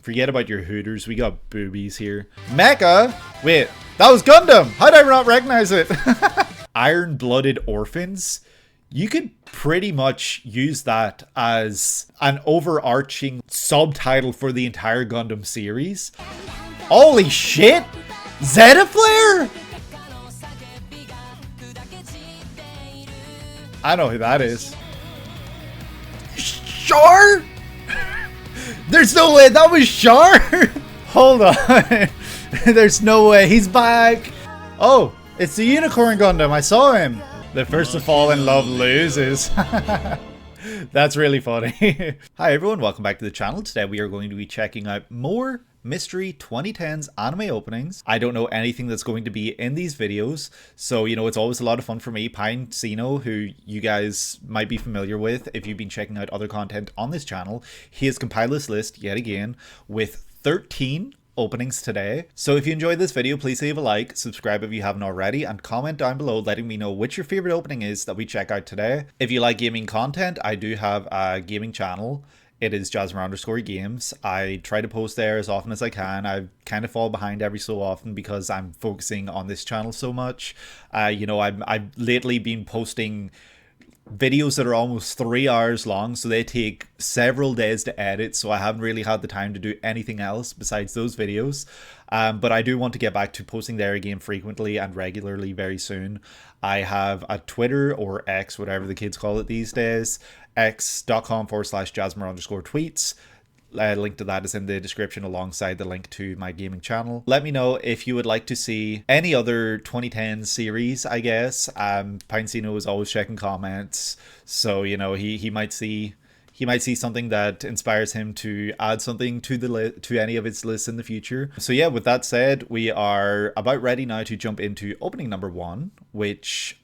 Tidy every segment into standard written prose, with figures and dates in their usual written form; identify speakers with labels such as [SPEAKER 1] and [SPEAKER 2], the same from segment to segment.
[SPEAKER 1] Forget about your Hooters, we got boobies here. Mecha? Wait, that was Gundam! How did I not recognize it? Iron-blooded orphans? You could pretty much use that as an overarching subtitle for the entire Gundam series. Holy shit! Zeta Flare? I know who that is. Char? There's no way that was Char? Hold on. There's no way. He's back. Oh, it's the Unicorn Gundam. I saw him. The first to fall in love loses. That's really funny. Hi everyone, welcome back to the channel. Today we are going to be checking out more mystery 2010s anime openings. I don't know anything that's going to be in these videos, so you know, it's always a lot of fun for me. Pinecino, who you guys might be familiar with if you've been checking out other content on this channel, he has compiled this list yet again with 13 openings today. So if you enjoyed this video, please leave a like, subscribe if you haven't already, and comment down below letting me know which your favorite opening is that we check out today. If you like gaming content, I do have a gaming channel. It is Jasmer_Games. I try to post there as often as I can. I kind of fall behind every so often because I'm focusing on this channel so much. You know, I've lately been posting videos that are almost 3 hours long, so they take several days to edit, so I haven't really had the time to do anything else besides those videos. But I do want to get back to posting there again frequently and regularly very soon. I have a Twitter, or X, whatever the kids call it these days, x.com/Jasmer_tweets. Link to that is in the description alongside the link to my gaming channel. Let me know if you would like to see any other 2010 series, I guess. Pinecino is always checking comments, so you know, he might see something that inspires him to add something to any of its lists in the future. So yeah, with that said, we are about ready now to jump into opening number 1, which,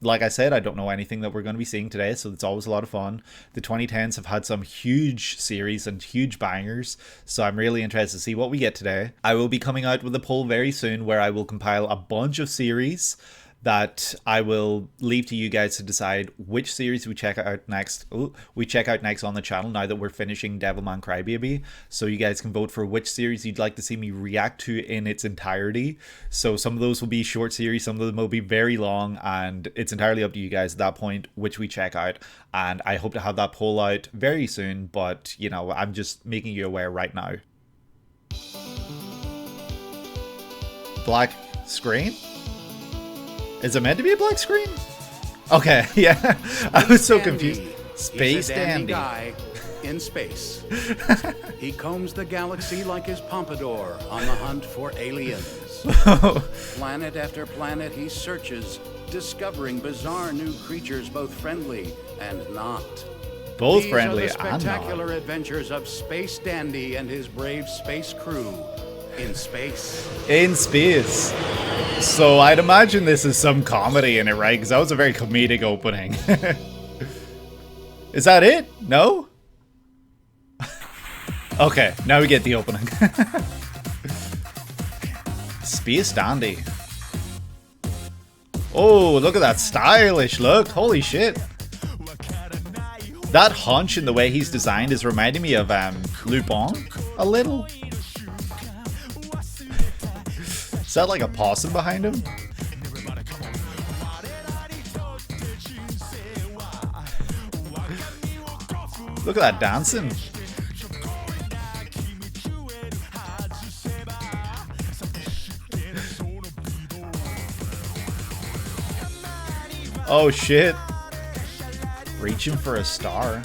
[SPEAKER 1] like I said, I don't know anything that we're going to be seeing today, so it's always a lot of fun. The 2010s have had some huge series and huge bangers, so I'm really interested to see what we get today. I will be coming out with a poll very soon where I will compile a bunch of series that I will leave to you guys to decide which series we check out next. We check out next on the channel now that we're finishing Devilman Crybaby. So you guys can vote for which series you'd like to see me react to in its entirety. So some of those will be short series, some of them will be very long, and it's entirely up to you guys at that point which we check out. And I hope to have that poll out very soon, but you know, I'm just making you aware right now. Black screen? Is it meant to be a black screen? Okay, yeah. I was so confused. Space Dandy
[SPEAKER 2] guy in space. He combs the galaxy like his pompadour on the hunt for aliens. Planet after planet he searches, discovering bizarre new creatures, both friendly and not.
[SPEAKER 1] Both
[SPEAKER 2] These
[SPEAKER 1] friendly
[SPEAKER 2] are the
[SPEAKER 1] and
[SPEAKER 2] spectacular
[SPEAKER 1] not.
[SPEAKER 2] adventures of Space Dandy and his brave space crew. In space.
[SPEAKER 1] In space. So I'd imagine this is some comedy in it, right? Because that was a very comedic opening. Is that it? No? Okay, now we get the opening. Space Dandy. Oh, look at that stylish look. Holy shit. That hunch in the way he's designed is reminding me of Lupin a little. Is that like a possum behind him? Look at that dancing. Oh shit. Reaching for a star.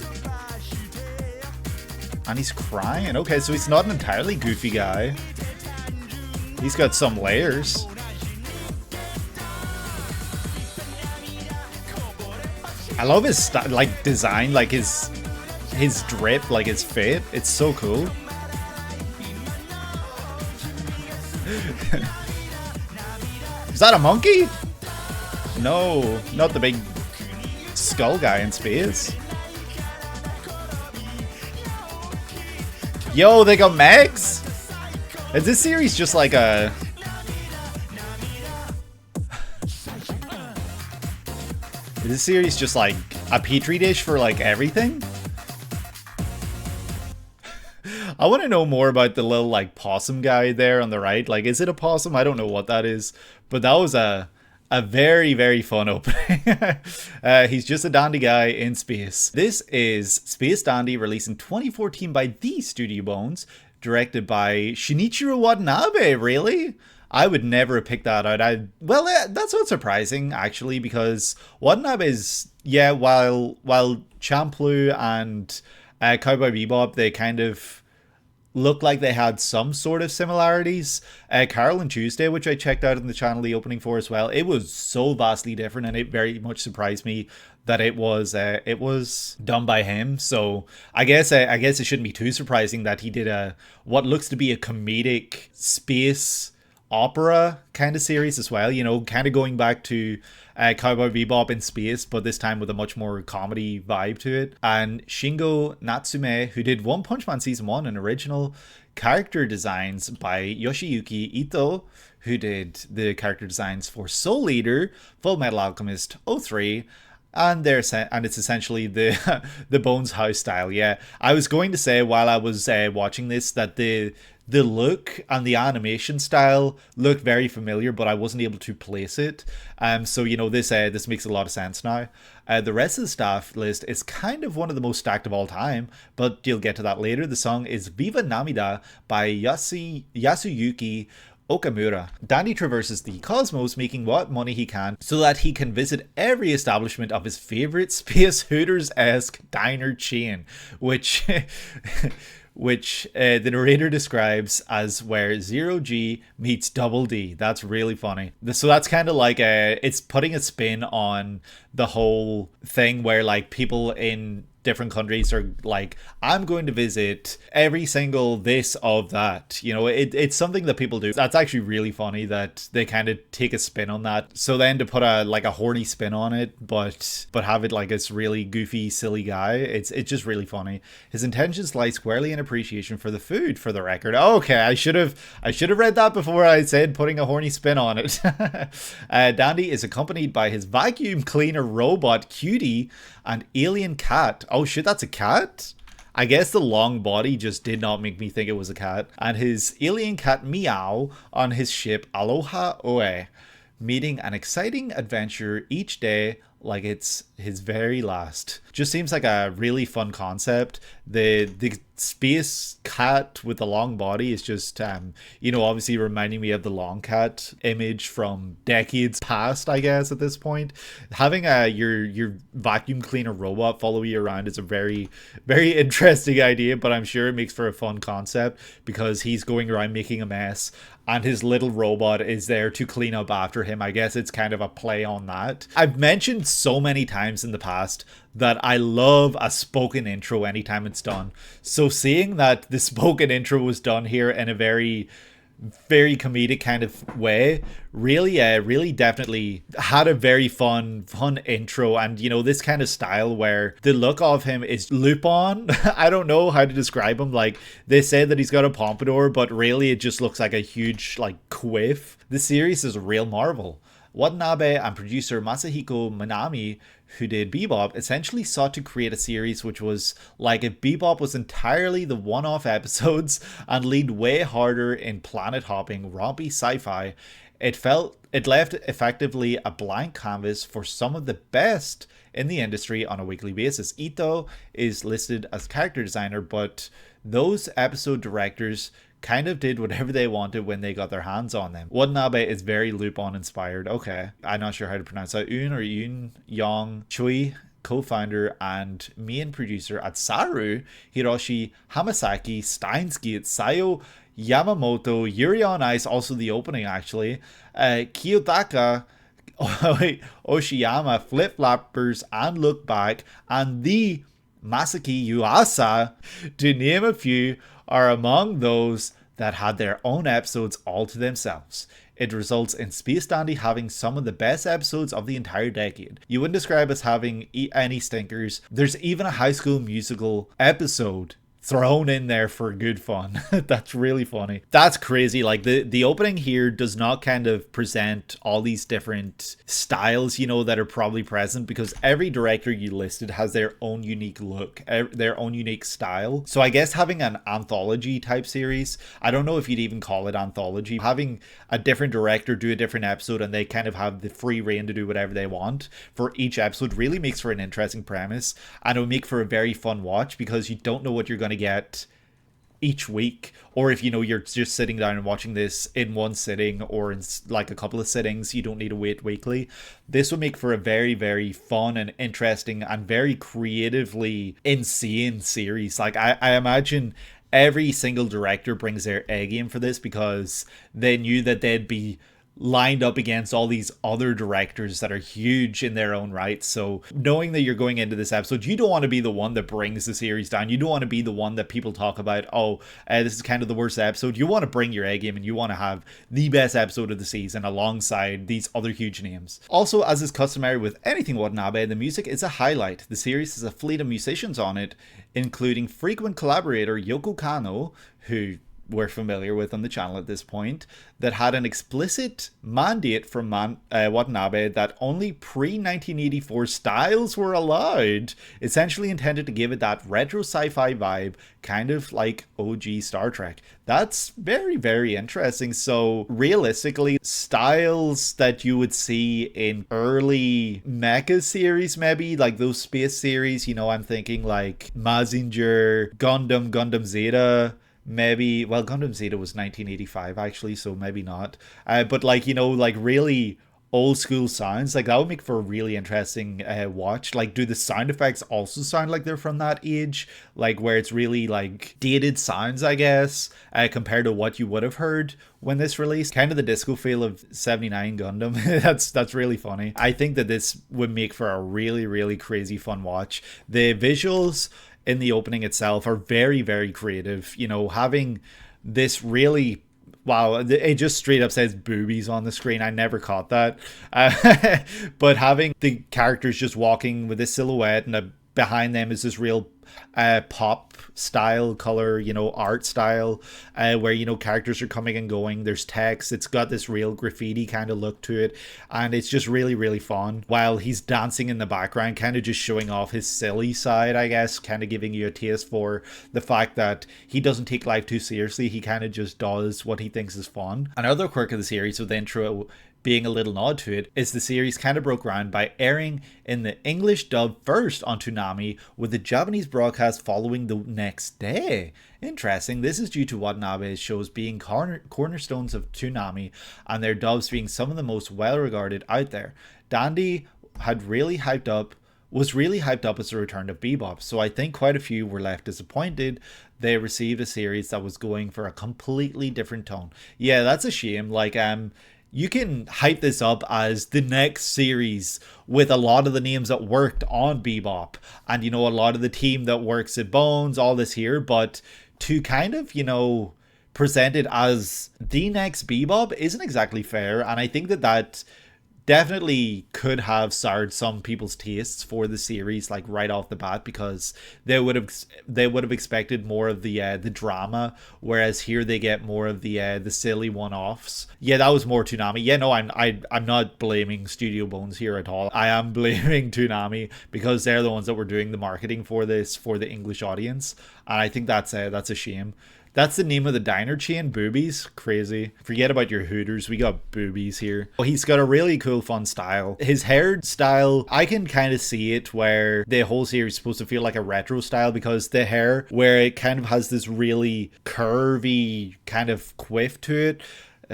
[SPEAKER 1] And he's crying. Okay, so he's not an entirely goofy guy. He's got some layers. I love his like design, like his drip, like his fit. It's so cool. Is that a monkey? No, not the big skull guy in space. Yo, they got mechs? Is this series just like a... Is this series just like a petri dish for like everything? I want to know more about the little like possum guy there on the right. Like, is it a possum? I don't know what that is, but that was a very, very fun opening. He's just a dandy guy in space. This is Space Dandy, released in 2014 by the Studio Bones, directed by Shinichiro Watanabe. Really? I would never have picked that out. Well, that's not surprising, actually, because Watanabe is, yeah, while Champloo and Cowboy Bebop, they kind of looked like they had some sort of similarities. Carol and Tuesday, which I checked out in the channel the opening for as well, it was so vastly different, and it very much surprised me that it was done by him. So I guess it shouldn't be too surprising that he did what looks to be a comedic space opera kind of series as well, you know, kind of going back to Cowboy Bebop in space, but this time with a much more comedy vibe to it. And Shingo Natsume, who did One Punch Man Season 1, and original character designs by Yoshiyuki Ito, who did the character designs for Soul Eater, Full Metal Alchemist 03, and it's essentially the Bones House style. Yeah, I was going to say while I was watching this that the look and the animation style looked very familiar, but I wasn't able to place it. So you know, this makes a lot of sense now. The rest of the staff list is kind of one of the most stacked of all time, but you'll get to that later. The song is Viva Namida by Yasuyuki Okamura. Dandy traverses the cosmos, making what money he can so that he can visit every establishment of his favorite Space Hooters-esque diner chain, which the narrator describes as where Zero G meets Double D. That's really funny. So that's kind of like it's putting a spin on the whole thing where like people in different countries are like, I'm going to visit every single this of that, you know. It's something that people do. That's actually really funny that they kind of take a spin on that. So then to put a horny spin on it, but have it like this really goofy silly guy, it's just really funny. His intentions lie squarely in appreciation for the food, for the record. Okay, I should have read that before I said putting a horny spin on it. Dandy is accompanied by his vacuum cleaner robot Cutie and alien cat. Oh shit, that's a cat? I guess the long body just did not make me think it was a cat. And his alien cat Meow on his ship Aloha Oe, meeting an exciting adventure each day like it's his very last. Just seems like a really fun concept. The space cat with the long body is just you know, obviously reminding me of the long cat image from decades past, I guess, at this point. Having your vacuum cleaner robot follow you around is a very, very interesting idea, but I'm sure it makes for a fun concept because he's going around making a mess and his little robot is there to clean up after him. I guess it's kind of a play on that. I've mentioned so many times in the past that I love a spoken intro anytime it's done. So seeing that the spoken intro was done here in a very, very comedic kind of way really definitely had a very fun intro. And you know, this kind of style where the look of him is Lupin. I don't know how to describe him. Like, they say that he's got a pompadour, but really it just looks like a huge like quiff. This series is a real marvel. Watanabe and producer Masahiko Minami, who did Bebop, essentially sought to create a series which was like if Bebop was entirely the one-off episodes and leaned way harder in planet-hopping, rompy sci-fi. It left effectively a blank canvas for some of the best in the industry on a weekly basis. Ito is listed as character designer, but those episode directors kind of did whatever they wanted when they got their hands on them. Watanabe is very Lupin inspired. Okay, I'm not sure how to pronounce that. Yoon Yong Chui, co-founder and main producer at Saru, Hiroshi Hamasaki, Steins Gate, Sayo Yamamoto, Yuri on Ice, also the opening actually, Kiyotaka Oshiyama, Flip Flappers and Look Back, and the Masaki Yuasa, to name a few, are among those that had their own episodes all to themselves. It results in Space Dandy having some of the best episodes of the entire decade. You wouldn't describe as having any stinkers. There's even a High School Musical episode thrown in there for good fun. That's really funny. That's crazy. Like the opening here does not kind of present all these different styles, you know, that are probably present, because every director you listed has their own unique look, their own unique style. So I guess having an anthology type series, I don't know if you'd even call it anthology, having a different director do a different episode and they kind of have the free reign to do whatever they want for each episode really makes for an interesting premise, and it will make for a very fun watch, because you don't know what you're going to get each week, or if you know you're just sitting down and watching this in one sitting or in like a couple of sittings, you don't need to wait weekly. This will make for a very, very fun and interesting and very creatively insane series. Like I imagine every single director brings their A game for this, because they knew that they'd be lined up against all these other directors that are huge in their own right. So knowing that you're going into this episode, you don't want to be the one that brings the series down. You don't want to be the one that people talk about, this is kind of the worst episode. You want to bring your A game and you want to have the best episode of the season alongside these other huge names. Also, as is customary with anything Watanabe, the music is a highlight. The series has a fleet of musicians on it, including frequent collaborator Yoko Kanno, who we're familiar with on the channel at this point, that had an explicit mandate from Watanabe that only pre-1984 styles were allowed, essentially intended to give it that retro sci-fi vibe, kind of like OG Star Trek. That's very, very interesting. So realistically, styles that you would see in early mecha series, maybe like those space series, you know, I'm thinking like Mazinger, Gundam Zeta, maybe, well, Gundam Zeta was 1985 actually, so maybe not. But like, you know, like really old school sounds, like that would make for a really interesting watch. Like, do the sound effects also sound like they're from that age, like where it's really like dated sounds, I guess, compared to what you would have heard when this released? Kind of the disco feel of 79 Gundam. That's really funny. I think that this would make for a really, really crazy fun watch. The visuals in the opening itself are very, very creative. You know, having this really, wow, it just straight up says boobies on the screen. I never caught that. But having the characters just walking with this silhouette, and behind them is this real pop style color, you know, art style, where, you know, characters are coming and going, there's text, it's got this real graffiti kind of look to it, and it's just really, really fun, while he's dancing in the background, kind of just showing off his silly side, I guess, kind of giving you a taste for the fact that he doesn't take life too seriously. He kind of just does what he thinks is fun. Another quirk of the series, with the intro being a little nod to it, is the series kind of broke ground by airing in the English dub first on Toonami, with the Japanese broadcast following the next day. Interesting. This is due to Watanabe's shows being cornerstones of Toonami, and their dubs being some of the most well regarded out there. Dandy was really hyped up as the return of Bebop, so I think quite a few were left disappointed they received a series that was going for a completely different tone. Yeah, that's a shame. Like, you can hype this up as the next series with a lot of the names that worked on Bebop, and, you know, a lot of the team that works at Bones, all this here, but to kind of, you know, present it as the next Bebop isn't exactly fair, and I think that definitely could have soured some people's tastes for the series, like right off the bat, because they would have expected more of the drama, whereas here they get more of the silly one-offs. Yeah, that was more Toonami. Yeah, no, I'm not blaming Studio Bones here at all. I am blaming Toonami, because they're the ones that were doing the marketing for this for the English audience, and I think that's a shame. That's the name of the diner chain, Boobies. Crazy. Forget about your Hooters, we got Boobies here. Well, he's got a really cool, fun style. His hair style, I can kind of see it where the whole series is supposed to feel like a retro style, because the hair, where it kind of has this really curvy kind of quiff to it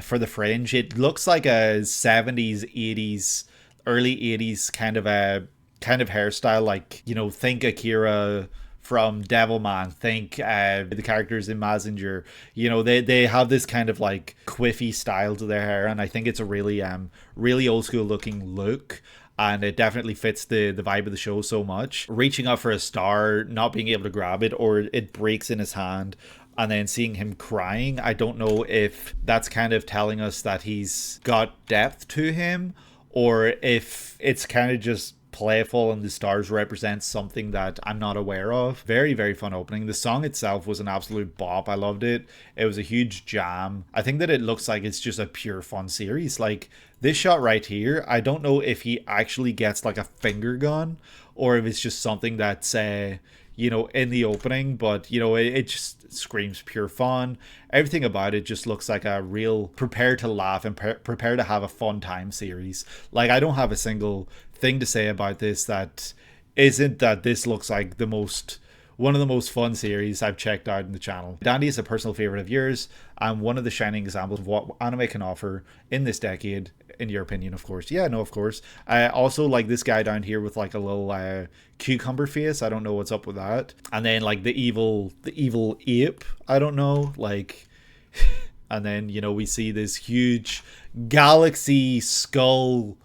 [SPEAKER 1] for the fringe, it looks like a 70s, 80s, early 80s kind of hairstyle, like, you know, think Akira from Devilman, think the characters in Mazinger, you know, they have this kind of like quiffy style to their hair, and I think it's a really really old school looking look, and it definitely fits the vibe of the show so much. Reaching out for a star, not being able to grab it, or it breaks in his hand, and then seeing him crying, I don't know if that's kind of telling us that he's got depth to him, or if it's kind of just playful and the stars represent something that I'm not aware of. Very, very fun opening. The song itself was an absolute bop. I loved it. It was a huge jam. I think that it looks like it's just a pure fun series. Like this shot right here, I don't know if he actually gets like a finger gun or if it's just something that's you know, in the opening, but you know, it just screams pure fun. Everything about it just looks like a real prepare to laugh and prepare to have a fun time series. Like I don't have a single thing to say about this that isn't that this looks like one of the most fun series I've checked out in the channel. Dandy is a personal favorite of yours and one of the shining examples of what anime can offer in this decade, in your opinion, of course. Yeah, no, of course. I also like this guy down here with like a little cucumber face. I don't know what's up with that. And then like the evil ape. I don't know, like. And then, you know, we see this huge galaxy skull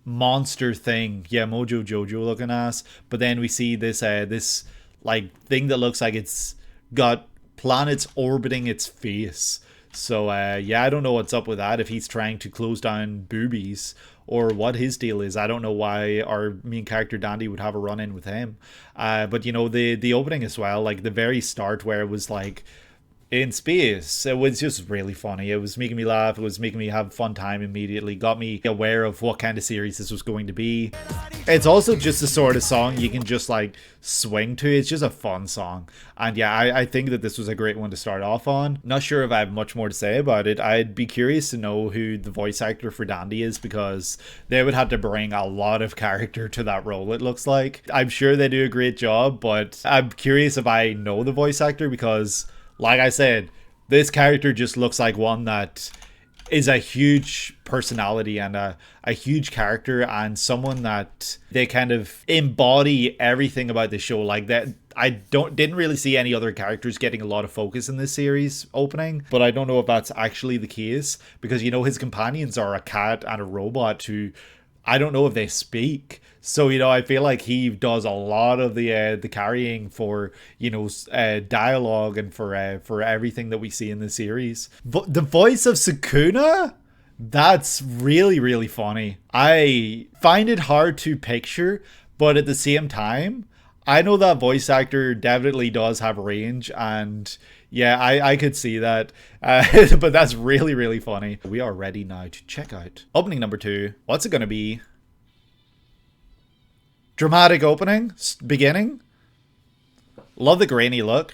[SPEAKER 1] monster thing. Yeah, Mojo Jojo looking ass. But then we see this this like thing that looks like it's got planets orbiting its face. So yeah, I don't know what's up with that, if he's trying to close down boobies or what his deal is. I don't know why our main character Dandy would have a run-in with him. But you know, the opening as well, like the very start where it was like in space, it was just really funny. It was making me laugh. It was making me have a fun time immediately. Got me aware of what kind of series this was going to be. It's also just the sort of song you can just like swing to. It's just a fun song. And yeah, I think that this was a great one to start off on. Not sure if I have much more to say about it. I'd be curious to know who the voice actor for Dandy is, because they would have to bring a lot of character to that role, it looks like. I'm sure they do a great job, but I'm curious if I know the voice actor, because like I said, this character just looks like one that is a huge personality and a huge character, and someone that they kind of embody everything about the show. Like that, I didn't really see any other characters getting a lot of focus in this series opening, but I don't know if that's actually the case, because you know his companions are a cat and a robot who I don't know if they speak. So, you know, I feel like he does a lot of the carrying for, you know, dialogue and for everything that we see in the series. But the voice of Sukuna, that's really, really funny. I find it hard to picture, but at the same time, I know that voice actor definitely does have range, and yeah, I could see that. But that's really, really funny. We are ready now to check out opening number 2. What's it going to be? Dramatic opening, beginning. Love the grainy look.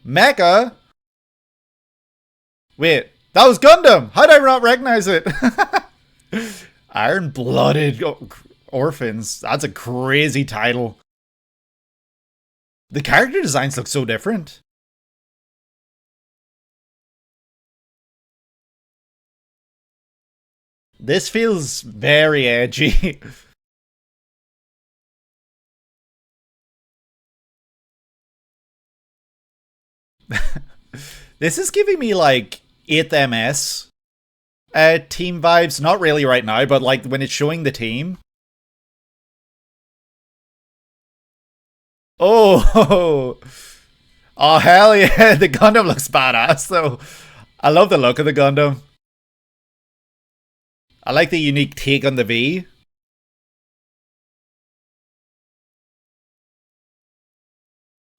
[SPEAKER 1] Mecha? Wait, that was Gundam! How did I not recognize it? Iron-blooded orphans. That's a crazy title. The character designs look so different. This feels very edgy. This is giving me like 8th MS team vibes. Not really right now, but like when it's showing the team. Oh, oh hell yeah, the Gundam looks badass though. I love the look of the Gundam. I like the unique take on the V.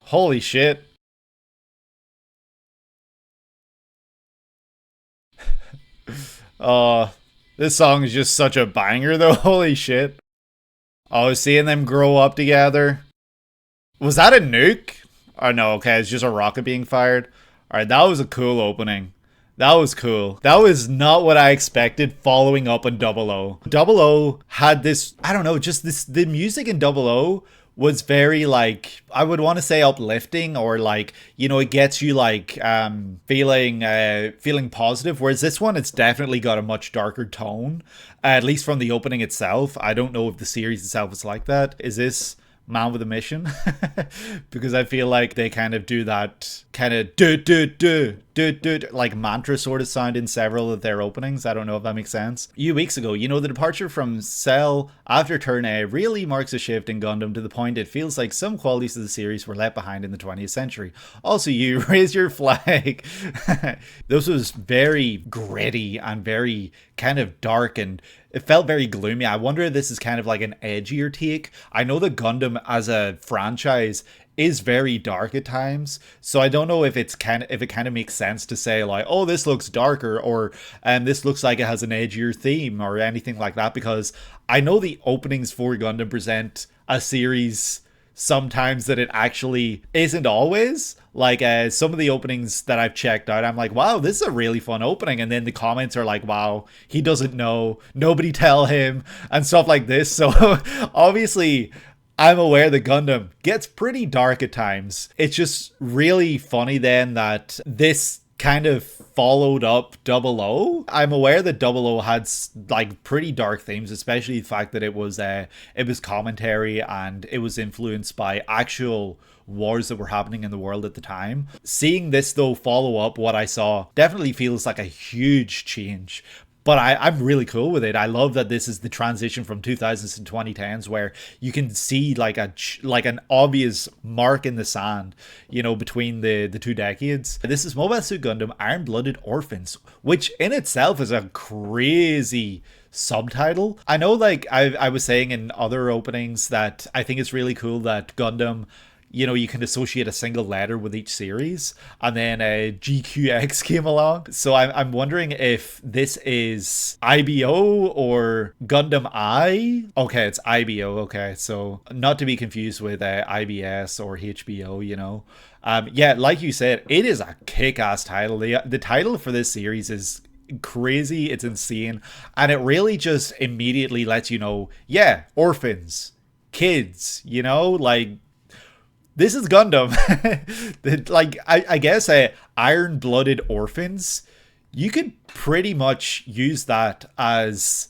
[SPEAKER 1] Holy shit. Oh, this song is just such a banger though. Holy shit. Oh, seeing them grow up together. Was that a nuke? Oh no, okay, it's just a rocket being fired. Alright, that was a cool opening. That was cool. That was not what I expected following up on Double O. Double O had this, I don't know, just this, the music in Double O was very like, I would want to say uplifting, or like, you know, it gets you like feeling positive, whereas this one, it's definitely got a much darker tone, at least from the opening itself. I don't know if the series itself is like that. Is this Man with a Mission? Because I feel like they kind of do that kind of like mantra sort of sound in several of their openings. I don't know if that makes sense. A few weeks ago, the departure from Cell after Turn A really marks a shift in Gundam to the point it feels like some qualities of the series were left behind in the 20th century. Also, you raise your flag. This was very gritty and very kind of dark, and it felt very gloomy. I wonder if this is kind of like an edgier take. I know that Gundam as a franchise is very dark at times, so I don't know if it kind of makes sense to say like, oh, this looks darker, or this looks like it has an edgier theme or anything like that, because I know the openings for Gundam present a series sometimes that it actually isn't always. Like some of the openings that I've checked out, I'm like, wow, this is a really fun opening, and then the comments are like, wow, he doesn't know, nobody tell him, and stuff like this. So obviously I'm aware that Gundam gets pretty dark at times. It's just really funny then that this kind of followed up Double O. I'm aware that Double O had like pretty dark themes, especially the fact that it was commentary and it was influenced by actual wars that were happening in the world at the time. Seeing this though follow up what I saw definitely feels like a huge change. But I'm really cool with it. I love that this is the transition from 2000s to 2010s, where you can see like an obvious mark in the sand, between the two decades. This is Mobile Suit Gundam Iron-Blooded Orphans, which in itself is a crazy subtitle. I know, like I was saying in other openings, that I think it's really cool that Gundam, you can associate a single letter with each series, and then GQX came along. So I'm wondering if this is IBO or Gundam I. Okay, it's IBO. Okay, so not to be confused with IBS or HBO, yeah, like you said, it is a kick-ass title. The title for this series is crazy. It's insane. And it really just immediately lets you know, yeah, orphans, kids, like, this is Gundam. Like, I guess Iron-Blooded Orphans, you could pretty much use that as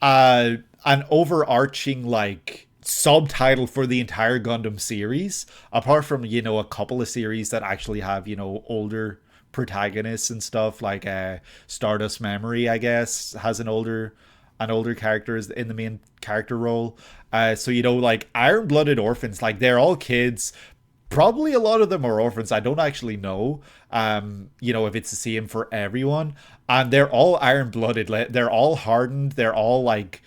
[SPEAKER 1] an overarching, like, subtitle for the entire Gundam series, apart from, a couple of series that actually have, older protagonists and stuff, like Stardust Memory, I guess, has an older character in the main character role. So like Iron-Blooded Orphans, like, they're all kids. Probably a lot of them are orphans. I don't actually know if it's the same for everyone. And they're all iron-blooded. They're all hardened. They're all like,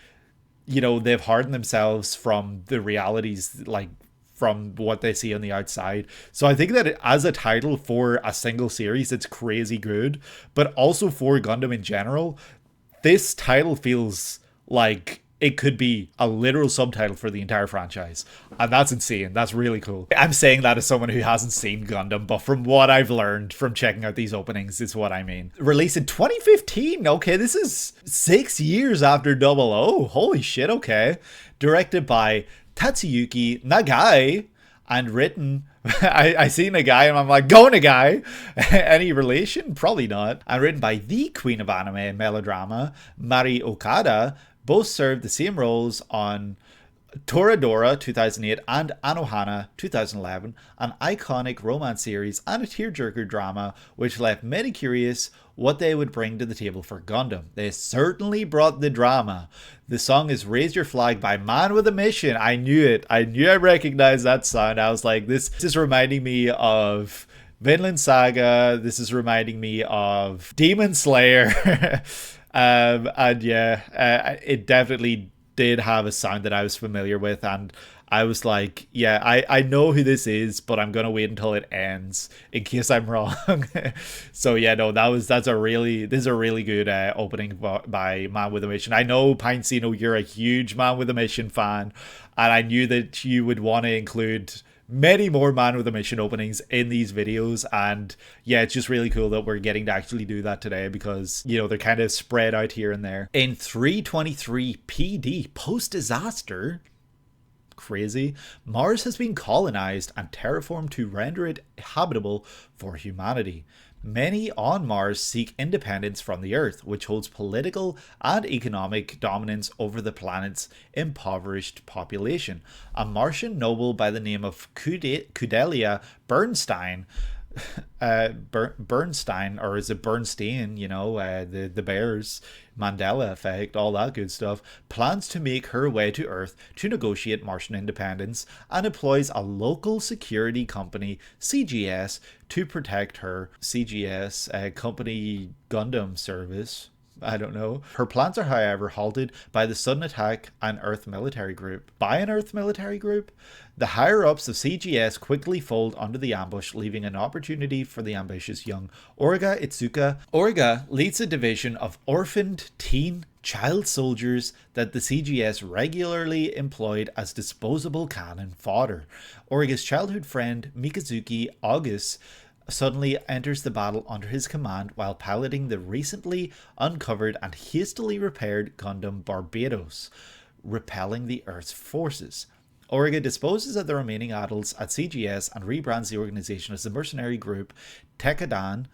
[SPEAKER 1] they've hardened themselves from the realities, like, from what they see on the outside. So I think that as a title for a single series, it's crazy good. But also for Gundam in general, this title feels like it could be a literal subtitle for the entire franchise. And that's insane. That's really cool. I'm saying that as someone who hasn't seen Gundam, but from what I've learned from checking out these openings is what I mean. Released in 2015. Okay, this is 6 years after Double O. Holy shit, okay. Directed by Tatsuyuki Nagai and written... I see Nagai and I'm like, go Nagai! Any relation? Probably not. And written by the queen of anime and melodrama, Mari Okada. Both served the same roles on Toradora 2008 and Anohana 2011, an iconic romance series and a tearjerker drama which left many curious what they would bring to the table for Gundam. They certainly brought the drama. The song is Raise Your Flag by Man with a Mission. I knew it. I knew I recognized that sound. I was like, this is reminding me of Vinland Saga. This is reminding me of Demon Slayer. And yeah, it definitely did have a sound that I was familiar with, and I was like, yeah, I know who this is, but I'm gonna wait until it ends in case I'm wrong. So yeah, no, this is a really good opening by Man with a Mission. I know, Pinecino, you're a huge Man with a Mission fan, and I knew that you would want to include many more Man with a Mission openings in these videos, and yeah, it's just really cool that we're getting to actually do that today, because they're kind of spread out here and there. In 323 PD, post-disaster, crazy, Mars has been colonized and terraformed to render it habitable for humanity. Many on Mars seek independence from the Earth, which holds political and economic dominance over the planet's impoverished population. A Martian noble by the name of Kudelia Bernstein Bernstein, or is it Bernstein, the Bears, Mandela effect, all that good stuff, plans to make her way to Earth to negotiate Martian independence and employs a local security company, CGS, to protect her. CGS, Company Gundam Service. I don't know. Her plans are, however, halted by the sudden attack an Earth military group. By an Earth military group? The higher-ups of CGS quickly fold under the ambush, leaving an opportunity for the ambitious young Origa Itsuka. Origa leads a division of orphaned teen child soldiers that the CGS regularly employed as disposable cannon fodder. Origa's childhood friend, Mikazuki August, suddenly enters the battle under his command while piloting the recently uncovered and hastily repaired Gundam Barbados, repelling the Earth's forces. Origa disposes of the remaining adults at CGS and rebrands the organization as the mercenary group Tekadan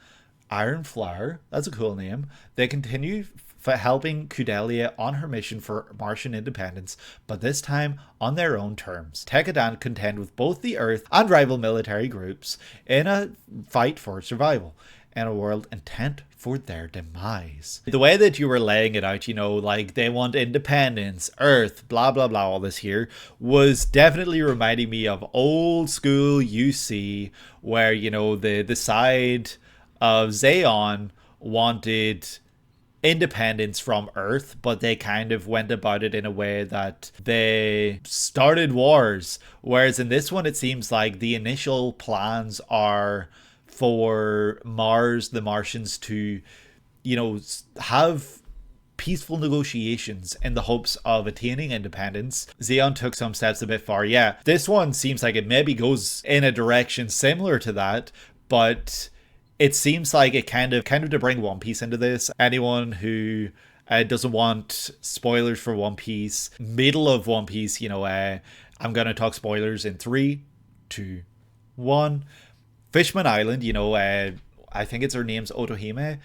[SPEAKER 1] Iron Flower. That's a cool name. They continue helping Kudelia on her mission for Martian independence, but this time on their own terms. Tekadan contend with both the Earth and rival military groups in a fight for survival in a world intent for their demise. The way that you were laying it out, like they want independence, Earth, blah blah blah, all this here, was definitely reminding me of old school UC, where the side of Zeon wanted independence from Earth, but they kind of went about it in a way that they started wars. Whereas in this one, it seems like the initial plans are for Mars, the Martians, to, have peaceful negotiations in the hopes of attaining independence. Zeon took some steps a bit far. Yeah, this one seems like it maybe goes in a direction similar to that, but it seems like it kind of to bring One Piece into this. Anyone who doesn't want spoilers for One Piece, middle of One Piece, I'm going to talk spoilers in 3, 2, 1. Fishman Island, I think it's her name's Otohime.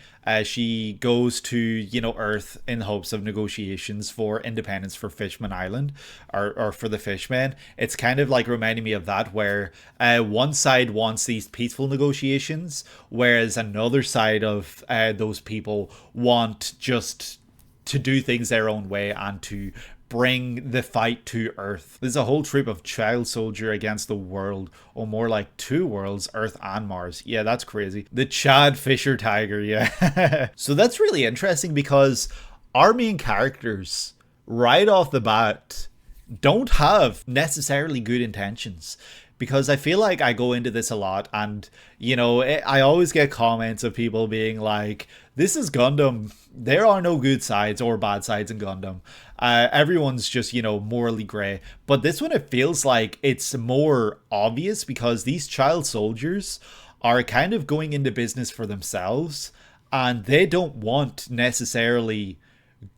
[SPEAKER 1] She goes to, Earth in hopes of negotiations for independence for Fishman Island, or for the Fishmen. It's kind of like reminding me of that, where one side wants these peaceful negotiations, whereas another side of those people want just to do things their own way and to bring the fight to Earth. There's a whole troop of child soldier against the world, or more like 2 worlds, Earth and Mars. Yeah, that's crazy. The Chad Fisher Tiger, yeah. So that's really interesting, because our main characters, right off the bat, don't have necessarily good intentions. Because I feel like I go into this a lot, and, I always get comments of people being like, this is Gundam. There are no good sides or bad sides in Gundam. Everyone's just, morally grey. But this one, it feels like it's more obvious, because these child soldiers are kind of going into business for themselves, and they don't want necessarily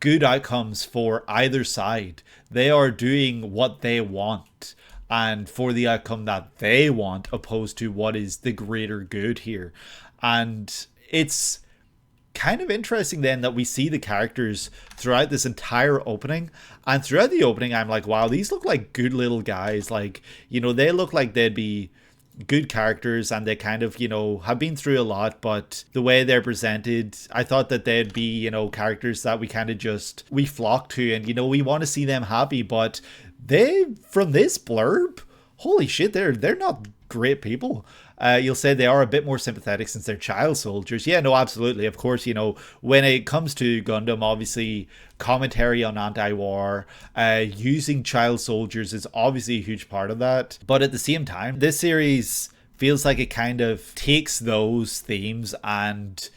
[SPEAKER 1] good outcomes for either side. They are doing what they want, and for the outcome that they want, opposed to what is the greater good here. And it's kind of interesting then that we see the characters throughout this entire opening, and throughout the opening I'm like, wow, these look like good little guys. Like, they look like they'd be good characters, and they kind of, have been through a lot, but the way they're presented, I thought that they'd be, characters that we kind of we flock to, and, we want to see them happy. But they, from this blurb, holy shit, they're not great people. You'll say they are a bit more sympathetic since they're child soldiers. Yeah, no, absolutely. Of course, when it comes to Gundam, obviously commentary on anti-war, using child soldiers is obviously a huge part of that. But at the same time, this series feels like it kind of takes those themes and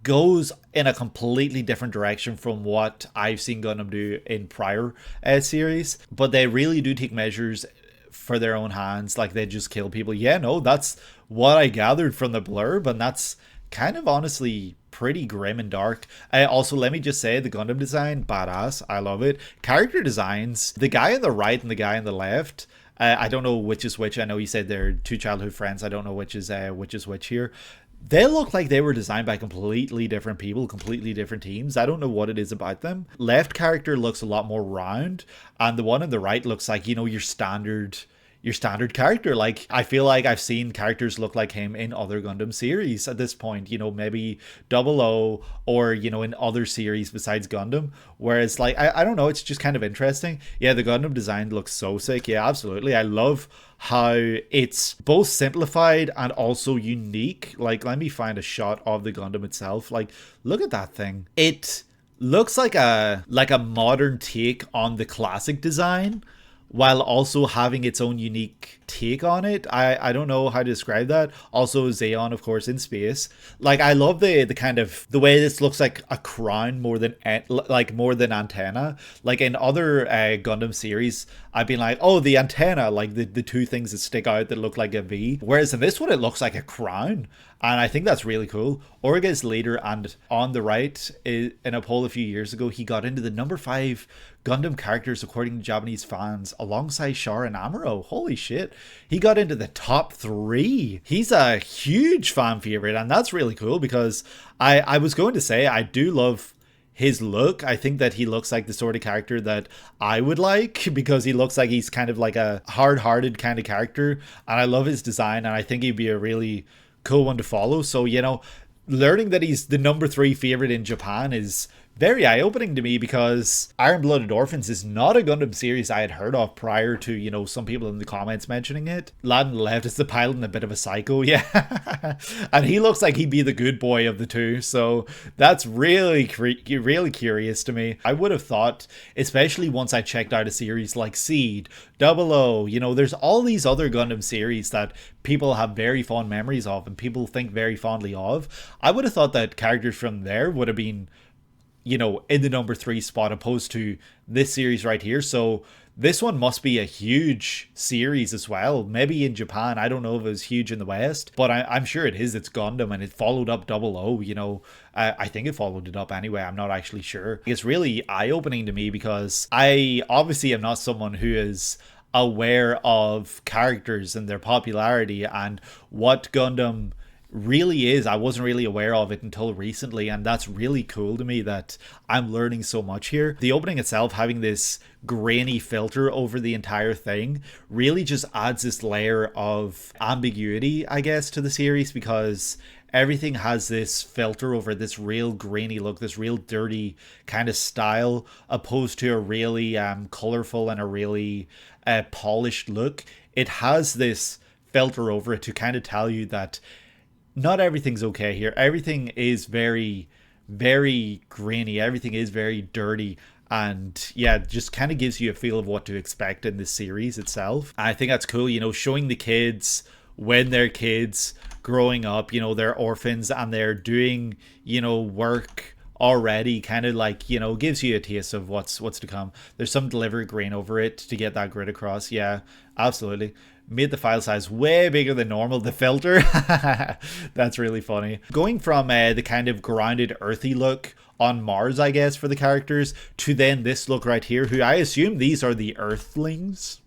[SPEAKER 1] goes in a completely different direction from what I've seen Gundam do in prior series. But they really do take measures for their own hands. Like, they just kill people. Yeah, no, that's what I gathered from the blurb, and that's kind of honestly pretty grim and dark. Also, let me just say, the Gundam design, badass. I love it. Character designs, the guy on the right and the guy on the left, I don't know which is which. I know you said they're 2 childhood friends. I don't know which is which here. They look like they were designed by completely different people, completely different teams. I don't know what it is about them. Left character looks a lot more round, and the one on the right looks like, your standard, your standard character. Like, I feel like I've seen characters look like him in other Gundam series at this point, you know, maybe Double O, or, you know, in other series besides Gundam. Whereas, like, I don't know, it's just kind of interesting. Yeah, the Gundam design looks so sick. Yeah, absolutely. I love how it's both simplified and also unique. Like, let me find a shot of the Gundam itself. Like, look at that thing. It looks like a modern take on the classic design, while also having its own unique take on it. I don't know how to describe that. Also, Zeon, of course, in space. Like, I love the kind of the way this looks like a crown more than antenna. Like in other Gundam series, I've been like, oh, the antenna, like the two things that stick out that look like a V. Whereas in this one, it looks like a crown. And I think that's really cool. ORIGA's leader, and on the right, in a poll a few years ago, he got into the number 5 Gundam characters according to Japanese fans, alongside Char and Amuro. Holy shit. He got into the top 3. He's a huge fan favorite, and that's really cool, because I was going to say, I do love his look. I think that he looks like the sort of character that I would like, because he looks like he's kind of like a hard-hearted kind of character, and I love his design, and I think he'd be a really cool one to follow. So, you know, learning that he's the number 3 favorite in Japan is very eye-opening to me, because Iron-Blooded Orphans is not a Gundam series I had heard of prior to, you know, some people in the comments mentioning it. Lad on the left is the pilot and a bit of a psycho, yeah. And he looks like he'd be the good boy of the two, so that's really curious to me. I would have thought, especially once I checked out a series like Seed, Double O, you know, there's all these other Gundam series that people have very fond memories of and people think very fondly of. I would have thought that characters from there would have been, you know, in the number 3 spot, opposed to this series right here. So this one must be a huge series as well. Maybe in Japan, I don't know if it was huge in the West, but I'm sure it is. It's Gundam, and it followed up Double O, you know. I think it followed it up anyway. I'm not actually sure. It's really eye-opening to me, because I obviously am not someone who is aware of characters and their popularity and what Gundam really is. I wasn't really aware of it until recently, and that's really cool to me that I'm learning so much here. The opening itself, having this grainy filter over the entire thing, really just adds this layer of ambiguity, I guess, to the series, because everything has this filter over this real grainy look, this real dirty kind of style, opposed to a really colorful and a really polished look. It has this filter over it to kind of tell you that not everything's okay here. Everything is very, very grainy. Everything is very dirty. And yeah, just kind of gives you a feel of what to expect in this series itself. I think that's cool, you know, showing the kids when they're kids growing up, you know, they're orphans and they're doing, you know, work already, kind of like, you know, gives you a taste of what's to come. There's some deliberate grain over it to get that grid across. Yeah, absolutely. Made the file size way bigger than normal, the filter. That's really funny. Going from the kind of grounded earthy look on Mars, I guess, for the characters, to then this look right here, who I assume these are the Earthlings,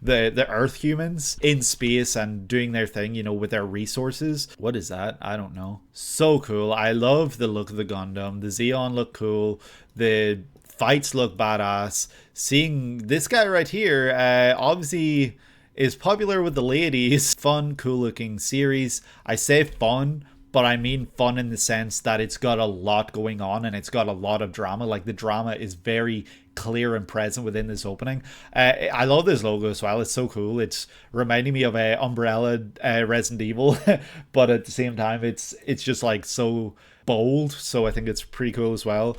[SPEAKER 1] the Earth humans in space and doing their thing, you know, with their resources. What is that? I don't know. So cool. I love the look of the Gundam. The Zeon look cool. The fights look badass. Seeing this guy right here, obviously is popular with the ladies. Fun, cool looking series. I say fun, but I mean fun in the sense that it's got a lot going on and it's got a lot of drama. Like, the drama is very clear and present within this opening. I love this logo as well. It's so cool. It's reminding me of Umbrella Resident Evil, but at the same time, it's just like so bold. So I think it's pretty cool as well.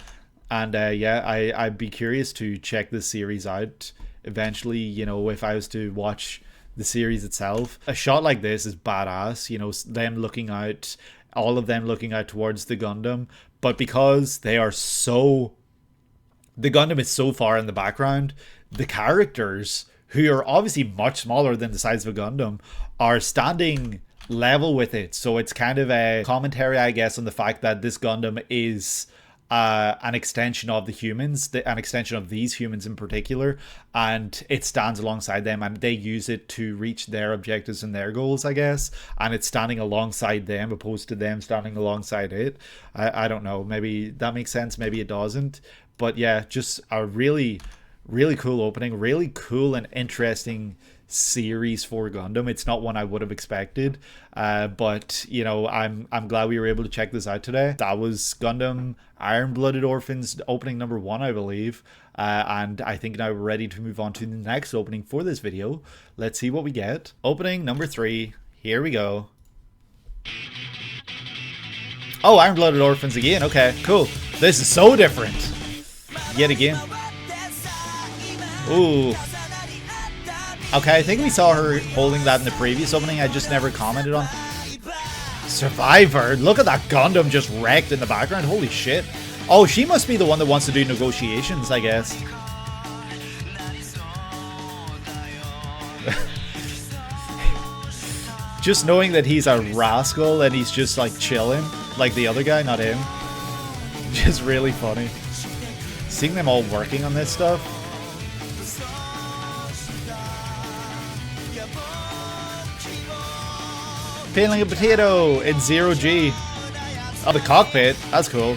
[SPEAKER 1] And yeah, I'd be curious to check this series out eventually, you know, if I was to watch the series itself. A shot like this is badass, you know, them looking out, all of them looking out towards the Gundam, but because they are so, the Gundam is so far in the background, the characters, who are obviously much smaller than the size of a Gundam, are standing level with it. So it's kind of a commentary, I guess, on the fact that this Gundam is an extension of the humans, an extension of these humans in particular, and it stands alongside them and they use it to reach their objectives and their goals, I guess, and it's standing alongside them opposed to them standing alongside it. I don't know, maybe that makes sense, maybe it doesn't, but yeah, just a really, really cool opening, really cool and interesting series for Gundam. It's not one I would have expected, but you know, I'm glad we were able to check this out today. That was Gundam Iron-Blooded Orphans opening number 1, I believe, and I think now we're ready to move on to the next opening for this video. Let's see what we get. Opening number 3, here we go. Oh, Iron-Blooded Orphans again. Okay, cool. This is so different. Yet again. Ooh. Okay, I think we saw her holding that in the previous opening. I just never commented on. Survivor. Look at that Gundam just wrecked in the background. Holy shit. Oh, she must be the one that wants to do negotiations, I guess. Just knowing that he's a rascal and he's just like chilling, like the other guy, not him. Just really funny. Seeing them all working on this stuff. Peeling a potato in 0G. Oh, the cockpit. That's cool.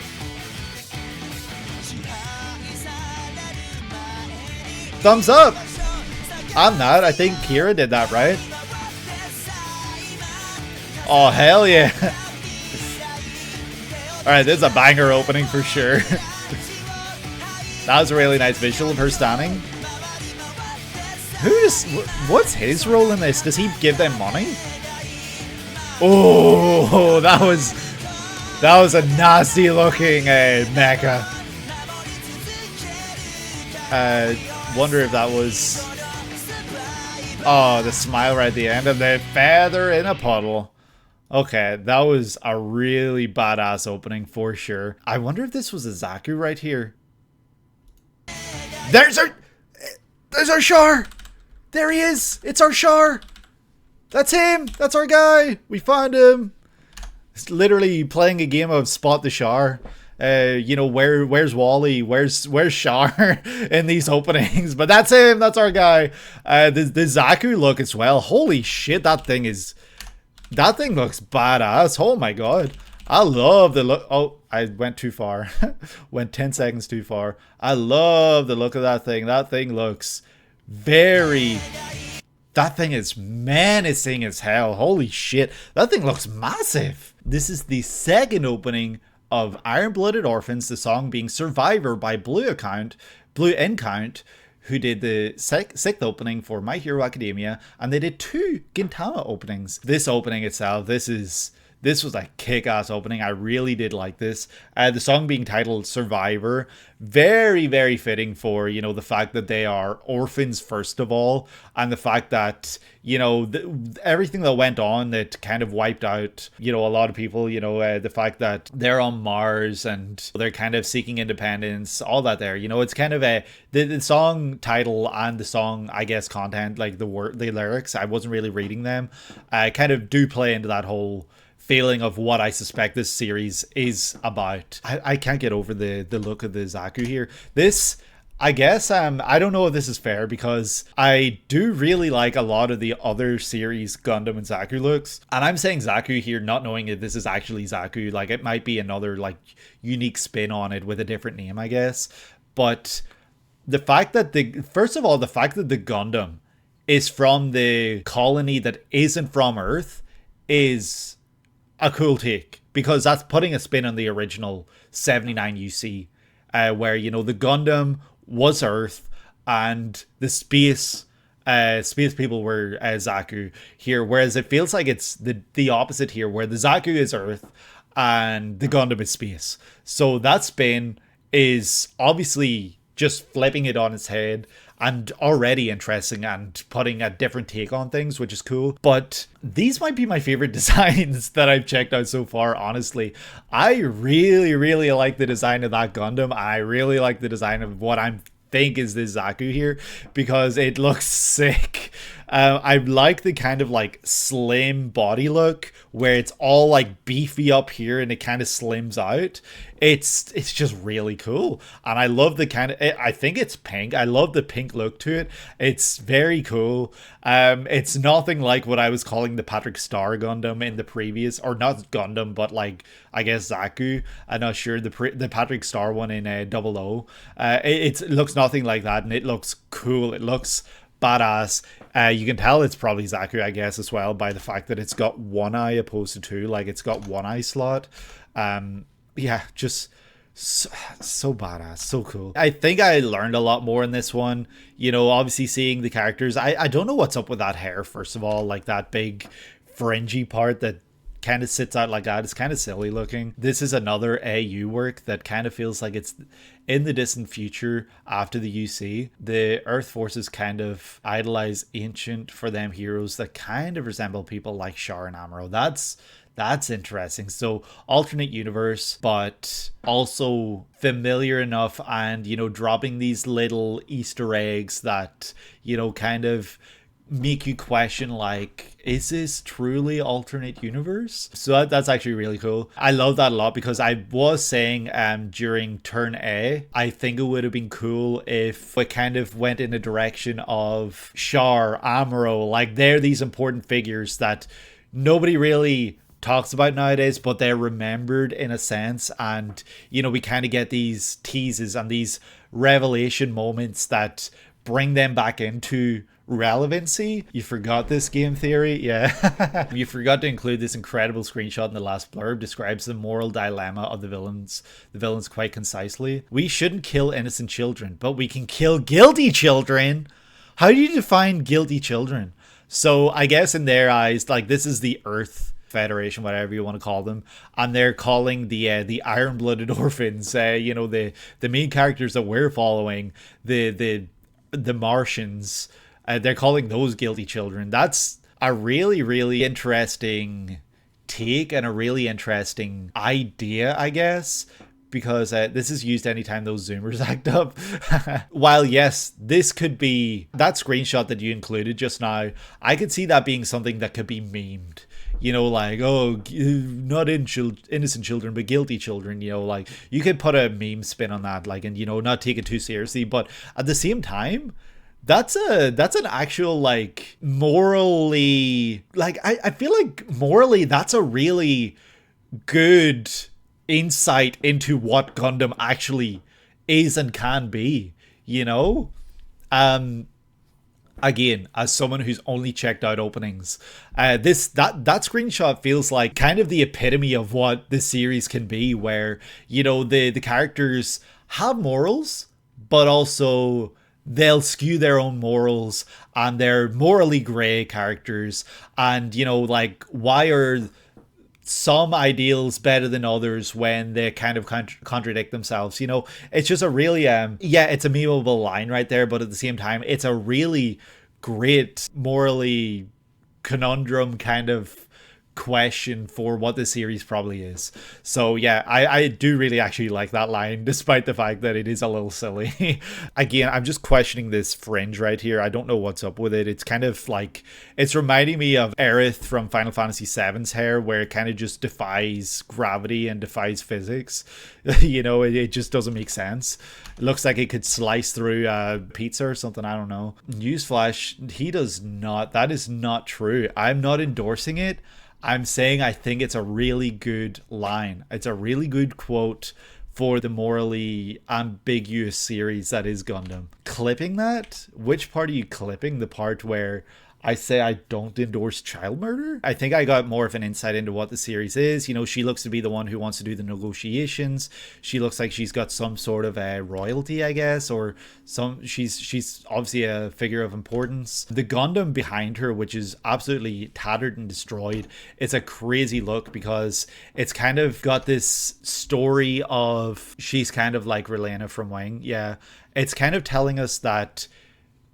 [SPEAKER 1] Thumbs up! I'm not. I think Kira did that, right? Oh, hell yeah. Alright, this is a banger opening for sure. That was a really nice visual of her standing. What's his role in this? Does he give them money? Oh, that was a nasty looking mecha. Wonder if that was... Oh, the smile right at the end and the feather in a puddle. Okay, that was a really badass opening for sure. I wonder if this was a Zaku right here. There's our Char! There he is! It's our Char! That's him! That's our guy! We found him! It's literally playing a game of Spot the Char. You know, where's Wally? Where's Char in these openings? But that's him! That's our guy! The Zaku look as well. Holy shit, that thing looks badass. Oh my god. I love the look. Oh, I went too far. Went 10 seconds too far. I love the look of that thing. That thing looks very... That thing is menacing as hell. Holy shit. That thing looks massive. This is the second opening of Iron-Blooded Orphans, the song being Survivor by Blue ENCOUNT, who did the sixth opening for My Hero Academia, and they did 2 Gintama openings. This opening itself, this was a kick-ass opening. I really did like this. The song being titled Survivor, very, very fitting for, you know, the fact that they are orphans first of all, and the fact that, you know, everything that went on that kind of wiped out, you know, a lot of people, you know, the fact that they're on Mars and they're kind of seeking independence, all that there, you know, it's kind of the song title and the song, I guess, content, like the lyrics, I wasn't really reading them, kind of do play into that whole feeling of what I suspect this series is about. I can't get over the look of the Zaku here. This, I guess, I don't know if this is fair because I do really like a lot of the other series Gundam and Zaku looks. And I'm saying Zaku here not knowing if this is actually Zaku. Like, it might be another, like, unique spin on it with a different name, I guess. But the fact that first of all, the fact that the Gundam is from the colony that isn't from Earth is a cool take, because that's putting a spin on the original 79 UC, where, you know, the Gundam was Earth and the space people were Zaku here, whereas it feels like it's the opposite here, where the Zaku is Earth and the Gundam is space. So that spin is obviously just flipping it on its head and already interesting and putting a different take on things, which is cool. But these might be my favorite designs that I've checked out so far, honestly. I really, really like the design of that Gundam. I really like the design of what I think is this Zaku here, because it looks sick. I like the kind of like slim body look where it's all like beefy up here and it kind of slims out. It's just really cool, and I love the kind of, I think it's pink. I love the pink look to it. It's very cool. It's nothing like what I was calling the Patrick Star Gundam in the previous, or not Gundam, but like, I guess Zaku. I'm not sure, the Patrick Star one in 00. It looks nothing like that, and it looks cool. It looks badass. You can tell it's probably Zaku, I guess, as well, by the fact that it's got one eye opposed to two. Like, it's got one eye slot. Yeah, just so badass, so cool. I think I learned a lot more in this one. You know, obviously seeing the characters. I don't know what's up with that hair, first of all. Like, that big fringy part that kind of sits out like that. It's kind of silly looking. This is another AU work that kind of feels like it's in the distant future after the UC. The Earth forces kind of idolize ancient for them heroes that kind of resemble people like Char and Amuro. That's interesting. So alternate universe, but also familiar enough, and, you know, dropping these little Easter eggs that, you know, kind of make you question, like, is this truly alternate universe? So that's actually really cool. I love that a lot, because I was saying during turn A, I think it would have been cool if it kind of went in a direction of Char, Amuro, like they're these important figures that nobody really talks about nowadays, but they're remembered in a sense, and, you know, we kind of get these teases and these revelation moments that bring them back into relevancy. You forgot this, game theory? Yeah. You forgot to include this incredible screenshot in the last blurb. Describes the moral dilemma of the villains quite concisely. We shouldn't kill innocent children, but we can kill guilty children. How do you define guilty children? So I guess in their eyes, like, this is the Earth Federation, whatever you want to call them, and they're calling the iron-blooded orphans, you know, the main characters that we're following, the Martians, they're calling those guilty children. That's a really, really interesting take and a really interesting idea, I guess, because this is used anytime those zoomers act up. While yes, this could be that screenshot that you included just now, I could see that being something that could be memed. You know, like, oh, not innocent children, but guilty children. You know, like, you could put a meme spin on that, like, and, you know, not take it too seriously. But at the same time, that's an actual, like, morally, like, I feel like morally that's a really good insight into what Gundam actually is and can be, you know? Again, as someone who's only checked out openings, that screenshot feels like kind of the epitome of what this series can be, where, you know, the characters have morals, but also they'll skew their own morals, and they're morally gray characters. And, you know, like, why are some ideals better than others when they kind of contradict themselves? You know, it's just a really it's a memeable line right there, but at the same time it's a really great morally conundrum kind of question for what the series probably is. So yeah, I do really actually like that line, despite the fact that it is a little silly. Again, I'm just questioning this fringe right here. I don't know what's up with it. It's kind of like, it's reminding me of Aerith from Final Fantasy VII's hair, where it kind of just defies gravity and defies physics. You know, it just doesn't make sense. It looks like it could slice through pizza or something. I don't know. Newsflash, he does not. That is not true. I'm not endorsing it. I'm saying I think it's a really good line. It's a really good quote for the morally ambiguous series that is Gundam. Clipping that? Which part are you clipping? The part where I say I don't endorse child murder? I think I got more of an insight into what the series is. You know, she looks to be the one who wants to do the negotiations. She looks like she's got some sort of a royalty, I guess, or she's obviously a figure of importance. The Gundam behind her, which is absolutely tattered and destroyed, it's a crazy look, because it's kind of got this story of, she's kind of like Relena from Wing. Yeah, it's kind of telling us that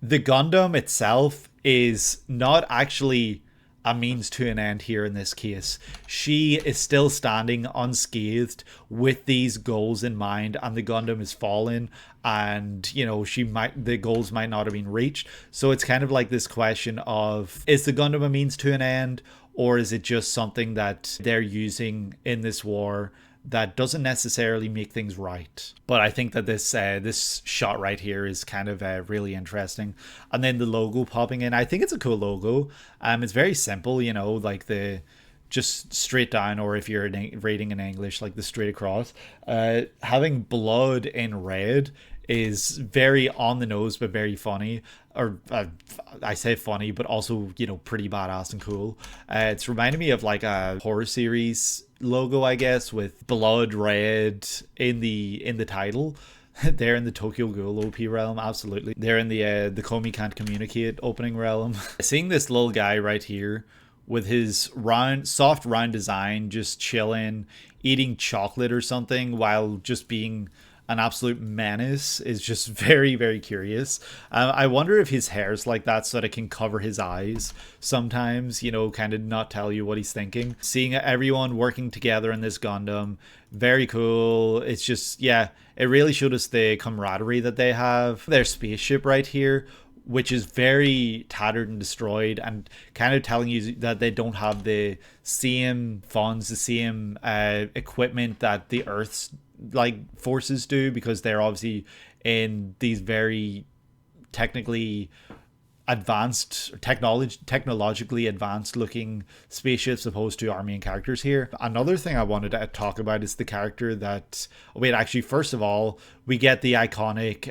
[SPEAKER 1] the Gundam itself is not actually a means to an end here in this case. She is still standing unscathed with these goals in mind, and the Gundam is fallen, and, you know, the goals might not have been reached. So it's kind of like this question of, is the Gundam a means to an end, or is it just something that they're using in this war that doesn't necessarily make things right? But I think that this shot right here is kind of really interesting. And then the logo popping in, I think it's a cool logo. It's very simple, you know, like the just straight down, or if you're reading in English, like the straight across. Having blood in red is very on the nose, but very funny. or I say funny, but also, you know, pretty badass and cool. It's reminding me of like a horror series logo, I guess, with blood red in the title. They're in the Tokyo Ghoul OP realm, absolutely. They're in the Komi Can't Communicate opening realm. Seeing this little guy right here with his soft round design, just chilling, eating chocolate or something while just being an absolute menace is just very, very curious. I wonder if his hair's like that so that it can cover his eyes sometimes, you know, kind of not tell you what he's thinking. Seeing everyone working together in this Gundam, very cool. It's just, yeah, it really showed us the camaraderie that they have. Their spaceship right here, which is very tattered and destroyed, and kind of telling you that they don't have the same funds, the same equipment that the Earth's like forces do, because they're obviously in these very technically advanced, technologically advanced looking spaceships opposed to army and characters here. Another thing I wanted to talk about is the character that, wait, actually, first of all, we get the iconic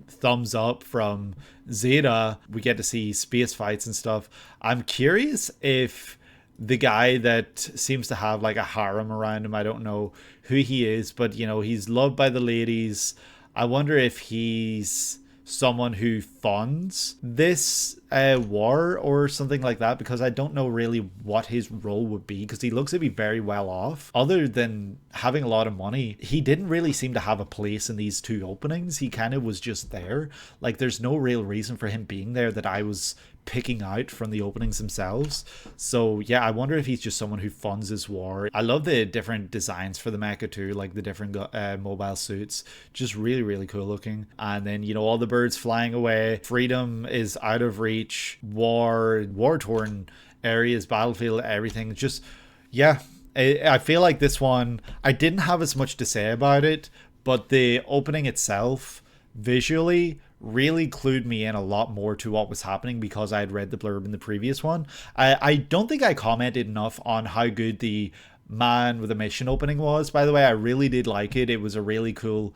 [SPEAKER 1] thumbs up from Zeta. We get to see space fights and stuff. I'm curious if the guy that seems to have like a harem around him, I don't know who he is, but you know, he's loved by the ladies. I wonder if he's someone who funds this war or something like that, because I don't know really what his role would be, because he looks to be very well off. Other than having a lot of money, he didn't really seem to have a place in these two openings. He kind of was just there. Like, there's no real reason for him being there that I was picking out from the openings themselves. So yeah, I wonder if he's just someone who funds this war. I love the different designs for the mecha too, like the different mobile suits, just really, really cool looking. And then, you know, all the birds flying away, freedom is out of reach, war-torn areas, battlefield, everything. Just, yeah, I feel like this one, I didn't have as much to say about it, but the opening itself visually really clued me in a lot more to what was happening, because I had read the blurb in the previous one. I don't think I commented enough on how good the Man with a Mission opening was, by the way. I really did like it. It was a really cool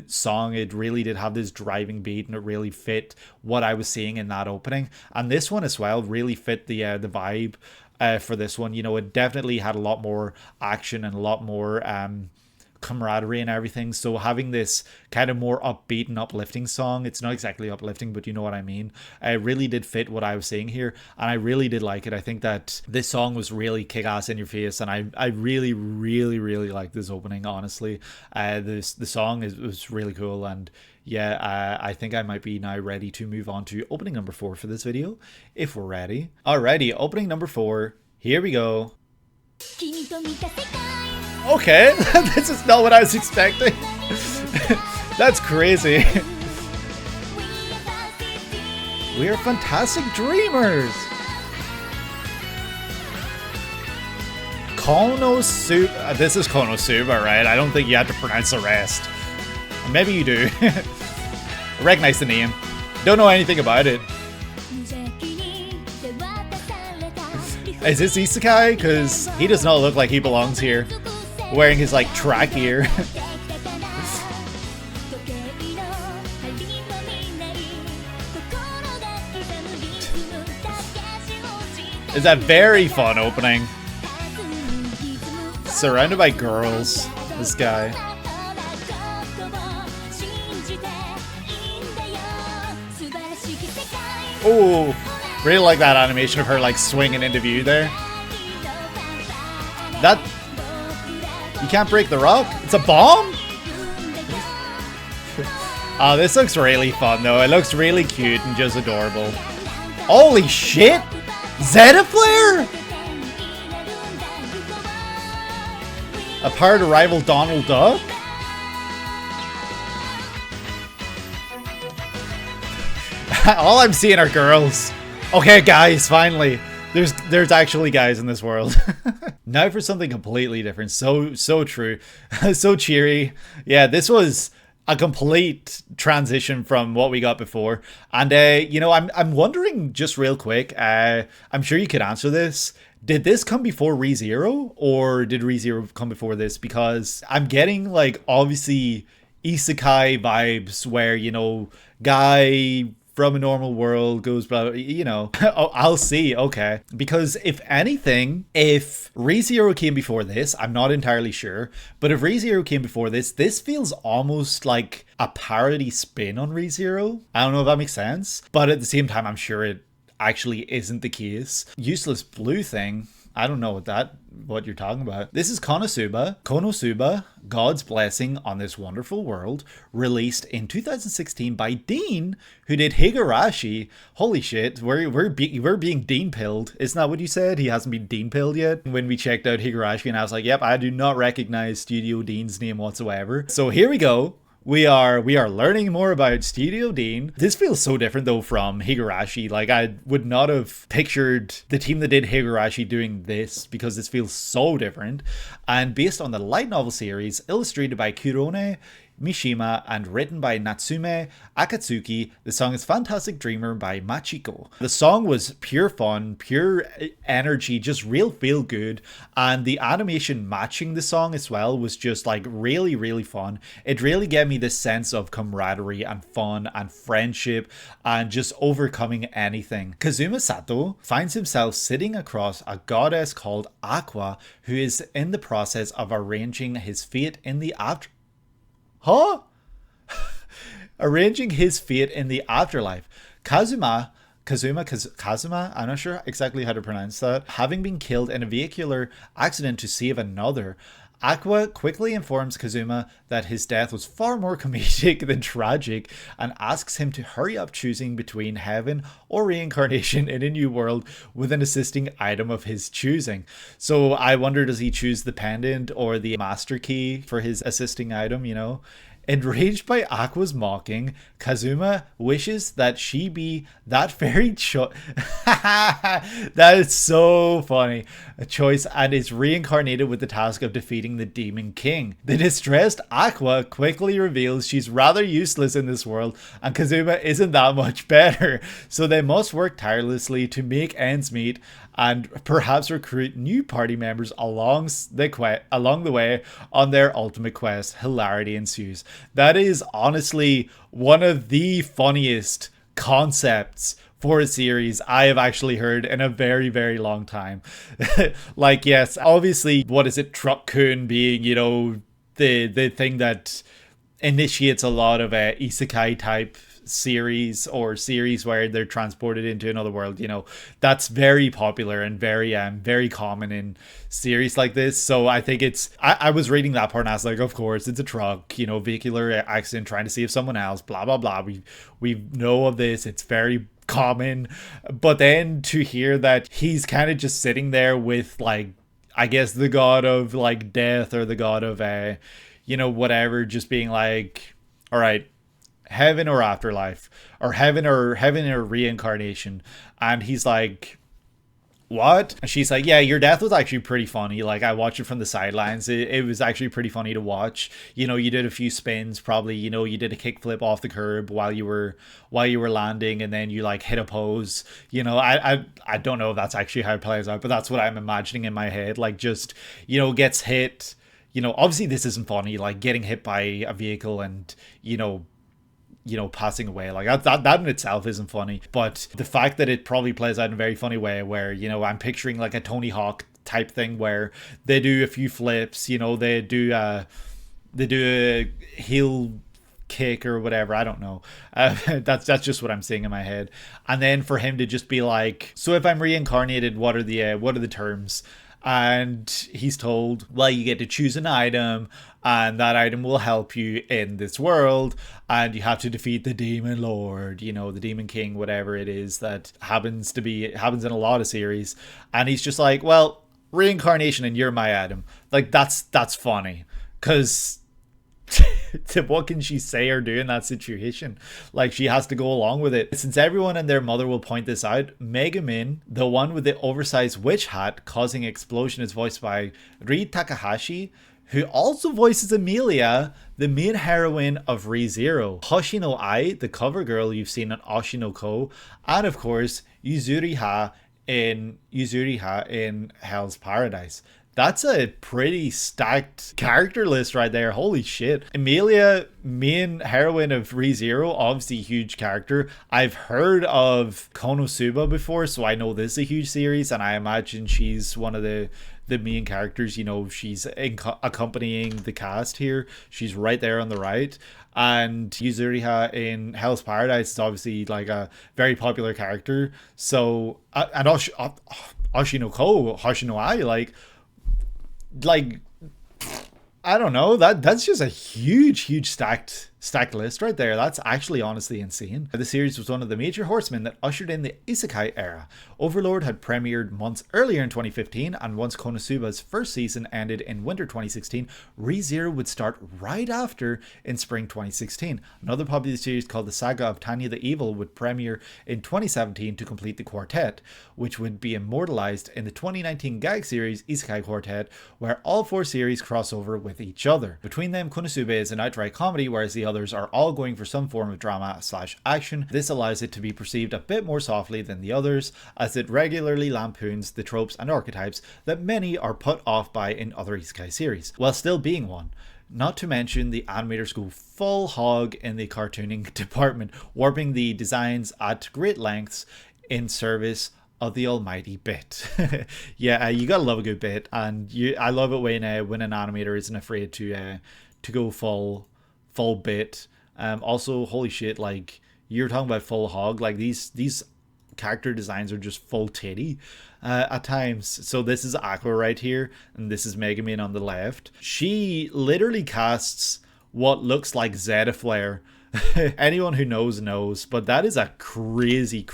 [SPEAKER 1] song. It really did have this driving beat, and it really fit what I was seeing in that opening. And this one as well really fit the vibe for this one. You know, it definitely had a lot more action and a lot more camaraderie and everything. So having this kind of more upbeat and uplifting song, it's not exactly uplifting, but you know what I mean, it really did fit what I was saying here, and I really did like it. I think that this song was really kick-ass in your face, and I really, really, really like this opening, honestly. The song was really cool, and yeah, I think I might be now ready to move on to opening number 4 for this video, if we're ready. Alrighty, opening number 4, here we go. Okay, this is not what I was expecting. That's crazy. We are fantastic dreamers. KonoSuba. This is KonoSuba, right? I don't think you have to pronounce the rest. Maybe you do. I recognize the name. Don't know anything about it. Is this Isekai? Because he does not look like he belongs here. Wearing his like track gear. It's a very fun opening. Surrounded by girls, this guy. Oh, really like that animation of her like swinging into view there. That, you can't break the rock. It's a bomb? Oh, this looks really fun though. It looks really cute and just adorable. Holy shit! Zeta Flare? A power to rival Donald Duck? All I'm seeing are girls. Okay, guys, finally. There's actually guys in this world. Now for something completely different. So true. So cheery. Yeah, this was a complete transition from what we got before. And you know, I'm wondering just real quick, I'm sure you could answer this. Did this come before ReZero, or did ReZero come before this? Because I'm getting like obviously isekai vibes where, you know, guy from a normal world, goes blah, you know. Oh, I'll see. Okay. Because if anything, if ReZero came before this, I'm not entirely sure, but if ReZero came before this feels almost like a parody spin on ReZero. I don't know if that makes sense, but at the same time, I'm sure it actually isn't the case. Useless blue thing, I don't know what you're talking about. This is KonoSuba, God's Blessing on This Wonderful World, released in 2016 by Dean, who did Higurashi. Holy shit, we're being Dean-pilled. Isn't that what you said? He hasn't been Dean-pilled yet? When we checked out Higurashi, and I was like, yep, I do not recognize Studio Dean's name whatsoever. So here we go. We are learning more about Studio Dean. This feels so different though from Higurashi. Like, I would not have pictured the team that did Higurashi doing this, because this feels so different. And based on the light novel series, illustrated by Kurone Mishima and written by Natsume Akatsuki, the song is Fantastic Dreamer by Machico. The song was pure fun, pure energy, just real feel good, and the animation matching the song as well was just like really, really fun. It really gave me this sense of camaraderie and fun and friendship and just overcoming anything. Kazuma Sato finds himself sitting across a goddess called Aqua, who is in the process of arranging his fate in the arranging his fate in the afterlife. Kazuma, I'm not sure exactly how to pronounce that, having been killed in a vehicular accident to save another. Aqua quickly informs Kazuma that his death was far more comedic than tragic, and asks him to hurry up choosing between heaven or reincarnation in a new world with an assisting item of his choosing. So I wonder, does he choose the pendant or the master key for his assisting item, you know? Enraged by Aqua's mocking, Kazuma wishes that she be that very that is so funny. A choice, and is reincarnated with the task of defeating the Demon King. The distressed Aqua quickly reveals she's rather useless in this world, and Kazuma isn't that much better. So they must work tirelessly to make ends meet, and perhaps recruit new party members along the way on their ultimate quest. Hilarity ensues. That is honestly one of the funniest concepts for a series I have actually heard in a very, very long time. Like, yes, obviously, what is it, Truck-kun being, you know, the thing that initiates a lot of isekai type series, or series where they're transported into another world, you know, that's very popular and very common in series like this. So I think it's, I was reading that part and I was like, of course it's a truck, you know, vehicular accident trying to save someone else, blah blah blah, we know of this, it's very common. But then to hear that he's kind of just sitting there with, like, I guess the god of like death, or the god of you know, whatever, just being like, all right, heaven or afterlife, or heaven or reincarnation. And he's like, what? And she's like, yeah, your death was actually pretty funny. Like, I watched it from the sidelines. It was actually pretty funny to watch. You know, you did a few spins, probably, you know, you did a kickflip off the curb while you were landing, and then you like hit a pose. You know, I don't know if that's actually how it plays out, but that's what I'm imagining in my head. Like, just, you know, gets hit. You know, obviously this isn't funny, like getting hit by a vehicle and, you know, passing away, like that in itself isn't funny, but the fact that it probably plays out in a very funny way, where, you know, I'm picturing like a Tony Hawk type thing where they do a few flips, you know, they do a heel kick or whatever, I don't know. That's just what I'm seeing in my head. And then for him to just be like, so if I'm reincarnated, what are the terms? And he's told, well, you get to choose an item, and that item will help you in this world, and you have to defeat the demon lord, you know, the demon king, whatever it is that happens in a lot of series. And he's just like, well, reincarnation and you're my item. Like, that's funny, because what can she say or do in that situation? Like, she has to go along with it. Since everyone and their mother will point this out, Megumin, the one with the oversized witch hat causing explosion, is voiced by Ri Takahashi, who also voices Amelia, the main heroine of ReZero, Hoshino Ai, the cover girl you've seen on Oshinoko, and of course Yuzuriha in Hell's Paradise. That's a pretty stacked character list right there. Holy shit. Emilia, main heroine of ReZero, obviously a huge character. I've heard of KonoSuba before, so I know this is a huge series, and I imagine she's one of the main characters. You know, she's accompanying the cast here. She's right there on the right. And YURiKA in Hell's Paradise is obviously like a very popular character. So, and Oshinoko, Hoshino like I don't know, that's just a huge stacked list right there. That's actually honestly insane. The series was one of the major horsemen that ushered in the isekai era. Overlord had premiered months earlier in 2015, and once Konosuba's first season ended in winter 2016, ReZero would start right after in spring 2016. Another popular series called the Saga of Tanya the Evil would premiere in 2017 to complete the quartet, which would be immortalized in the 2019 gag series Isekai Quartet, where all 4 series cross over with each other. Between them, Konosuba is an outright comedy, whereas the others are all going for some form of drama/action. This allows it to be perceived a bit more softly than the others, as it regularly lampoons the tropes and archetypes that many are put off by in other isekai series, while still being one. Not to mention, the animators go full hog in the cartooning department, warping the designs at great lengths in service of the almighty bit. Yeah, you gotta love a good bit, and I love it when an animator isn't afraid to go full bit. Also, holy shit, like you're talking about full hog, like these character designs are just full titty at times. So this is Aqua right here, and this is Megumin on the left. She literally casts what looks like Zeta Flare. Anyone who knows, but that is a crazy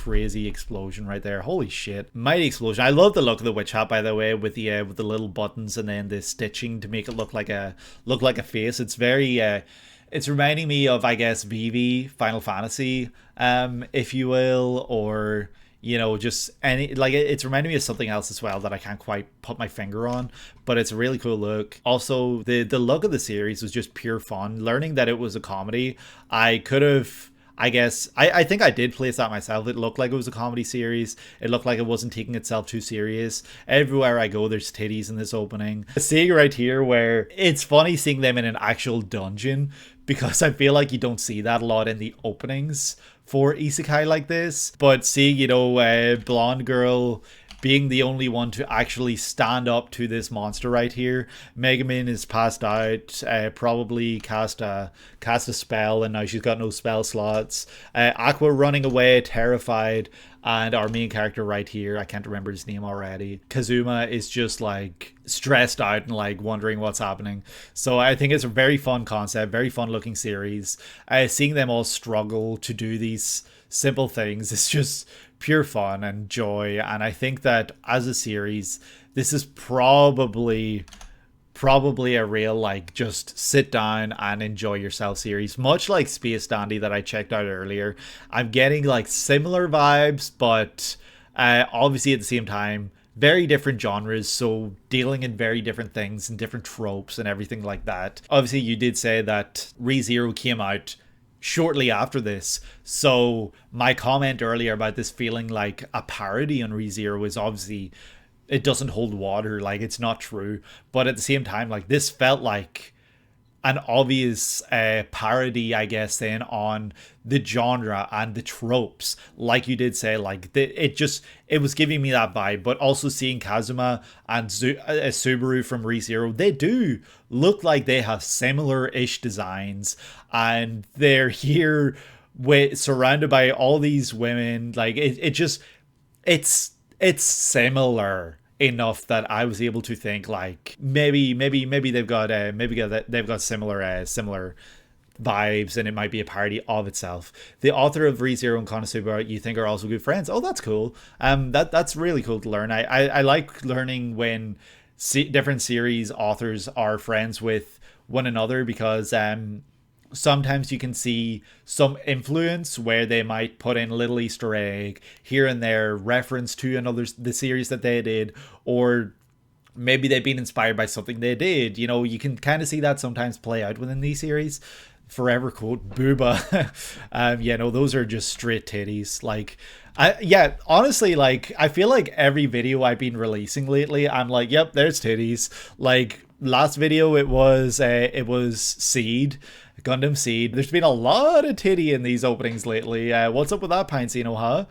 [SPEAKER 1] explosion right there. Holy shit, mighty explosion. I love the look of the witch hat, by the way, with the little buttons and then the stitching to make it look like a face. It's very it's reminding me of, I guess, Viva Final Fantasy, if you will, or you know, just any, like, it's reminding me of something else as well that I can't quite put my finger on, but it's a really cool look. Also, the look of the series was just pure fun. Learning that it was a comedy, I could have, I guess, I think I did place that myself. It looked like it was a comedy series. It looked like it wasn't taking itself too serious. Everywhere I go, there's titties in this opening. Seeing right here where it's funny seeing them in an actual dungeon, because I feel like you don't see that a lot in the openings for isekai like this. But seeing, you know, a blonde girl being the only one to actually stand up to this monster right here. Megumin is passed out, probably cast a spell, and now she's got no spell slots. Aqua running away, terrified, and our main character right here, I can't remember his name already, Kazuma, is just like stressed out and like wondering what's happening. So I think it's a very fun concept, very fun looking series. Seeing them all struggle to do these simple things, it's just pure fun and joy. And I think that as a series, this is probably a real, like, just sit down and enjoy yourself series, much like Space Dandy that I checked out earlier. I'm getting like similar vibes, but obviously at the same time very different genres, so dealing in very different things and different tropes and everything like that. Obviously you did say that ReZero came out shortly after this, so my comment earlier about this feeling like a parody on ReZero is obviously, it doesn't hold water, like it's not true. But at the same time, like, this felt like an obvious parody, I guess, then on the genre and the tropes, like you did say. Like, it was giving me that vibe. But also seeing Kazuma and Subaru from ReZero, they do look like they have similar-ish designs, and they're here surrounded by all these women. Like, it's similar enough that I was able to think like maybe they've got similar vibes, and it might be a parody of itself. The author of ReZero and KonoSuba, you think, are also good friends. Oh, that's cool. That's really cool to learn. I like learning when different series authors are friends with one another, because sometimes you can see some influence where they might put in a little Easter egg here and there, reference to the series that they did, or maybe they've been inspired by something they did. You know, you can kind of see that sometimes play out within these series. forever quote, booba. Yeah, no, those are just straight titties. Like, honestly, like, I feel like every video I've been releasing lately, I'm like, yep, there's titties. Like, last video, it was Seed. Gundam Seed. There's been a lot of titty in these openings lately. What's up with that, Pinecino, huh?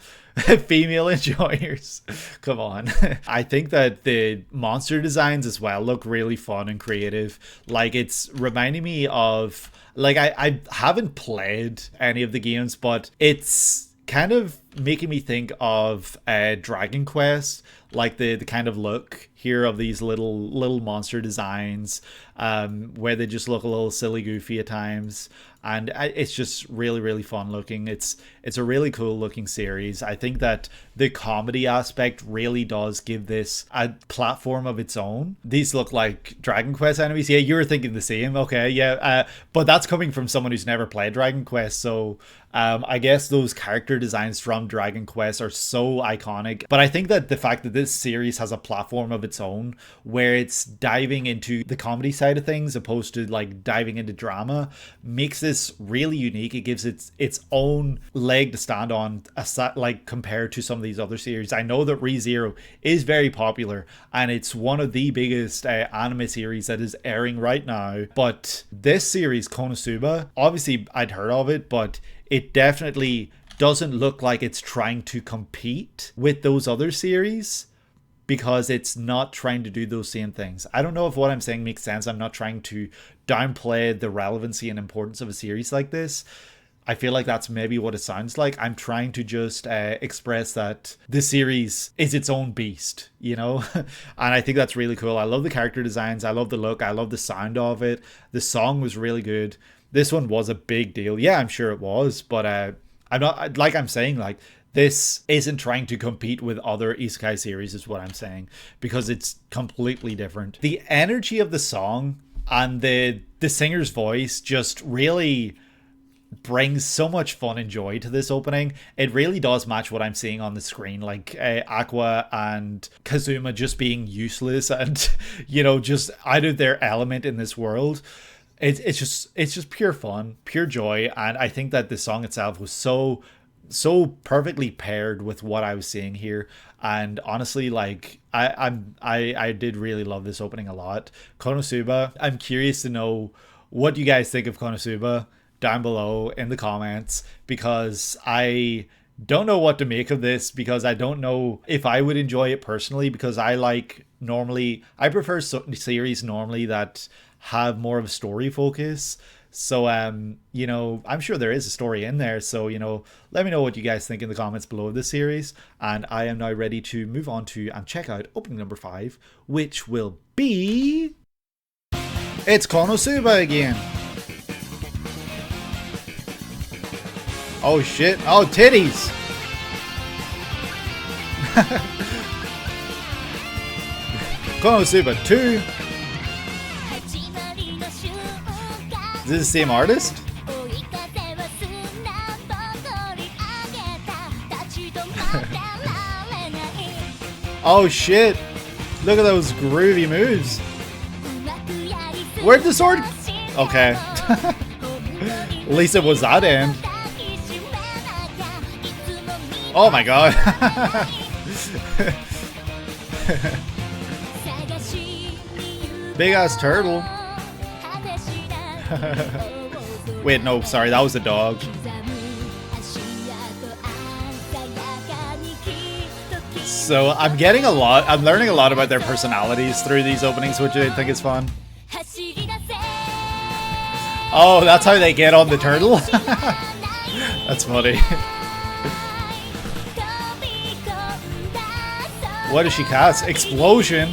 [SPEAKER 1] Female enjoyers. Come on. I think that the monster designs as well look really fun and creative. Like, it's reminding me of... Like, I haven't played any of the games, but it's kind of making me think of Dragon Quest. Like, the kind of look here of these little monster designs, where they just look a little silly goofy at times, and it's just really, really fun looking. It's a really cool looking series. I think that the comedy aspect really does give this a platform of its own. These look like Dragon Quest enemies. Yeah, you were thinking the same. Okay, yeah, but that's coming from someone who's never played Dragon Quest, so I guess those character designs from Dragon Quest are so iconic. But I think that the fact that this series has a platform of its own where it's diving into the comedy side of things opposed to like diving into drama makes this really unique. It gives it its own leg to stand on, like compared to some of these other series. I know that ReZero is very popular and it's one of the biggest anime series that is airing right now, but this series, KonoSuba, obviously I'd heard of it, but it definitely doesn't look like it's trying to compete with those other series, because it's not trying to do those same things. I don't know if what I'm saying makes sense. I'm not trying to downplay the relevancy and importance of a series like this. I feel like that's maybe what it sounds like. I'm trying to just express that this series is its own beast, you know? And I think that's really cool. I love the character designs. I love the look. I love the sound of it. The song was really good. This one was a big deal. Yeah, I'm sure it was. But I'm not, like I'm saying, like, this isn't trying to compete with other isekai series is what I'm saying, because it's completely different. The energy of the song and the singer's voice just really brings so much fun and joy to this opening. It really does match what I'm seeing on the screen, like Aqua and Kazuma just being useless and, you know, just out of their element in this world. It's just pure fun, pure joy, and I think that the song itself was so perfectly paired with what I was seeing here. And honestly, like, I did really love this opening a lot. KonoSuba, I'm curious to know what you guys think of KonoSuba down below in the comments, because I don't know what to make of this, because I don't know if I would enjoy it personally, because I prefer series normally that have more of a story focus. So, you know, I'm sure there is a story in there. So, you know, let me know what you guys think in the comments below this series. And I am now ready to move on to and check out opening number 5, which will be... It's KonoSuba again. Oh, shit. Oh, titties. KonoSuba 2. Is this the same artist? Oh shit! Look at those groovy moves. Where'd the sword? Okay. At least it was that end. Oh my god. Big ass turtle. Wait, no, sorry, that was a dog. So I'm learning a lot about their personalities through these openings, which I think is fun. Oh, that's how they get on the turtle? That's funny. What does she cast? Explosion.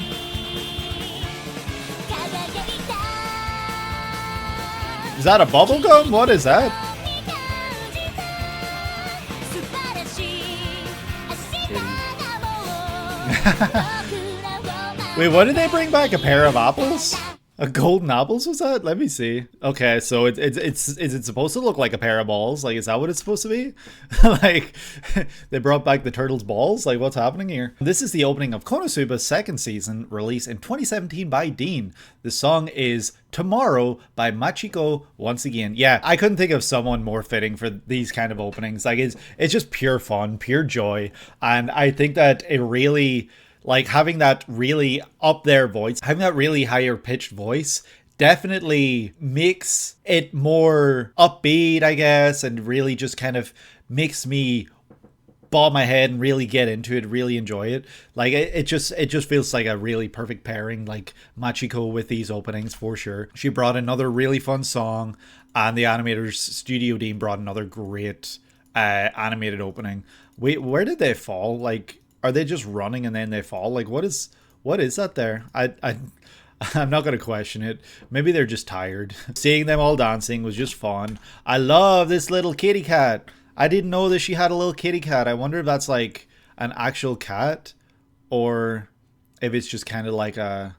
[SPEAKER 1] Is that a bubble gum? What is that? Wait, what did they bring back? A pair of apples? A golden apples was that? Let me see. Okay, so is it supposed to look like a pair of balls? Like, is that what it's supposed to be? Like, they brought back the turtle's balls? Like, what's happening here? This is the opening of KonoSuba's second season, released in 2017 by Dean. The song is Tomorrow by Machico once again. Yeah, I couldn't think of someone more fitting for these kind of openings. Like, it's just pure fun, pure joy. And I think that it really... like having that really up there voice, having that really higher pitched voice definitely makes it more upbeat, I guess, and really just kind of makes me bob my head and really get into it, really enjoy it. Like it just feels like a really perfect pairing, like Machico with these openings for sure. She brought another really fun song, and the animators Studio Dean brought another great animated opening. Wait, where did they fall? Like, are they just running and then they fall? Like, what is that there? I'm not going to question it. Maybe they're just tired. Seeing them all dancing was just fun. I love this little kitty cat. I didn't know that she had a little kitty cat. I wonder if that's like an actual cat or if it's just kind of like a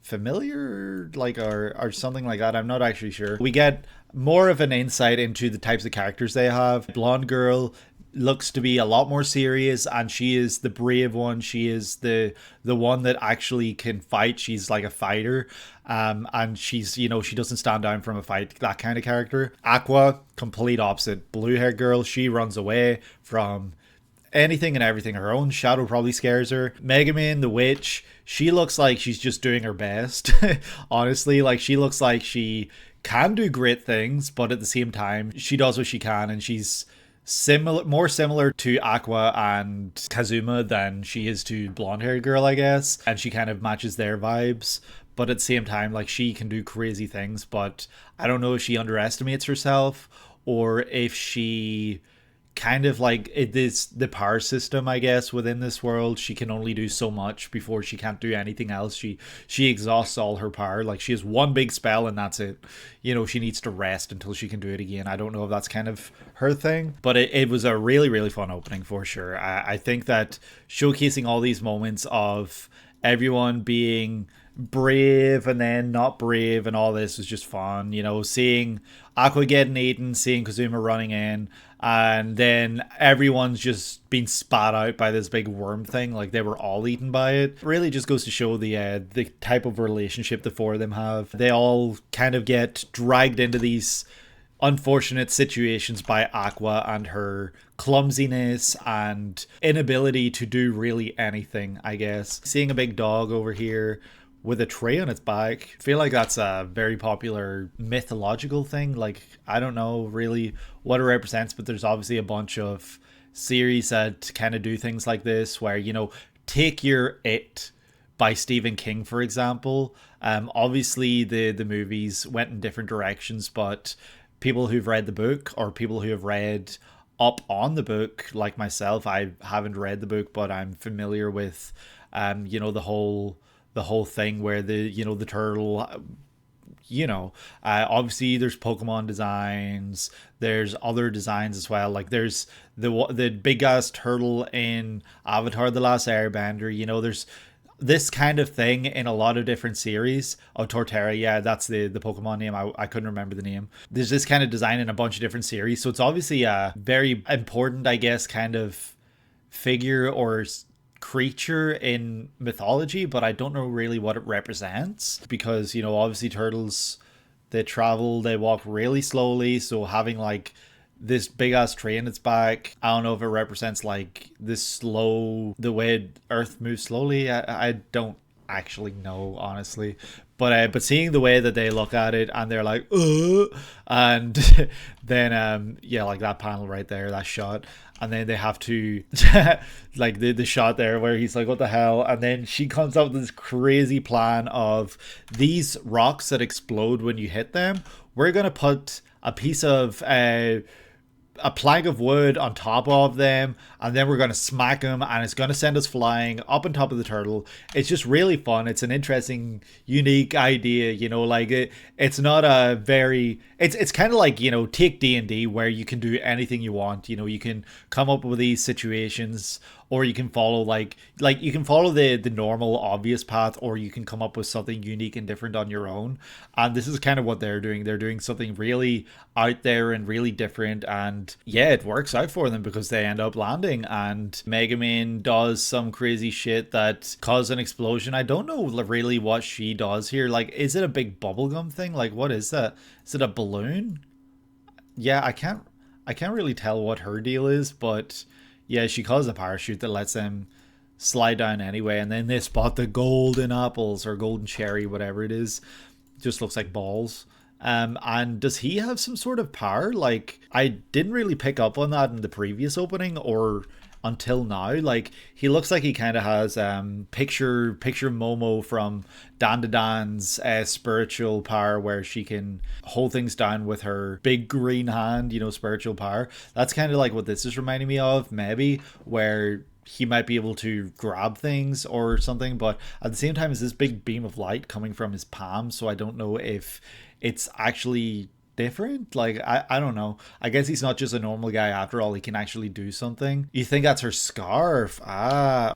[SPEAKER 1] familiar, like, or something like that. I'm not actually sure. We get more of an insight into the types of characters they have. Blonde girl looks to be a lot more serious, and she is the brave one. She is the one that actually can fight. She's like a fighter, and she's, you know, she doesn't stand down from a fight, that kind of character. Aqua, complete opposite, blue hair girl. She runs away from anything and everything. Her own shadow probably scares her. Megumin, the witch, she looks like she's just doing her best. Honestly, like, she looks like she can do great things, but at the same time she does what she can, and she's more similar to Aqua and Kazuma than she is to blonde haired girl, I guess, and she kind of matches their vibes. But at the same time, like, she can do crazy things, but I don't know if she underestimates herself or if she kind of, like, it is the power system, I guess, within this world. She can only do so much before she can't do anything else. She exhausts all her power. Like, she has one big spell and that's it. You know, she needs to rest until she can do it again. I don't know if that's kind of her thing, but it was a really, really fun opening for sure. I think that showcasing all these moments of everyone being brave and then not brave and all this was just fun. You know, seeing Aqua getting eaten, seeing Kazuma running in, and then everyone's just being spat out by this big worm thing, like they were all eaten by it. Really just goes to show the type of relationship the four of them have. They all kind of get dragged into these unfortunate situations by Aqua and her clumsiness and inability to do really anything, I guess. Seeing a big dog over here with a tray on its back, I feel like that's a very popular mythological thing. Like, I don't know really what it represents, but there's obviously a bunch of series that kind of do things like this, where, you know, take your It by Stephen King, for example. Obviously the movies went in different directions, but people who've read the book, or people who have read up on the book, like myself, I haven't read the book, but I'm familiar with you know, the whole thing where the turtle, obviously there's Pokemon designs, there's other designs as well. Like, there's the big ass turtle in Avatar: The Last Airbender. You know, there's this kind of thing in a lot of different series. Oh, Torterra, yeah, that's the Pokemon name. I couldn't remember the name. There's this kind of design in a bunch of different series, so it's obviously a very important, I guess, kind of figure or creature in mythology, but I don't know really what it represents, because, you know, obviously turtles, they travel, they walk really slowly, so having like this big ass tray in its back, I don't know if it represents like the way Earth moves slowly. I don't actually know, honestly, but seeing the way that they look at it and they're like, and then yeah, like that panel right there, that shot, and then they have to like the shot there where he's like, what the hell, and then she comes up with this crazy plan of these rocks that explode when you hit them, we're gonna put a piece of a plank of wood on top of them, and then we're going to smack them, and it's going to send us flying up on top of the turtle. It's just really fun. It's an interesting, unique idea, you know, like it's not a very, it's kind of like, you know, take D&D where you can do anything you want. You know, you can come up with these situations or you can follow like you can follow the normal obvious path, or you can come up with something unique and different on your own. And this is kind of what they're doing. They're doing something really out there and really different, and yeah, it works out for them because they end up landing, and Megumin does some crazy shit that causes an explosion. I don't know really what she does here. Like, is it a big bubblegum thing? Like, what is that? Is it a balloon? Yeah, I can't really tell what her deal is, but yeah, she causes a parachute that lets them slide down anyway, and then they spot the golden apples or golden cherry, whatever it is. Just looks like balls. And does he have some sort of power? Like, I didn't really pick up on that in the previous opening or until now. Like, he looks like he kind of has picture Momo from Dan to Dan's spiritual power, where she can hold things down with her big green hand, you know, spiritual power. That's kind of like what this is reminding me of, maybe, where he might be able to grab things or something, but at the same time is this big beam of light coming from his palm, so I don't know if it's actually different. Like, I don't know. I guess he's not just a normal guy after all. He can actually do something. You think that's her scarf?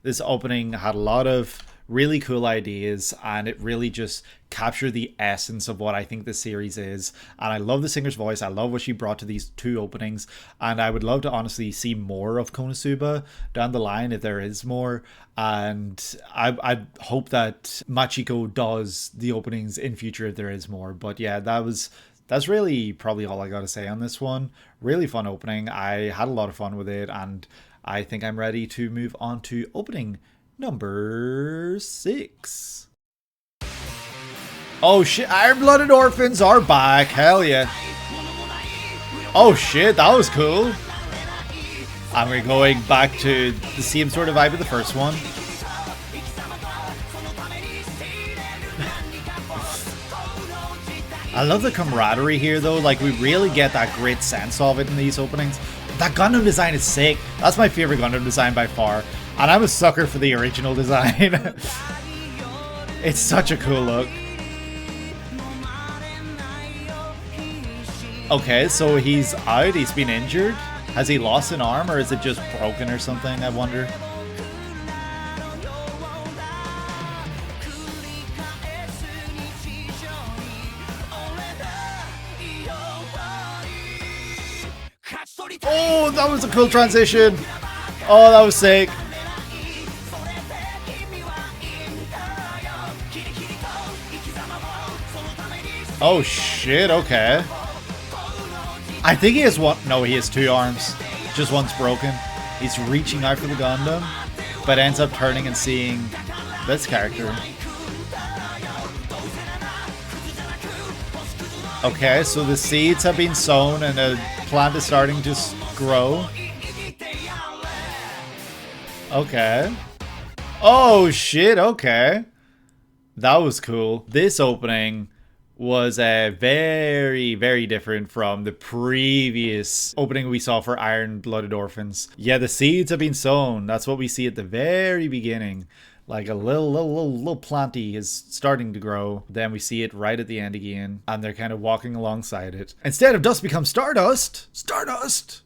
[SPEAKER 1] This opening had a lot of really cool ideas, and it really just captured the essence of what I think the series is. And I love the singer's voice. I love what she brought to these two openings, and I would love to honestly see more of KonoSuba down the line if there is more. And I hope that Machico does the openings in future if there is more. But yeah, that's really probably all I gotta say on this one. Really fun opening. I had a lot of fun with it, and I think I'm ready to move on to opening number 6. Oh shit, Iron-Blooded Orphans are back. Hell yeah. Oh shit, that was cool. And we're going back to the same sort of vibe of the first one. I love the camaraderie here though. Like, we really get that great sense of it in these openings. That Gundam design is sick. That's my favorite Gundam design by far. And I'm a sucker for the original design. It's such a cool look. Okay, so he's out. He's been injured. Has he lost an arm, or is it just broken or something, I wonder? Oh, that was a cool transition. Oh, that was sick. Oh shit, okay. I think he has one. No, he has 2 arms. Just one's broken. He's reaching out for the Gundam, but ends up turning and seeing this character. Okay, so the seeds have been sown and a plant is starting to grow. Okay. Oh shit, okay. That was cool. This opening was very, very different from the previous opening we saw for Iron-Blooded Orphans. Yeah, the seeds have been sown. That's what we see at the very beginning. Like a little planty is starting to grow. Then we see it right at the end again, and they're kind of walking alongside it. Instead of dust becomes stardust. Stardust!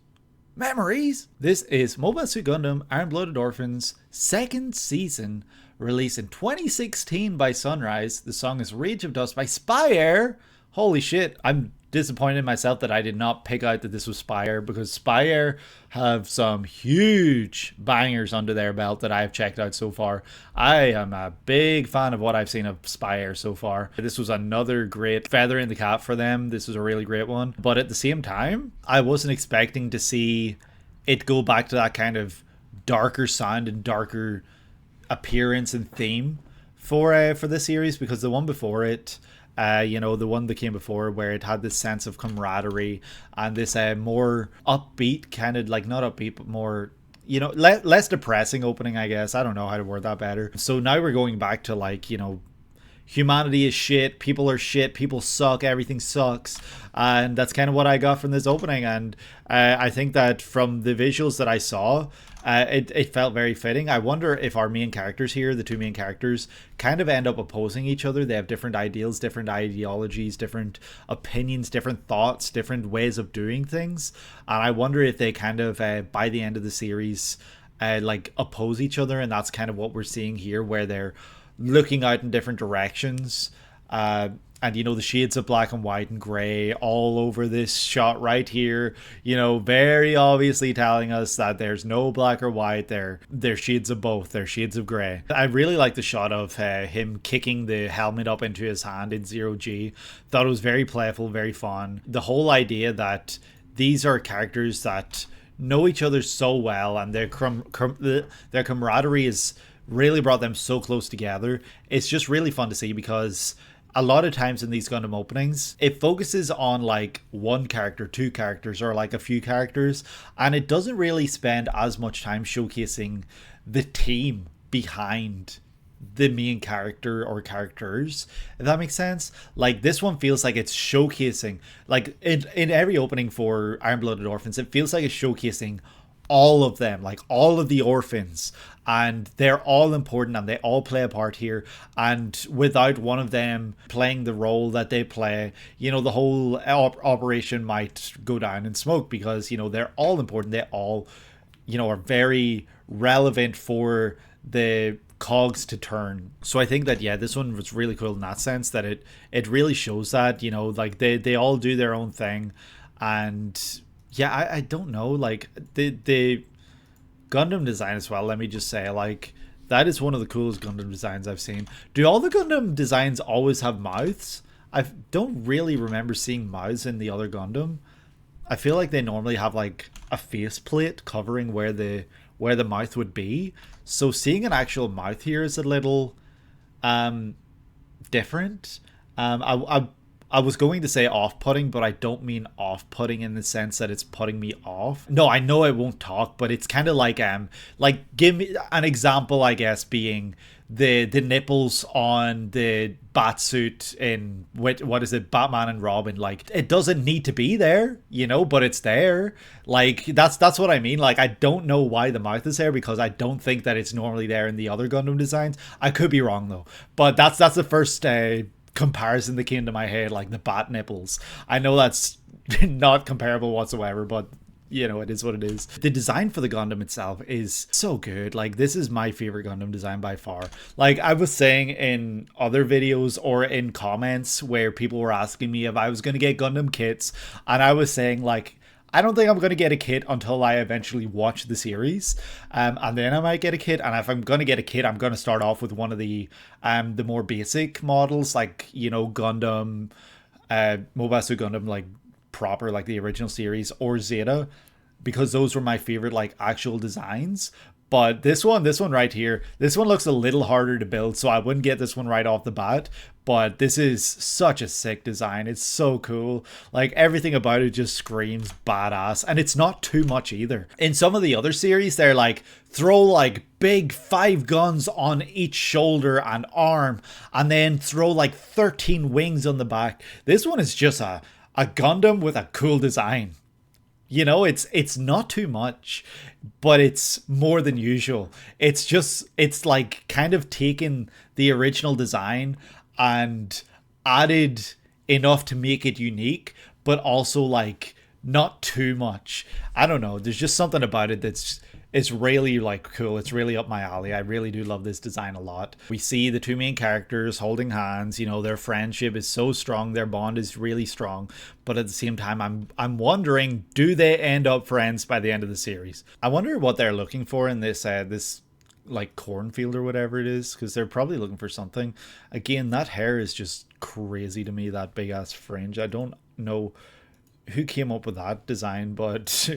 [SPEAKER 1] Memories! This is Mobile Suit Gundam Iron-Blooded Orphans 2nd season, released in 2016 by Sunrise. The song is Rage of Dust by SPYAIR. Holy shit, I'm disappointed in myself that I did not pick out that this was SPYAIR, because SPYAIR have some huge bangers under their belt that I've checked out so far. I am a big fan of what I've seen of SPYAIR so far. This was another great feather in the cap for them. This was a really great one. But at the same time, I wasn't expecting to see it go back to that kind of darker sound and darker appearance and theme for the series, because the one before it, you know, the one that came before, where it had this sense of camaraderie and this more upbeat kind of, like, not upbeat but more, you know, less depressing opening, I guess. I don't know how to word that better. So now we're going back to, like, you know, humanity is shit, people are shit, people suck, everything sucks, and that's kind of what I got from this opening. And I think that from the visuals that I saw, it felt very fitting. I wonder if our main characters here, the 2 main characters, kind of end up opposing each other. They have different ideals, different ideologies, different opinions, different thoughts, different ways of doing things, and I wonder if they kind of by the end of the series like oppose each other, and that's kind of what we're seeing here, where they're looking out in different directions. And you know, the shades of black and white and gray all over this shot right here, you know, very obviously telling us that there's no black or white. They're shades of both. They're shades of gray. I really like the shot of him kicking the helmet up into his hand in 0G. Thought it was very playful, very fun. The whole idea that these are characters that know each other so well, and their camaraderie has really brought them so close together. It's just really fun to see, because a lot of times in these Gundam openings, it focuses on like one character, two characters, or like a few characters, and it doesn't really spend as much time showcasing the team behind the main character or characters, if that makes sense. Like, this one feels like it's showcasing, like in every opening for Iron-Blooded Orphans, it feels like it's showcasing all of them, like all of the orphans, and they're all important and they all play a part here, and without one of them playing the role that they play, you know, the whole operation might go down in smoke, because, you know, they're all important. They all, you know, are very relevant for the cogs to turn. So I think that, yeah, this one was really cool in that sense, that it really shows that, you know, like they all do their own thing. And yeah, I don't know, like the Gundam design as well, let me just say, like, that is one of the coolest Gundam designs I've seen. Do all the Gundam designs always have mouths? I don't really remember seeing mouths in the other Gundam. I feel like they normally have like a faceplate covering where the mouth would be. So seeing an actual mouth here is a little different. I was going to say off-putting, but I don't mean off-putting in the sense that it's putting me off. No, I know it won't talk, but it's kind of like give me an example, I guess, being the nipples on the Batsuit in what is it, Batman and Robin. Like, it doesn't need to be there, you know, but it's there. Like, that's what I mean. Like, I don't know why the mouth is there, because I don't think that it's normally there in the other Gundam designs. I could be wrong though, but that's the first comparison that came to my head, like the bat nipples. I know that's not comparable whatsoever, but you know, it is what it is. The design for the Gundam itself is so good. Like, this is my favorite Gundam design by far. Like, I was saying in other videos or in comments where people were asking me if I was going to get Gundam kits, and I was saying, like, I don't think I'm going to get a kit until I eventually watch the series, and then I might get a kit. And if I'm going to get a kit, I'm going to start off with one of the more basic models, like, you know, Gundam, Mobile Suit Gundam, like proper, like the original series, or Zeta, because those were my favorite, like, actual designs. But this one right here, this one looks a little harder to build, so I wouldn't get this one right off the bat. But this is such a sick design. It's so cool. Like, everything about it just screams badass, and it's not too much either. In some of the other series, they're like, throw like big 5 guns on each shoulder and arm, and then throw like 13 wings on the back. This one is just a Gundam with a cool design. You know, it's not too much, but it's more than usual. It's like kind of taken the original design and added enough to make it unique, but also like not too much. I don't know. There's just something about it it's really like cool. It's really up my alley. I really do love this design a lot. We see the two main characters holding hands. You know, their friendship is so strong. Their bond is really strong. But at the same time, I'm wondering, do they end up friends by the end of the series? I wonder what they're looking for in this this like cornfield or whatever it is, because they're probably looking for something. Again, that hair is just crazy to me, that big ass fringe. I don't know who came up with that design, but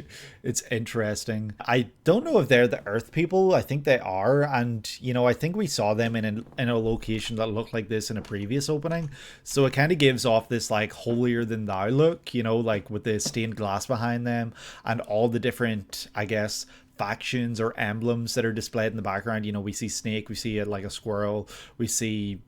[SPEAKER 1] it's interesting. I don't know if they're the Earth people. I think they are, and you know, I think we saw them in a location that looked like this in a previous opening, so it kind of gives off this like holier than thou look, you know, like with the stained glass behind them and all the different, I guess, factions or emblems that are displayed in the background. You know, we see Snake, we see like a squirrel, we see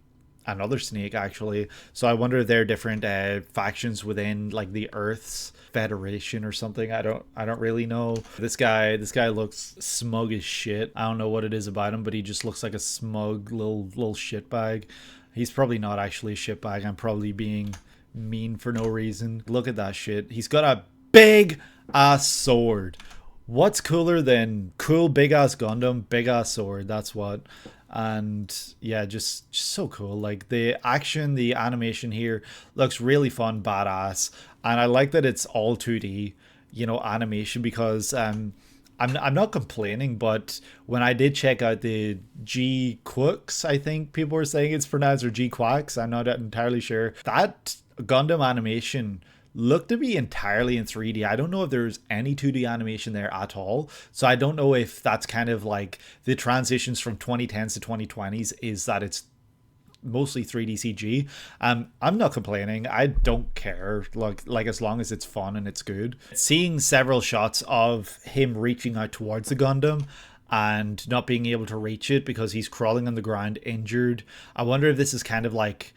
[SPEAKER 1] another snake actually. So I wonder if there are different factions within like the Earth's Federation or something. I don't really know. This guy looks smug as shit. I don't know what it is about him, but he just looks like a smug little shitbag. He's probably not actually a shitbag. I'm probably being mean for no reason. Look at that shit. He's got a big ass sword. What's cooler than cool big ass Gundam, big ass sword? That's what. And yeah, just so cool. Like the action, the animation here looks really fun, badass, and I like that it's all 2D, animation because I'm not complaining, but when I did check out the G Quicks, I think people were saying it's pronounced, or G Quacks, I'm not entirely sure. That Gundam animation looked to be entirely in 3D. I don't know if there's any 2D animation there at all. So I don't know if that's kind of like the transitions from 2010s to 2020s is that it's mostly 3D CG. I'm not complaining. I don't care. Like as long as it's fun and it's good. Seeing several shots of him reaching out towards the Gundam and not being able to reach it because he's crawling on the ground injured. I wonder if this is kind of like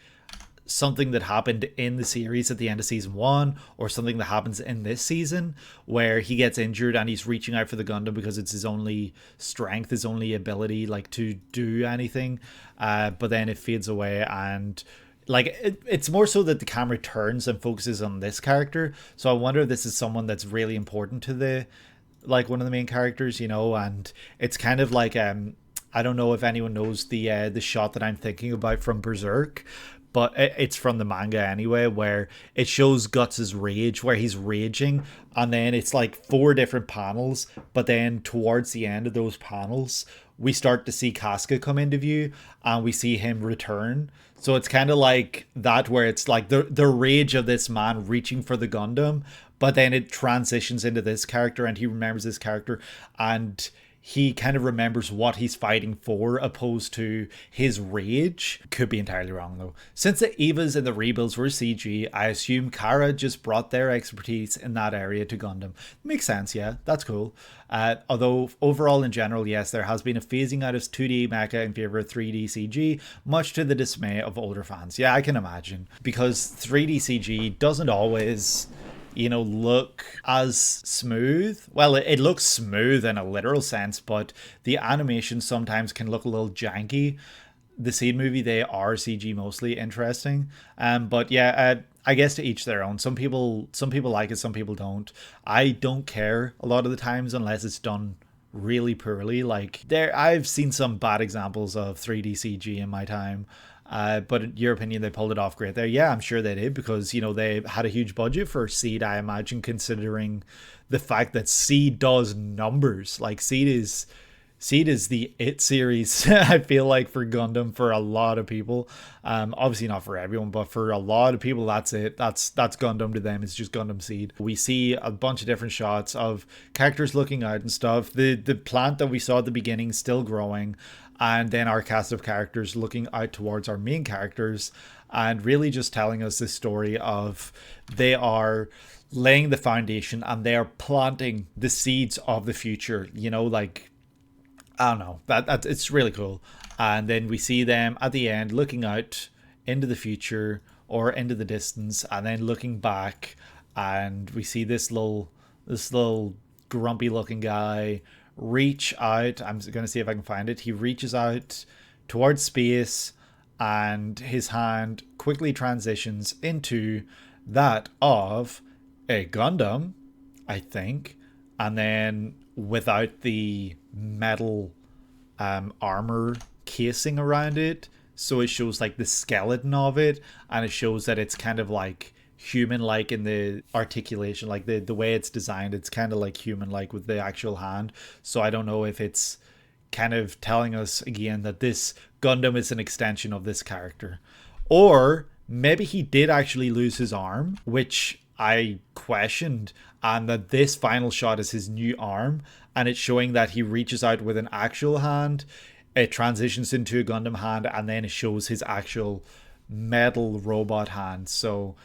[SPEAKER 1] something that happened in the series at the end of season 1, or something that happens in this season where he gets injured and he's reaching out for the Gundam because it's his only strength, his only ability like to do anything, but then it fades away, and like it's more so that the camera turns and focuses on this character. So I wonder if this is someone that's really important to the, like, one of the main characters, and it's kind of like I don't know if anyone knows the shot that I'm thinking about from Berserk, but it's from the manga anyway, where it shows Guts' rage, where he's raging, and then it's like 4 different panels, but then towards the end of those panels, we start to see Casca come into view, and we see him return. So it's kind of like that, where it's like the rage of this man reaching for the Gundam, but then it transitions into this character, and he remembers this character, and he kind of remembers what he's fighting for, opposed to his rage. Could be entirely wrong though. Since the Evas and the rebuilds were CG, I assume Kara just brought their expertise in that area to Gundam. Makes sense, yeah, that's cool. Although overall in general, yes, there has been a phasing out of 2D mecha in favor of 3D CG, much to the dismay of older fans. Yeah, I can imagine, because 3D CG doesn't always look as smooth. Well, it looks smooth in a literal sense, but the animation sometimes can look a little janky. The Seed movie, they are CG mostly, interesting. But yeah, I guess to each their own. Some people like it, some people don't. I don't care a lot of the times unless it's done really poorly. Like I've seen some bad examples of 3D CG in my time. But in your opinion, they pulled it off great there. Yeah, I'm sure they did, because they had a huge budget for Seed, I imagine, considering the fact that Seed does numbers. Like Seed is the it series. I feel like, for Gundam, for a lot of people. Obviously not for everyone, but for a lot of people, that's it. That's Gundam to them. It's just Gundam Seed. We see a bunch of different shots of characters looking out and stuff. The plant that we saw at the beginning still growing, and then our cast of characters looking out towards our main characters, and really just telling us this story of they are laying the foundation and they are planting the seeds of the future. Like, I don't know, that it's really cool. And then we see them at the end looking out into the future or into the distance, and then looking back, and we see this little grumpy looking guy reach out. I'm going to see if I can find it. He reaches out towards space, and his hand quickly transitions into that of a Gundam, I think, and then without the metal armor casing around it, so it shows like the skeleton of it, and it shows that it's kind of like human-like in the articulation, like the way it's designed. It's kind of like human-like with the actual hand. So I don't know if it's kind of telling us again that this Gundam is an extension of this character, or maybe he did actually lose his arm, which I questioned, and that this final shot is his new arm, and it's showing that he reaches out with an actual hand, it transitions into a Gundam hand, and then it shows his actual metal robot hand. So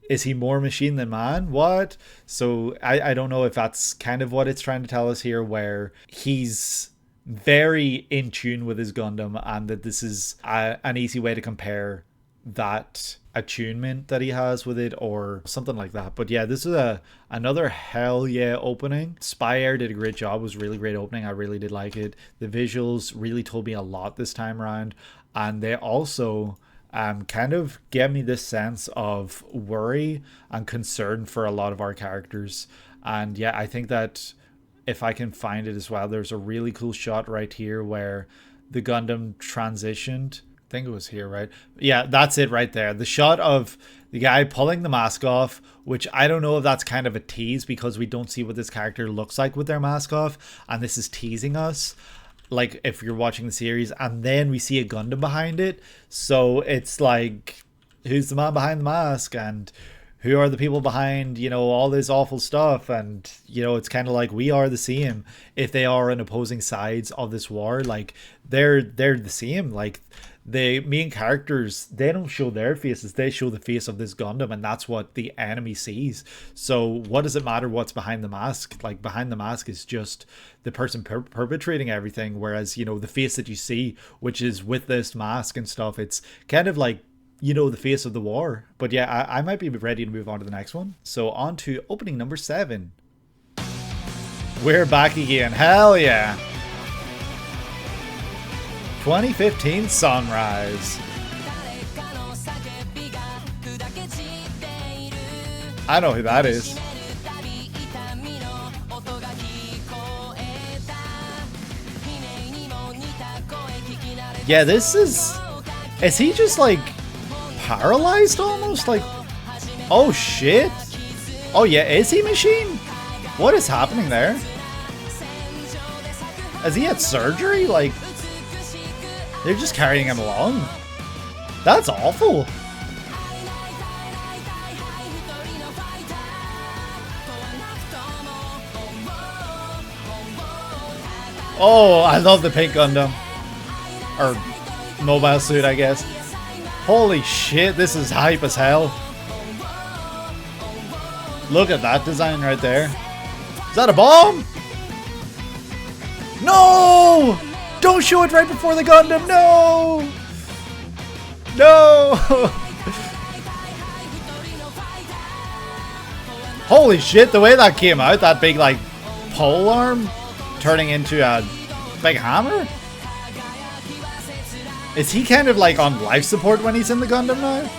[SPEAKER 1] is he more machine than man? What? So I don't know if that's kind of what it's trying to tell us here, where he's very in tune with his Gundam, and that this is an easy way to compare that attunement that he has with it, or something like that. But yeah, this is another hell yeah opening. SPYAIR did a great job. It was a really great opening. I really did like it. The visuals really told me a lot this time around, and they also kind of gave me this sense of worry and concern for a lot of our characters. And yeah, I think that if I can find it as well. There's a really cool shot right here where the Gundam transitioned. I think it was here, right? Yeah, that's it right there. The shot of the guy pulling the mask off, which I don't know if that's kind of a tease because we don't see what this character looks like with their mask off. And this is teasing us, like if you're watching the series, and then we see a Gundam behind it. So it's like, who's the man behind the mask? And who are the people behind, you know, all this awful stuff? And, you know, it's kind of like we are the same. If they are on opposing sides of this war, like they're the same. Like the main characters, they don't show their faces, they show the face of this Gundam, and that's what the enemy sees. So what does it matter what's behind the mask? Like behind the mask is just the person perpetrating everything, whereas, you know, the face that you see, which is with this mask and stuff, it's kind of like, you know, the face of the war. But yeah, I might be ready to move on to the next one. So on to opening number 7. We're back again. Hell yeah. 2015 Sunrise. I know who that is. Yeah, this is he just like paralyzed almost? Like, oh shit. Oh yeah, is he Machine? What is happening there? Has he had surgery? Like, they're just carrying him along. That's awful. Oh, I love the pink Gundam. Or mobile suit, I guess. Holy shit, this is hype as hell. Look at that design right there. Is that a bomb? No! Don't show it right before the Gundam. No! No! Holy shit, the way that came out, that big like pole arm turning into a big hammer? Is he kind of like on life support when he's in the Gundam now?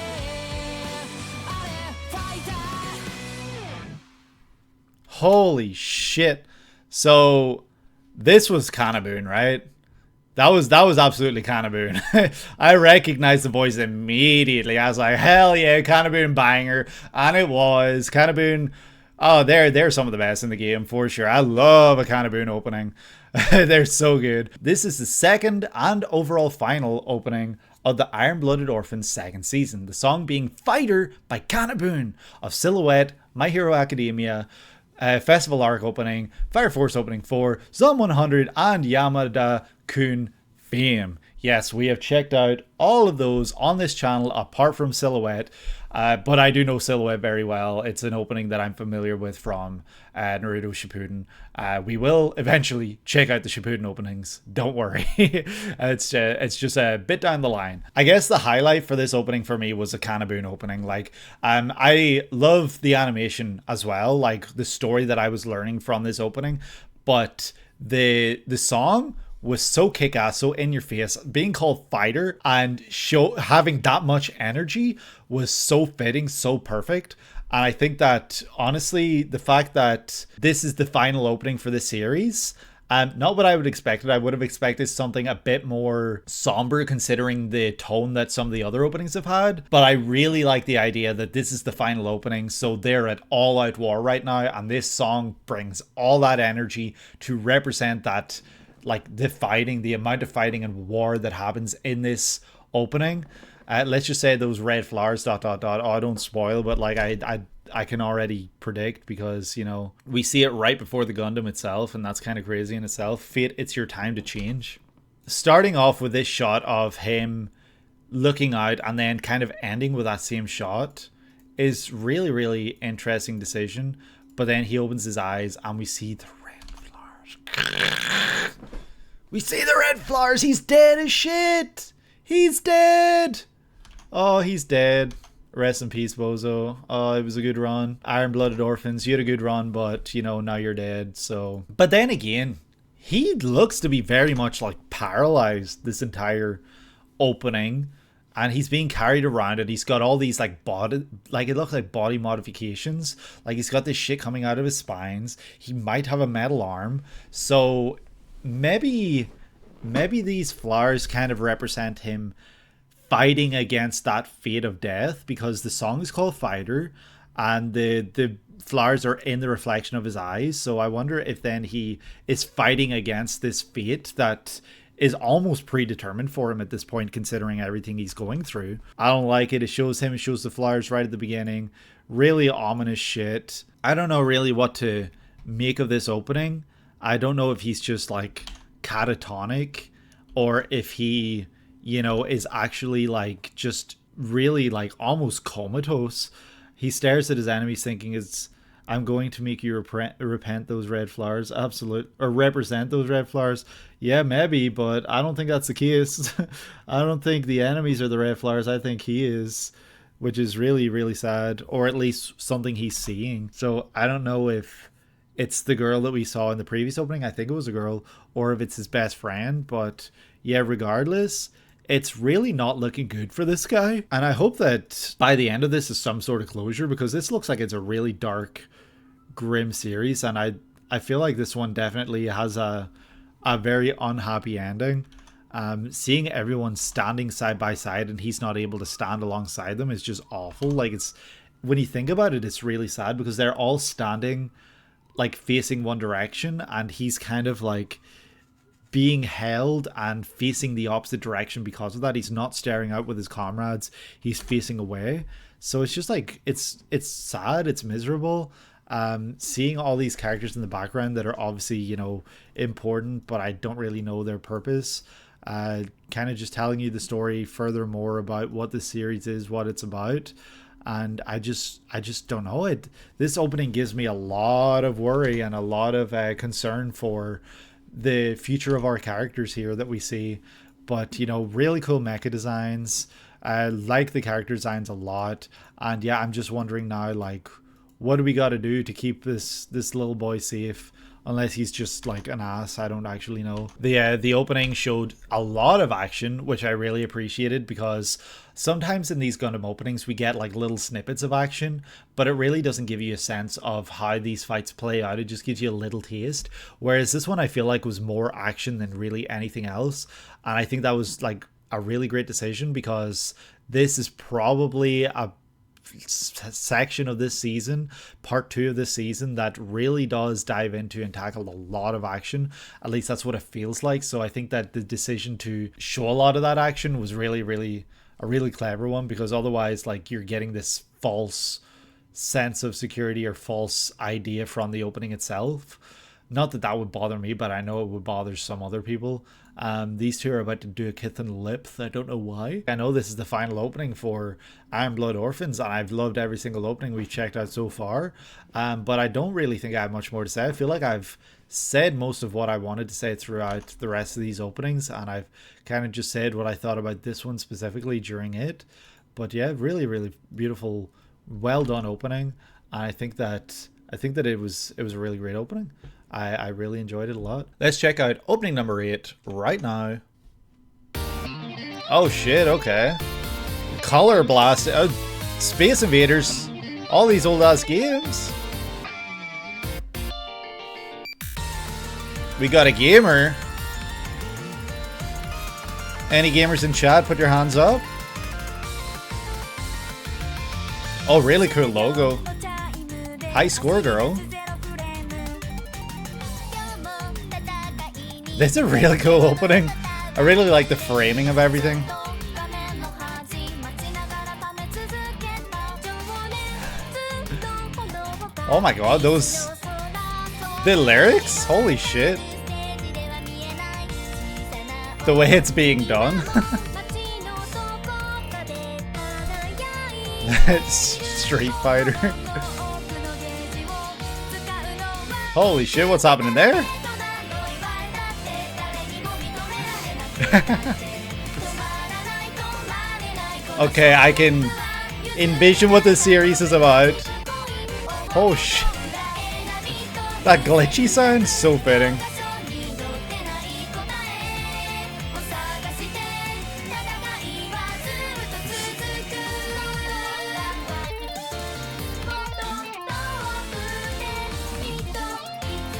[SPEAKER 1] Holy shit. So this was Kana-Boon, right? That was absolutely Kana-Boon. I recognized the voice immediately. I was like, hell yeah, Kana-Boon banger. And it was. Kana-Boon, oh, they're some of the best in the game for sure. I love a Kana-Boon opening. They're so good. This is the second and overall final opening of the Iron-Blooded Orphans second season. The song being Fighter by Kana-Boon of Silhouette, My Hero Academia, Festival Arc opening, Fire Force opening 4, Zom 100, and Yamada-kun Fame. Yes, we have checked out all of those on this channel apart from Silhouette, but I do know Silhouette very well. It's an opening that I'm familiar with from Naruto Shippuden. We will eventually check out the Shippuden openings, don't worry. It's just a bit down the line. I guess the highlight for this opening for me was the Kana-Boon opening. Like, I love the animation as well, like the story that I was learning from this opening, but the song was so kick-ass, so in your face. Being called Fighter and having that much energy was so fitting, so perfect. And I think that honestly, the fact that this is the final opening for the series, not what I would expect. I would have expected something a bit more somber considering the tone that some of the other openings have had. But I really like the idea that this is the final opening. So they're at all out war right now. And this song brings all that energy to represent that, like the fighting, the amount of fighting and war that happens in this opening. Let's just say those red flowers, ... Oh, don't spoil, but like I can already predict because, you know, we see it right before the Gundam itself, and that's kind of crazy in itself. Fate, it's your time to change. Starting off with this shot of him looking out and then kind of ending with that same shot is really, really interesting decision. But then he opens his eyes and we see the red flowers. We see the red flowers. He's dead as shit. He's dead. Oh, he's dead. Rest in peace, Bozo. Oh, it was a good run. Iron-Blooded Orphans, you had a good run, but, you know, now you're dead, so... But then again, he looks to be very much, like, paralyzed this entire opening. and he's being carried around, and he's got all these like body, like it looks like body modifications. Like he's got this shit coming out of his spines. He might have a metal arm. So maybe these flowers kind of represent him fighting against that fate of death, because the song is called Fighter, and the flowers are in the reflection of his eyes. So I wonder if then he is fighting against this fate that is almost predetermined for him at this point, considering everything he's going through. I don't like it. It shows him, it shows the flowers right at the beginning. Really ominous shit. I don't know really what to make of this opening. I don't know if he's just like catatonic, or if he, you know, is actually like just really like almost comatose. He stares at his enemies thinking, I'm going to make you repent those red flowers. Or represent those red flowers. Yeah, maybe, but I don't think that's the case. I don't think the enemies are the red flowers. I think he is, which is really, really sad, or at least something he's seeing. So I don't know if it's the girl that we saw in the previous opening. I think it was a girl, or if it's his best friend. But yeah, regardless, it's really not looking good for this guy. And I hope that by the end of this is some sort of closure, because this looks like it's a really dark, grim series, and I feel like this one definitely has a very unhappy ending. Seeing everyone standing side by side and he's not able to stand alongside them is just awful. Like, it's, when you think about it, it's really sad, because they're all standing like facing one direction, and he's kind of like being held and facing the opposite direction because of that. He's not staring out with his comrades, he's facing away. So it's just like, it's sad, it's miserable. Seeing all these characters in the background that are obviously, you know, important, but I don't really know their purpose. Kind of just telling you the story furthermore about what the series is, what it's about. And I just don't know it. This opening gives me a lot of worry and a lot of concern for the future of our characters here that we see. But, you know, really cool mecha designs. I like the character designs a lot. And yeah, I'm just wondering now, like, what do we got to do to keep this little boy safe? Unless he's just like an ass, I don't actually know. The opening showed a lot of action, which I really appreciated, because sometimes in these Gundam openings we get like little snippets of action, but it really doesn't give you a sense of how these fights play out. It just gives you a little taste. Whereas this one I feel like was more action than really anything else, and I think that was like a really great decision, because this is probably a section of this season, part 2 of this season, that really does dive into and tackle a lot of action. At least that's what it feels like. So I think that the decision to show a lot of that action was really, really a really clever one, because otherwise, like, you're getting this false sense of security or false idea from the opening itself. Not that that would bother me, but I know it would bother some other people. These two are about to do a kith and lip. I don't know why. I know this is the final opening for Iron Blood Orphans, and I've loved every single opening we've checked out so far. But I don't really think I have much more to say. I feel like I've said most of what I wanted to say throughout the rest of these openings, and I've kind of just said what I thought about this one specifically during it. But yeah, really, really beautiful, well done opening. And I think that it was a really great opening. I really enjoyed it a lot. Let's check out opening number 8 right now. Oh shit, okay. Color Blast, Space Invaders, all these old ass games. We got a gamer. Any gamers in chat, put your hands up. Oh, really cool logo. High score, girl. This is a really cool opening. I really like the framing of everything. Oh my god, the lyrics? Holy shit. The way it's being done. Street Fighter. Holy shit, what's happening there? Okay, I can envision what this series is about. Oh shit. That glitchy sound, so fitting.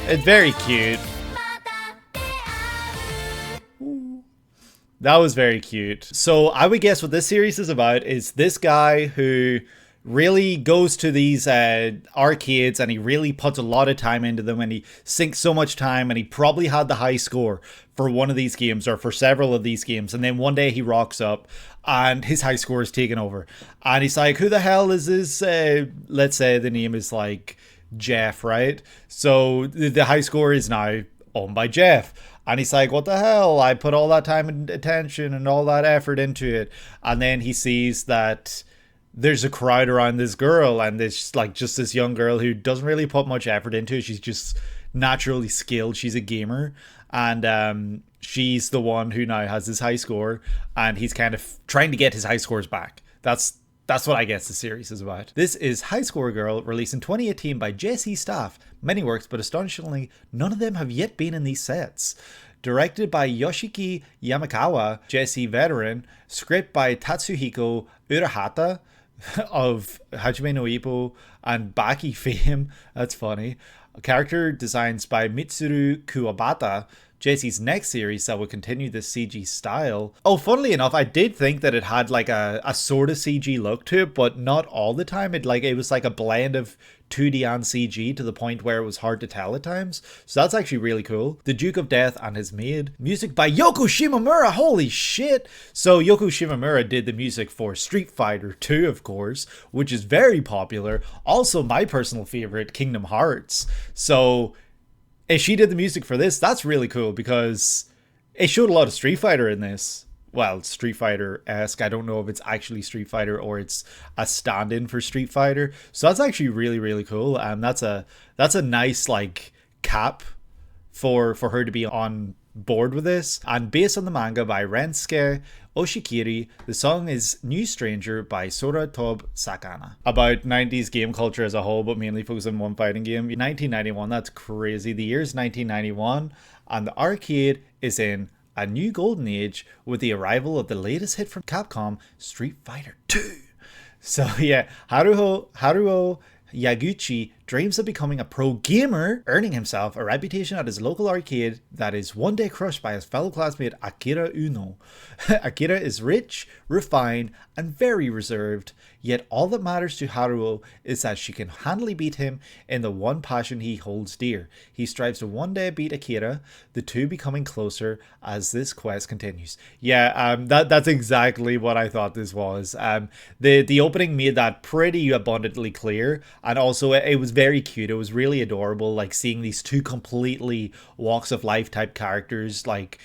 [SPEAKER 1] It's very cute. That was very cute. So I would guess what this series is about is this guy who really goes to these arcades and he really puts a lot of time into them and he sinks so much time, and he probably had the high score for one of these games or for several of these games, and then one day he rocks up and his high score is taken over and he's like, who the hell is this? Let's say the name is like Jeff, right? So the high score is now owned by Jeff. And he's like, what the hell? I put all that time and attention and all that effort into it. And then he sees that there's a crowd around this girl, and there's like just this young girl who doesn't really put much effort into it. She's just naturally skilled. She's a gamer. And she's the one who now has his high score, and he's kind of trying to get his high scores back. That's what I guess the series is about. This is High Score Girl, released in 2018 by Jesse Staff. Many works, but astonishingly, none of them have yet been in these sets. Directed by Yoshiki Yamakawa, Jesse veteran. Script by Tatsuhiko Urahata of Hajime no Ippo and Baki fame. That's funny. Character designs by Mitsuru Kuwabata. Jesse's next series that would continue this CG style. Oh, funnily enough, I did think that it had like a sort of CG look to it, but not all the time. It was like a blend of 2D and CG to the point where it was hard to tell at times. So that's actually really cool. The Duke of Death and His Maid. Music by Yoko Shimomura. Holy shit. So Yoko Shimomura did the music for Street Fighter 2, of course, which is very popular. Also my personal favorite, Kingdom Hearts. So if she did the music for this, that's really cool because it showed a lot of Street Fighter in this. Well, Street Fighter-esque. I don't know if it's actually Street Fighter or it's a stand-in for Street Fighter. So that's actually really, really cool. That's a nice like cap for her to be on board with this. And based on the manga by Rensuke Oshikiri, the song is New Stranger by Sora Tob Sakana. About 90s game culture as a whole, but mainly focused on one fighting game. 1991, that's crazy. The year's 1991, and the arcade is in a new golden age with the arrival of the latest hit from Capcom, Street Fighter 2. So yeah, Haruo Yaguchi dreams of becoming a pro gamer, earning himself a reputation at his local arcade that is one day crushed by his fellow classmate Akira Uno. Akira is rich, refined, and very reserved, yet all that matters to Haruo is that she can handily beat him in the one passion he holds dear. He strives to one day beat Akira, the two becoming closer as this quest continues. Yeah, that's exactly what I thought this was. The opening made that pretty abundantly clear, and also it was very cute. It was really adorable, like seeing these two completely walks of life type characters, like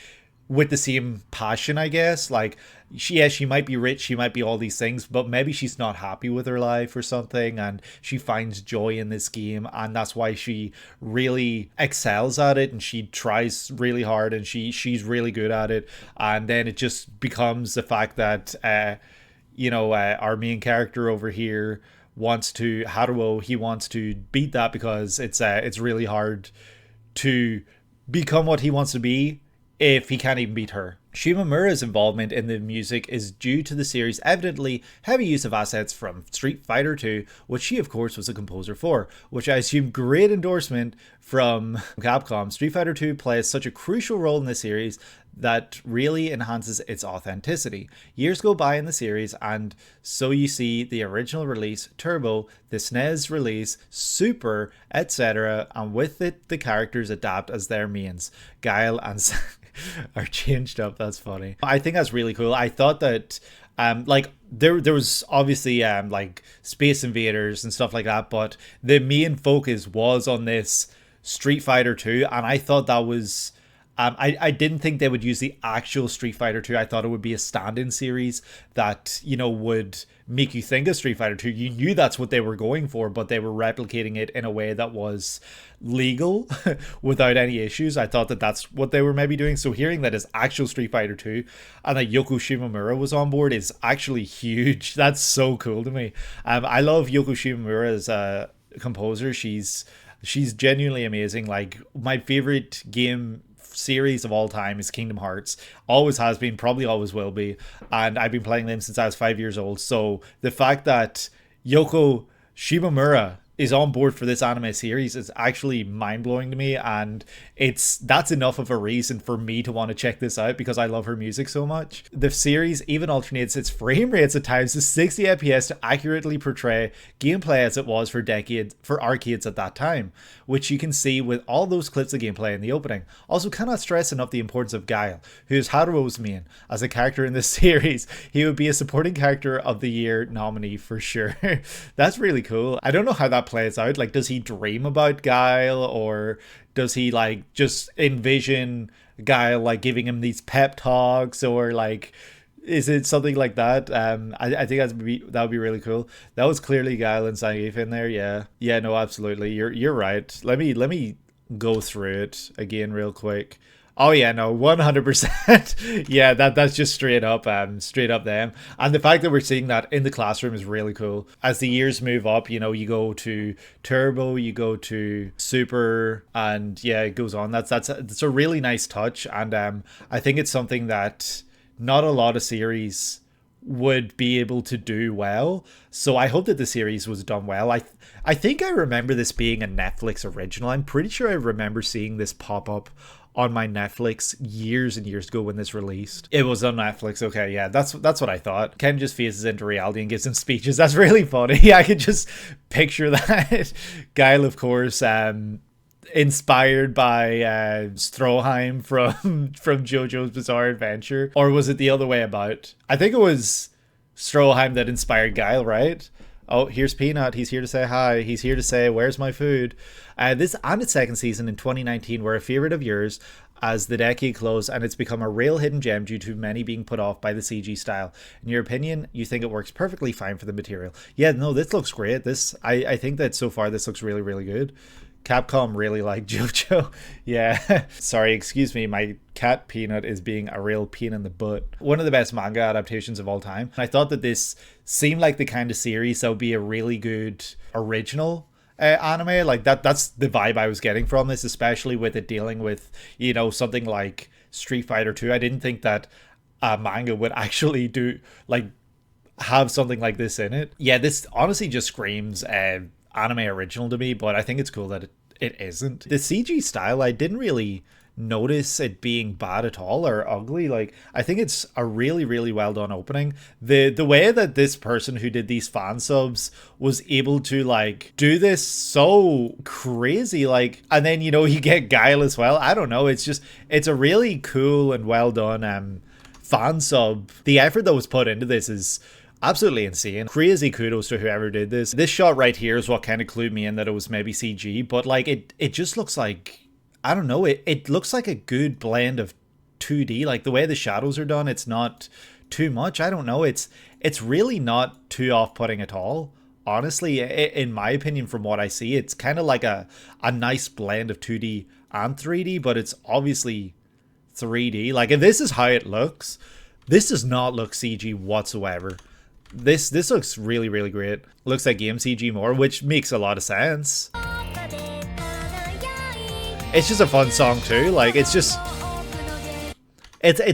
[SPEAKER 1] with the same passion, I guess. Like she might be rich, she might be all these things, but maybe she's not happy with her life or something, and she finds joy in this game, and that's why she really excels at it, and she tries really hard, and she's really good at it. And then it just becomes the fact that our main character over here Haruo, he wants to beat that because it's really hard to become what he wants to be if he can't even beat her. Shimomura's involvement in the music is due to the series' evidently heavy use of assets from Street Fighter 2, which she of course was a composer for, which I assume great endorsement from Capcom. Street Fighter 2 plays such a crucial role in the series that really enhances its authenticity. Years go by in the series, and so you see the original release, Turbo, the SNES release, Super, etc., and with it the characters adapt as their mains. Guile and are changed up. That's funny. I think that's really cool. I thought that there was obviously like Space Invaders and stuff like that, but the main focus was on this Street Fighter 2, and I thought that was I didn't think they would use the actual Street Fighter 2. I thought it would be a stand-in series that, would make you think of Street Fighter 2. You knew that's what they were going for, but they were replicating it in a way that was legal without any issues. I thought that that's what they were maybe doing. So hearing that it's actual Street Fighter 2 and that Yoko Shimomura was on board is actually huge. That's so cool to me. I love Yoko Shimomura as a composer. She's genuinely amazing. Like, my favorite game series of all time is Kingdom Hearts. Always has been, probably always will be, and I've been playing them since I was 5 years old. So the fact that Yoko Shimomura is on board for this anime series is actually mind-blowing to me, and that's enough of a reason for me to want to check this out because I love her music so much. The series even alternates its frame rates at times to 60 FPS to accurately portray gameplay as it was for arcades at that time, which you can see with all those clips of gameplay in the opening. Also, cannot stress enough the importance of Guile, who is Haruo's main. As a character in this series, he would be a supporting character of the year nominee for sure. That's really cool. I don't know how that plays out. Like, does he dream about Guile, or does he like just envision Guile like giving him these pep talks, or like is it something like that? I think that would be really cool. That was clearly Guile and Zangief in there. Yeah, no, absolutely. You're right. Let me go through it again real quick. Oh yeah, no, 100%. Yeah, that's just straight up them. And the fact that we're seeing that in the classroom is really cool. As the years move up, you know, you go to Turbo, you go to Super, and yeah, it goes on. That's a really nice touch, and I think it's something that not a lot of series would be able to do well. So I hope that the series was done well. I think I remember this being a Netflix original. I'm pretty sure I remember seeing this pop up on my Netflix years and years ago when this released. It was on Netflix. Okay, yeah, that's what I thought. Ken just phases into reality and gives him speeches. That's really funny. I could just picture that. Guile, of course, inspired by Stroheim from JoJo's Bizarre Adventure. Or was it the other way about? I think it was Stroheim that inspired Guile, right? Oh, here's Peanut. He's here to say hi. He's here to say, where's my food? This and its second season in 2019 were a favorite of yours as the decade closed, and it's become a real hidden gem due to many being put off by the CG style. In your opinion, you think it works perfectly fine for the material? Yeah, no, this looks great. I think that so far this looks really, really good. Capcom really like JoJo. Yeah. Sorry, excuse me. My cat Peanut is being a real pain in the butt. One of the best manga adaptations of all time. I thought that this seemed like the kind of series that would be a really good original anime. Like that's the vibe I was getting from this, especially with it dealing with, you know, something like Street Fighter 2. I didn't think that a manga would actually have something like this in it. Yeah, this honestly just screams anime original to me, but I think it's cool that it isn't. The CG style, I didn't really notice it being bad at all or ugly. Like, I think it's a really, really well done opening. The way that this person who did these fan subs was able to like do this so crazy, like, and then, you know, you get Guile as well. I don't know, it's a really cool and well done fan sub. The effort that was put into this is absolutely insane. Crazy kudos to whoever did this. This shot right here is what kind of clued me in that it was maybe CG, but like it just looks like, I don't know, it looks like a good blend of 2D. Like the way the shadows are done, it's not too much. I don't know, it's really not too off-putting at all. Honestly, in my opinion, from what I see, it's kind of like a nice blend of 2D and 3D, but it's obviously 3D. Like, if this is how it looks, this does not look CG whatsoever. This looks really, really great. Looks like game CG more, which makes a lot of sense. It's just a fun song too. Like, it's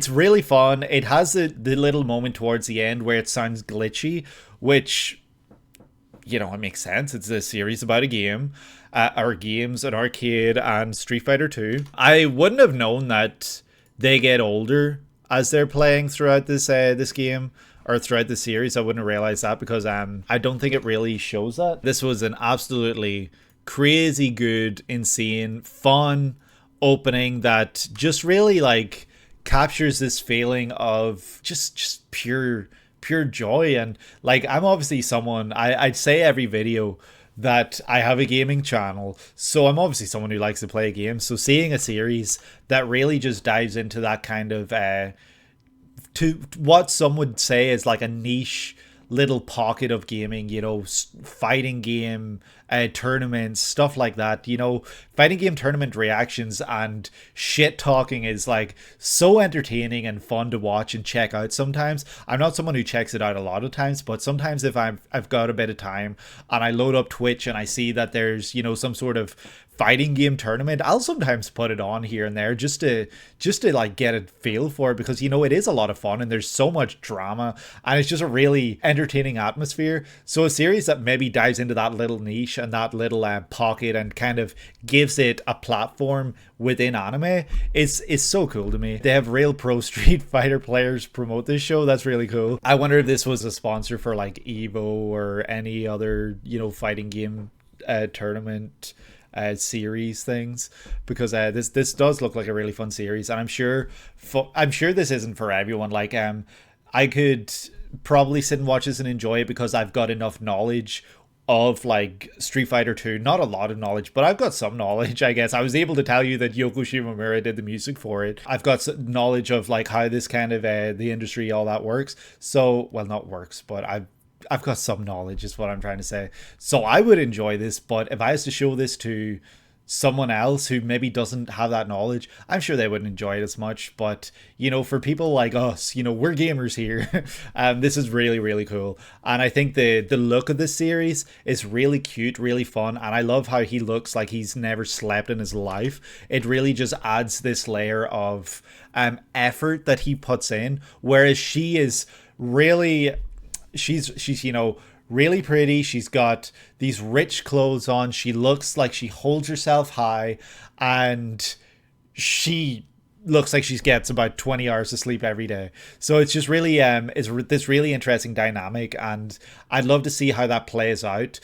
[SPEAKER 1] really fun. It has the little moment towards the end where it sounds glitchy, which, you know, it makes sense. It's a series about a game, or games, an arcade, and Street Fighter 2. I wouldn't have known that they get older as they're playing throughout this game, or throughout the series. I wouldn't have realized that because I don't think it really shows that. This was an absolutely crazy good, insane, fun opening that just really like captures this feeling of just pure joy. And like, I'm obviously someone, I'd say every video that I have a gaming channel, so I'm obviously someone who likes to play games. So seeing a series that really just dives into that kind of to what some would say is like a niche little pocket of gaming, you know, fighting game tournaments, stuff like that, you know, fighting game tournament reactions and shit talking is like so entertaining and fun to watch and check out. Sometimes I'm not someone who checks it out a lot of times, but sometimes if I've got a bit of time and I load up Twitch and I see that there's, you know, some sort of fighting game tournament, I'll sometimes put it on here and there just to like get a feel for it, because you know it is a lot of fun and there's so much drama and it's just a really entertaining atmosphere. So a series that maybe dives into that little niche and that little pocket and kind of gives it a platform within anime is so cool to me. They have real pro Street Fighter players promote this show. That's really cool. I wonder if this was a sponsor for like Evo or any other, you know, fighting game tournament series things, because this does look like a really fun series, and I'm sure this isn't for everyone. Like I could probably sit and watch this and enjoy it because I've got enough knowledge of like Street Fighter 2. Not a lot of knowledge, but I've got some knowledge, I guess. I was able to tell you that Yoko Shimomura did the music for it. I've got some knowledge of like how this kind of the industry, all that works. So, well, not works, but I've got some knowledge is what I'm trying to say. So I would enjoy this, but if I was to show this to someone else who maybe doesn't have that knowledge, I'm sure they wouldn't enjoy it as much. But, you know, for people like us, you know, we're gamers here. This is really, really cool. And I think the look of this series is really cute, really fun. And I love how he looks like he's never slept in his life. It really just adds this layer of effort that he puts in. Whereas she is really, she's you know, really pretty. She's got these rich clothes on. She looks like she holds herself high, and she looks like she gets about 20 hours of sleep every day. So it's just really it's this really interesting dynamic, and I'd love to see how that plays out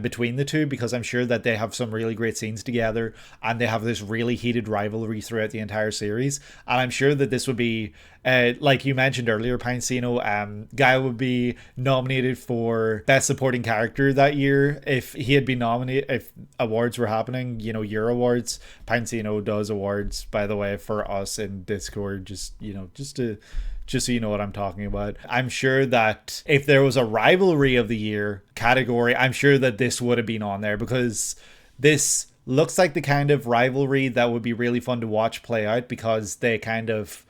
[SPEAKER 1] between the two, because I'm sure that they have some really great scenes together and they have this really heated rivalry throughout the entire series. And I'm sure that this would be like you mentioned earlier, Pinecino, Guy would be nominated for Best Supporting Character that year if he had been nominated, if awards were happening, you know, Year Awards. Pinecino does awards, by the way, for us in Discord, just, you know, just so you know what I'm talking about. I'm sure that if there was a rivalry of the year category, I'm sure that this would have been on there, because this looks like the kind of rivalry that would be really fun to watch play out, because they kind of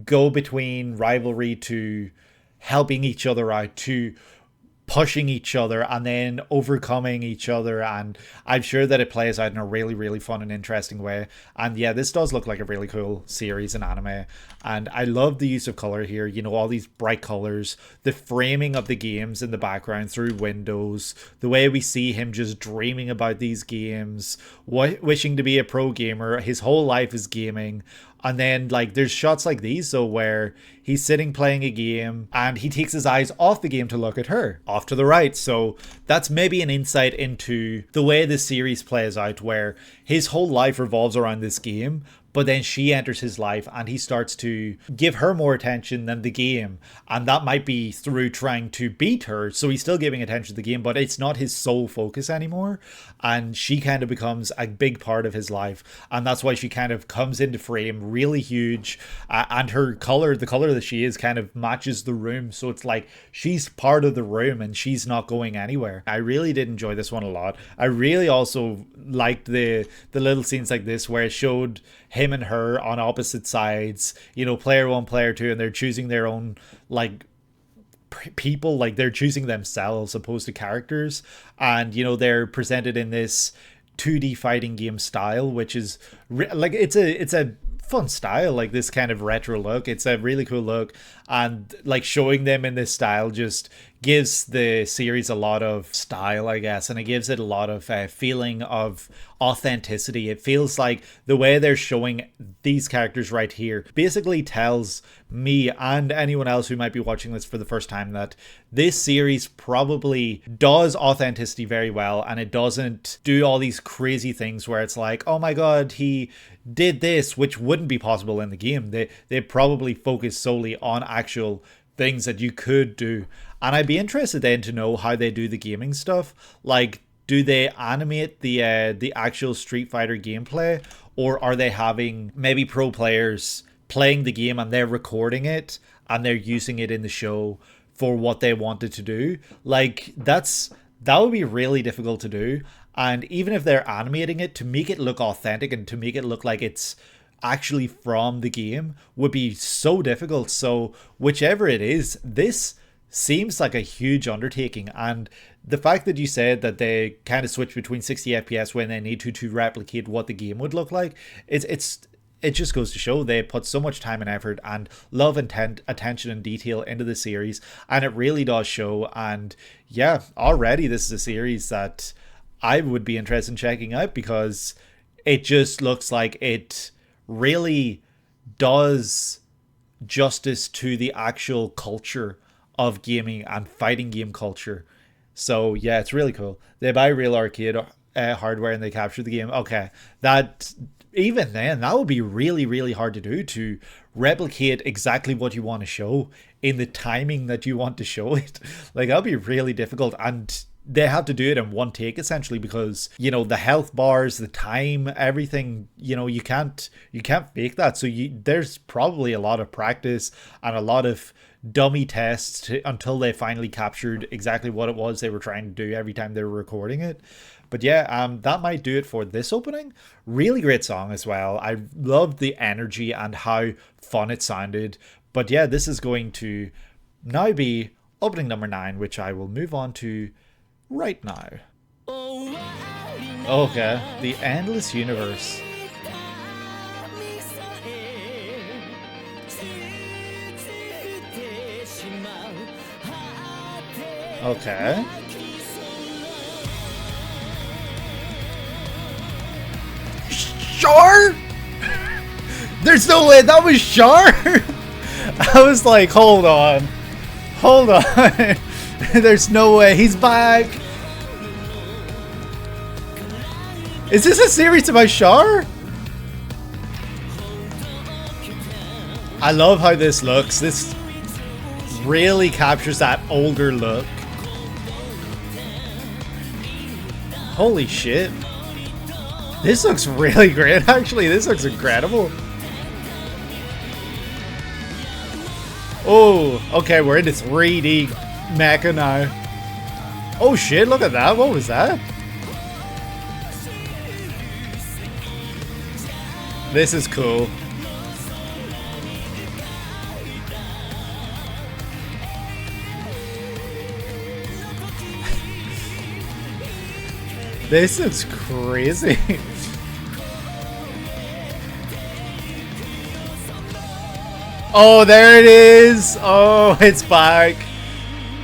[SPEAKER 1] go between rivalry to helping each other out to pushing each other and then overcoming each other, and I'm sure that it plays out in a really, really fun and interesting way. And yeah, this does look like a really cool series in anime, and I love the use of color here. You know, all these bright colors, the framing of the games in the background through windows, the way we see him just dreaming about these games, wishing to be a pro gamer. His whole life is gaming. And then, like, there's shots like these, so where he's sitting playing a game and he takes his eyes off the game to look at her, off to the right. So that's maybe an insight into the way this series plays out, where his whole life revolves around this game, but then she enters his life and he starts to give her more attention than the game. And that might be through trying to beat her. So he's still giving attention to the game, but it's not his sole focus anymore. And she kind of becomes a big part of his life. And that's why she kind of comes into frame really huge. And her color, the color that she is, kind of matches the room. So it's like she's part of the room and she's not going anywhere. I really did enjoy this one a lot. I really also liked the little scenes like this where it showed him and her on opposite sides, you know, player 1, player 2, and they're choosing their own, like, people, like they're choosing themselves opposed to characters, and you know, they're presented in this 2D fighting game style, which is like it's a fun style, like this kind of retro look. It's a really cool look, and like showing them in this style just gives the series a lot of style, I guess, and it gives it a lot of feeling of authenticity. It feels like the way they're showing these characters right here basically tells me and anyone else who might be watching this for the first time that this series probably does authenticity very well, and it doesn't do all these crazy things where it's like, oh my god, he did this, which wouldn't be possible in the game. They probably focus solely on actual things that you could do. And I'd be interested then to know how they do the gaming stuff. Like, do they animate the actual Street Fighter gameplay, or are they having maybe pro players playing the game and they're recording it and they're using it in the show for what they wanted to do? Like, that would be really difficult to do. And even if they're animating it, to make it look authentic and to make it look like it's actually from the game would be so difficult. So whichever it is, this seems like a huge undertaking, and the fact that you said that they kind of switch between 60 FPS when they need to replicate what the game would look like, it just goes to show they put so much time and effort and love, intent, attention and detail into the series, and it really does show. And yeah, already this is a series that I would be interested in checking out, because it just looks like it really does justice to the actual culture of gaming and fighting game culture. So yeah, it's really cool. They buy real arcade hardware and they capture the game. Okay, that, even then, that would be really, really hard to do, to replicate exactly what you want to show in the timing that you want to show it. Like, that'd be really difficult, and they have to do it in one take essentially, because, you know, the health bars, the time, everything, you know, you can't fake that. So there's probably a lot of practice and a lot of dummy tests until they finally captured exactly what it was they were trying to do every time they were recording it. But yeah, that might do it for this opening. Really great song as well. I loved the energy and how fun it sounded. But yeah, this is going to now be opening number 9, which I will move on to right now. Okay, The Endless Universe. Okay. Char? There's no way that was Char? I was like, hold on. There's no way he's back. Is this a series about Char? I love how this looks. This really captures that older look. Holy shit. This looks really great, actually. This looks incredible. Oh, okay, we're into 3D mecha now. Oh shit, look at that. What was that? This is cool. This is crazy. Oh, there it is. Oh, it's back.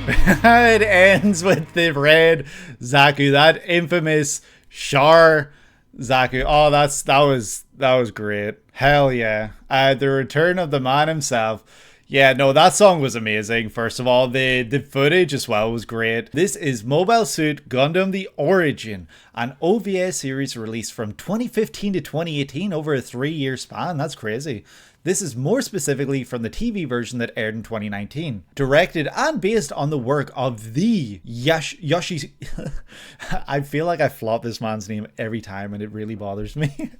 [SPEAKER 1] It ends with the red Zaku, that infamous Char Zaku. Oh, that was great. Hell yeah. The return of the man himself. Yeah, no, that song was amazing. First of all, the footage as well was great. This is Mobile Suit Gundam The Origin, an OVA series released from 2015 to 2018 over a 3-year span. That's crazy. This is more specifically from the TV version that aired in 2019. Directed and based on the work of the Yoshi... I feel like I flop this man's name every time and it really bothers me.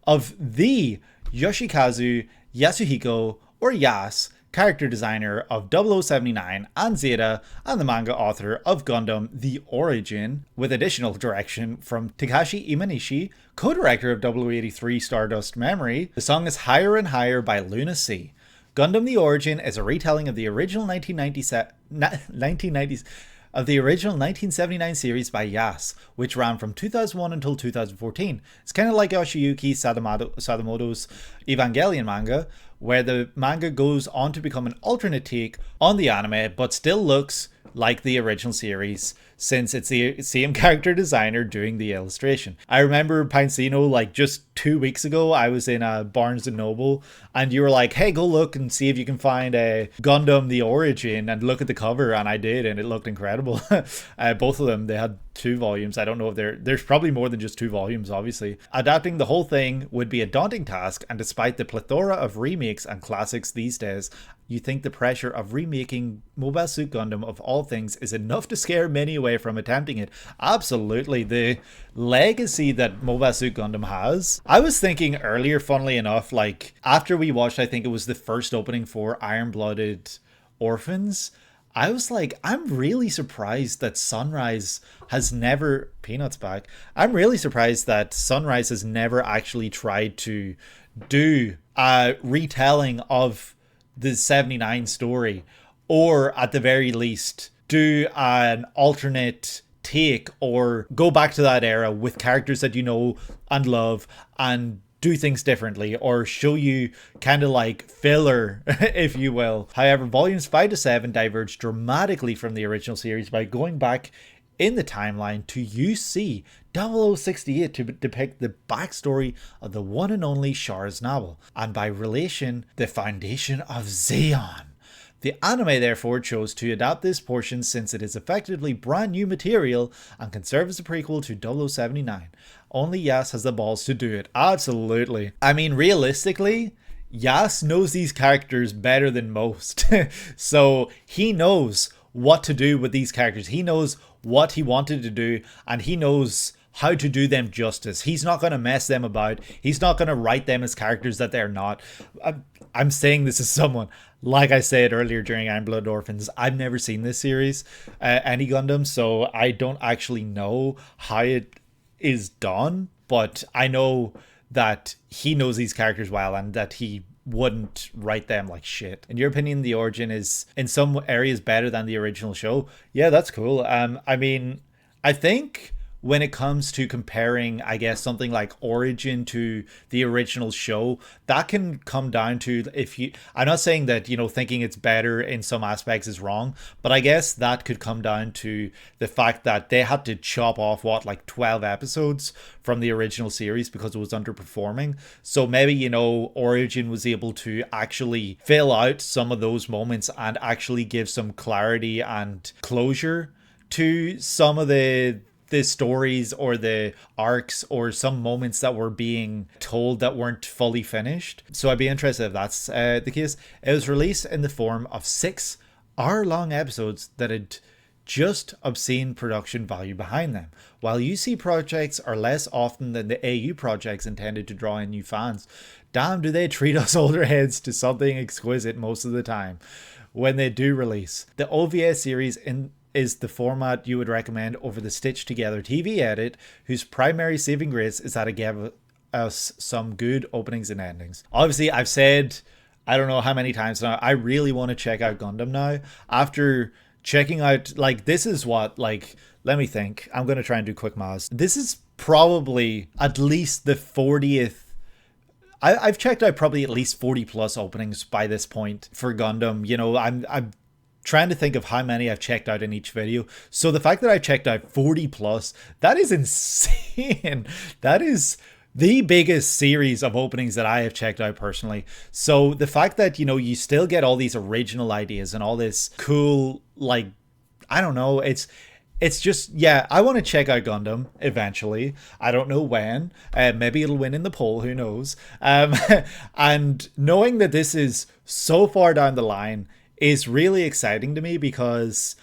[SPEAKER 1] Of the Yoshikazu Yasuhiko, or Yas, character designer of 0079 and Zeta, and the manga author of Gundam The Origin, with additional direction from Takashi Imanishi, co-director of 0083 Stardust Memory. The song is Higher and Higher by Luna C. Gundam The Origin is a retelling of the original 1979 series by Yas, which ran from 2001 until 2014. It's kind of like Yoshiyuki Sadamoto's Evangelion manga, where the manga goes on to become an alternate take on the anime, but still looks like the original series, since it's the same character designer doing the illustration. I remember Pinecino, like just 2 weeks ago, I was in a Barnes & Noble, and you were like, hey, go look and see if you can find a Gundam The Origin, and look at the cover, and I did, and it looked incredible. Both of them, they had 2 volumes. I don't know if there's probably more than just 2 volumes, obviously. Adapting the whole thing would be a daunting task, and despite the plethora of remakes and classics these days, you think the pressure of remaking Mobile Suit Gundam of all things is enough to scare many away from attempting it. Absolutely. The legacy that Mobile Suit Gundam has. I was thinking earlier, funnily enough, like after we watched, I think it was the first opening for Iron-Blooded Orphans, I was like, I'm really surprised that Sunrise has never... Peanuts back. I'm really surprised that Sunrise has never actually tried to do a retelling of the 79 story, or at the very least do an alternate take or go back to that era with characters that you know and love and do things differently, or show you kind of like filler, if you will. However, volumes 5 to 7 diverge dramatically from the original series by going back in the timeline to UC 0068 to depict the backstory of the one and only Char's novel, and by relation, the foundation of Zeon. The anime therefore chose to adapt this portion since it is effectively brand new material and can serve as a prequel to 0079. Only Yas has the balls to do it. Absolutely. I mean, realistically, Yas knows these characters better than most. So he knows what to do with these characters. He knows what he wanted to do, and he knows how to do them justice. He's not going to mess them about. He's not going to write them as characters that they're not. I'm saying this as someone, like I said earlier during Iron Blood Orphans, I've never seen this series, any Gundam, so I don't actually know how it is done, but I know that he knows these characters well and that he wouldn't write them like shit. In your opinion, the origin is in some areas better than the original show? Yeah, that's cool. I mean, I think when it comes to comparing, I guess, something like Origin to the original show, that can come down to, if you, I'm not saying that, you know, thinking it's better in some aspects is wrong, but I guess that could come down to the fact that they had to chop off, what, like 12 episodes from the original series because it was underperforming. So maybe, you know, Origin was able to actually fill out some of those moments and actually give some clarity and closure to some of the stories or the arcs or some moments that were being told that weren't fully finished. So I'd be interested if that's the case. It was released in the form of 6 hour-long episodes that had just obscene production value behind them. While UC projects are less often than the AU projects intended to draw in new fans, damn do they treat us older heads to something exquisite most of the time when they do release. The OVA series is the format you would recommend over the stitched together TV edit, whose primary saving grace is that it gave us some good openings and endings. Obviously, I've said, I don't know how many times now, I really want to check out Gundam now. After checking out, like, this is what, like, let me think. I'm going to try and do quick maths. This is probably at least the 40th. I've checked out probably at least 40 plus openings by this point for Gundam. You know, I'm trying to think of how many I've checked out in each video. So the fact that I've checked out 40 plus, that is insane. That is the biggest series of openings that I have checked out personally. So the fact that, you know, you still get all these original ideas and all this cool, like, I don't know, it's just, yeah, I want to check out Gundam eventually. I don't know when. Maybe it'll win in the poll, who knows. And knowing that this is so far down the line is really exciting to me, because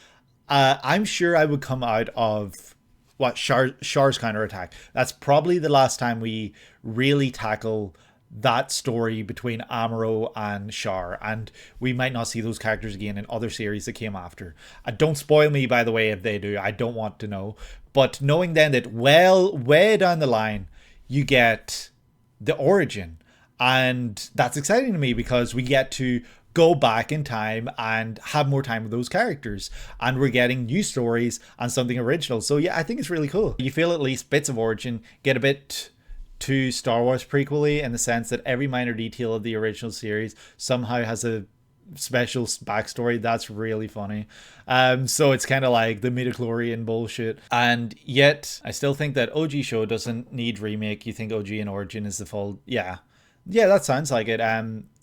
[SPEAKER 1] I'm sure I would come out of what Char's counterattack. That's probably the last time we really tackle that story between Amuro and Char, and we might not see those characters again in other series that came after. Don't spoil me, by the way, if they do. I don't want to know. But knowing then that, well, way down the line, you get the origin, and that's exciting to me because we get to go back in time and have more time with those characters, and we're getting new stories and something original. So yeah, I think it's really cool. You feel at least bits of origin get a bit too Star Wars prequel-y, in the sense that every minor detail of the original series somehow has a special backstory. That's really funny. So it's kind of like the midichlorian bullshit, and yet I still think that OG show doesn't need remake. You think OG and Origin is the full, yeah, that sounds like it.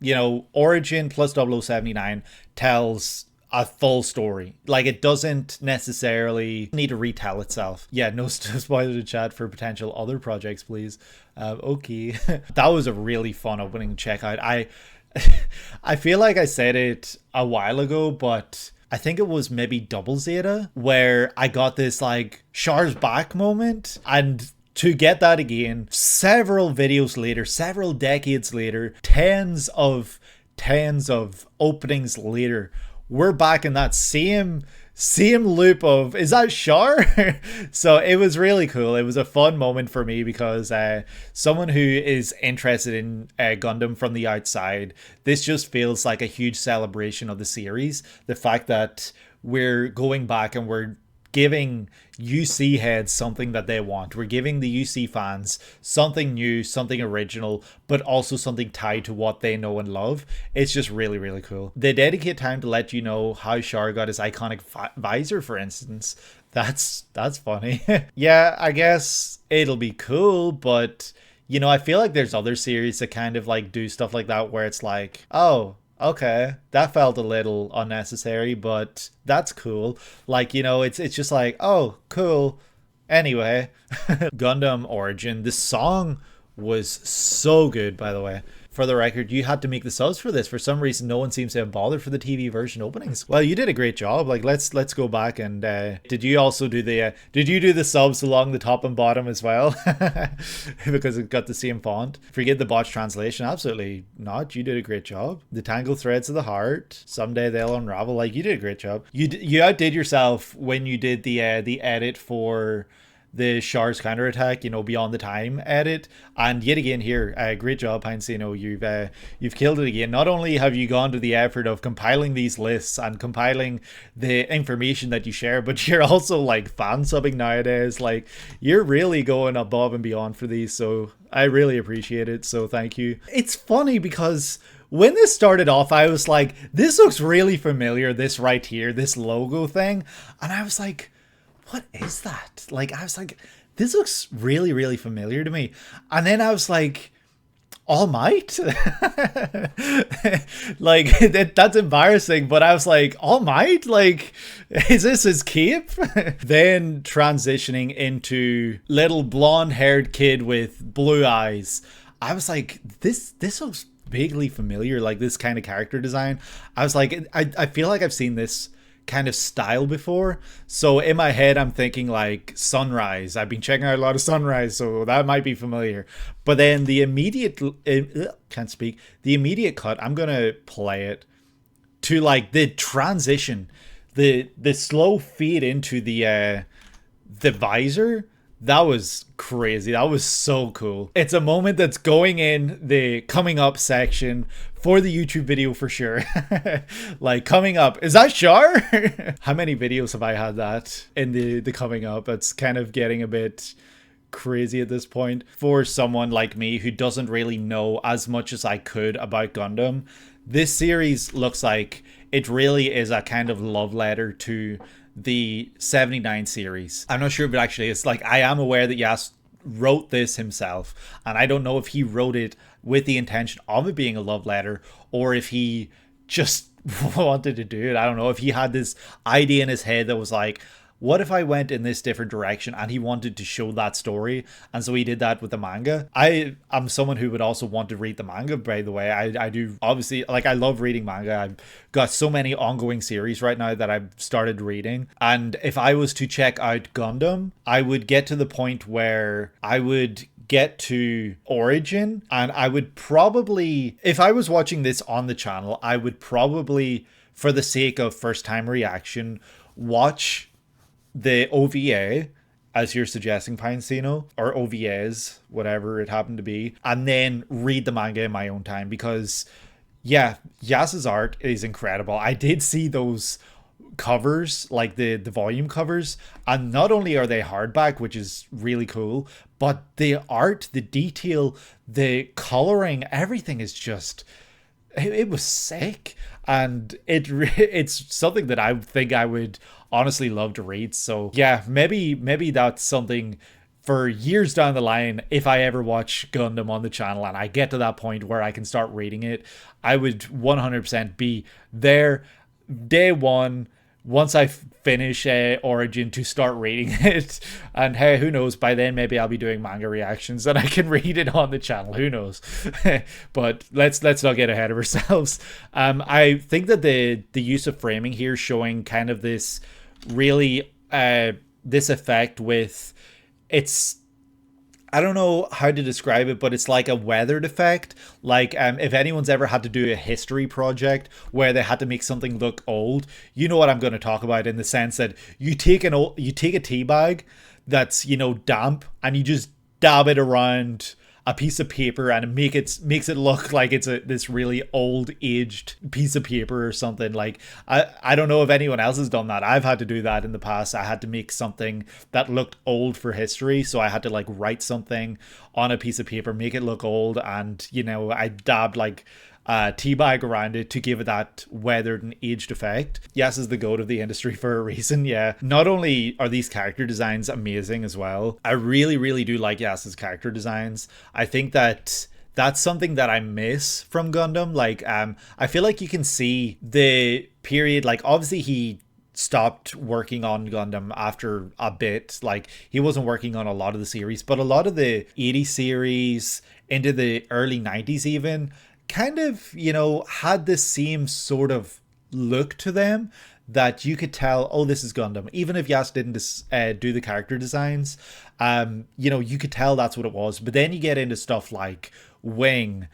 [SPEAKER 1] You know, Origin plus 0079 tells a full story. Like, it doesn't necessarily need to retell itself. Yeah, no spoiler to chat for potential other projects, please. Okay. That was a really fun opening to check out. I feel like I said it a while ago, but I think it was maybe Double Zeta where I got this like Char's back moment, and to get that again several videos later, several decades later, tens of openings later, we're back in that same loop of, is that Char? So it was really cool. It was a fun moment for me because someone who is interested in Gundam from the outside, this just feels like a huge celebration of the series. The fact that we're going back and we're giving UC heads something that they want. We're giving the UC fans something new, something original, but also something tied to what they know and love. It's just really, really cool. They dedicate time to let you know how Char got his iconic visor, for instance. That's funny. Yeah, I guess it'll be cool, but you know, I feel like there's other series that kind of like do stuff like that where it's like, oh, okay, that felt a little unnecessary, but that's cool. Like, you know, it's just like, oh, cool. Anyway, Gundam Origin, the song was so good, by the way. For the record, you had to make the subs for this. For some reason, no one seems to have bothered for the TV version openings. Well, you did a great job. Like, let's go back and did you also do the did you do the subs along the top and bottom as well? Because it got the same font. Forget the botched translation. Absolutely not. You did a great job. The tangled threads of the heart. Someday they'll unravel. Like, you did a great job. You outdid yourself when you did the edit for the Char's counterattack, you know, beyond the time edit. And yet again here, great job, Pinecino. You've killed it again. Not only have you gone to the effort of compiling these lists and compiling the information that you share, but you're also like fan subbing nowadays. Like, you're really going above and beyond for these, so I really appreciate it. So thank you. It's funny because when this started off, I was like, this looks really familiar, this right here, this logo thing. And I was like, what is that? Like, I was like, this looks really, really familiar to me. And then I was like, All Might? Like, that's embarrassing. But I was like, All Might? Like, is this his cape? Then transitioning into little blonde-haired kid with blue eyes. I was like, this looks vaguely familiar, like this kind of character design. I was like, I feel like I've seen this kind of style before. So in my head I'm thinking like Sunrise. I've been checking out a lot of Sunrise, so that might be familiar. But then the immediate the immediate cut, I'm gonna play it to like the transition, the slow feed into the visor. That was crazy. That was so cool. It's a moment that's going in the coming up section for the YouTube video for sure. Like, coming up. Is that Char? How many videos have I had that in the coming up? It's kind of getting a bit crazy at this point. For someone like me who doesn't really know as much as I could about Gundam, this series looks like it really is a kind of love letter to the 79 series. I'm not sure if it actually is. Like, I am aware that Yas wrote this himself, and I don't know if he wrote it with the intention of it being a love letter or if he just wanted to do it. I don't know if he had this idea in his head that was like, what if I went in this different direction, and he wanted to show that story, and so he did that with the manga. I am someone who would also want to read the manga, by the way. I do, obviously, like, I love reading manga. I've got so many ongoing series right now that I've started reading, and if I was to check out Gundam, I would get to the point where I would get to Origin, and I would probably, if I was watching this on the channel, I would probably, for the sake of first time reaction, watch the OVA, as you're suggesting, Pinecino, or OVAs, whatever it happened to be, and then read the manga in my own time, because yeah, Yas's art is incredible. I did see those covers, like the volume covers, and not only are they hardback, which is really cool, but the art, the detail, the coloring, everything is just, it was sick. And it's something that I think I would honestly love to read. So yeah, maybe that's something for years down the line. If I ever watch Gundam on the channel and I get to that point where I can start reading it, I would 100% be there day one, once I finish Origin, to start reading it. And hey, who knows, by then maybe I'll be doing manga reactions and I can read it on the channel, who knows. But let's not get ahead of ourselves. I think that the use of framing here, showing kind of this really this effect with, it's, I don't know how to describe it, but it's like a weathered effect. Like, if anyone's ever had to do a history project where they had to make something look old, you know what I'm going to talk about, in the sense that you take a tea bag that's, you know, damp, and you just dab it around a piece of paper and makes it look like it's this really old aged piece of paper or something. Like I don't know if anyone else has done that. I've had to do that in the past. I had to make something that looked old for history, so I had to like write something on a piece of paper, make it look old, and I dabbed like tea bag around it to give it that weathered and aged effect. Yas is the goat of the industry for a reason. Yeah, not only are these character designs amazing as well, I really do like Yas's character designs. I think that that's something that I miss from Gundam. Like I feel like you can see the period, like obviously he stopped working on Gundam after a bit. Like he wasn't working on a lot of the series, but a lot of the 80s series into the early 90s even kind of, had this same sort of look to them that you could tell, oh, this is Gundam. Even if Yas didn't do the character designs, you could tell that's what it was. But then you get into stuff like Wing,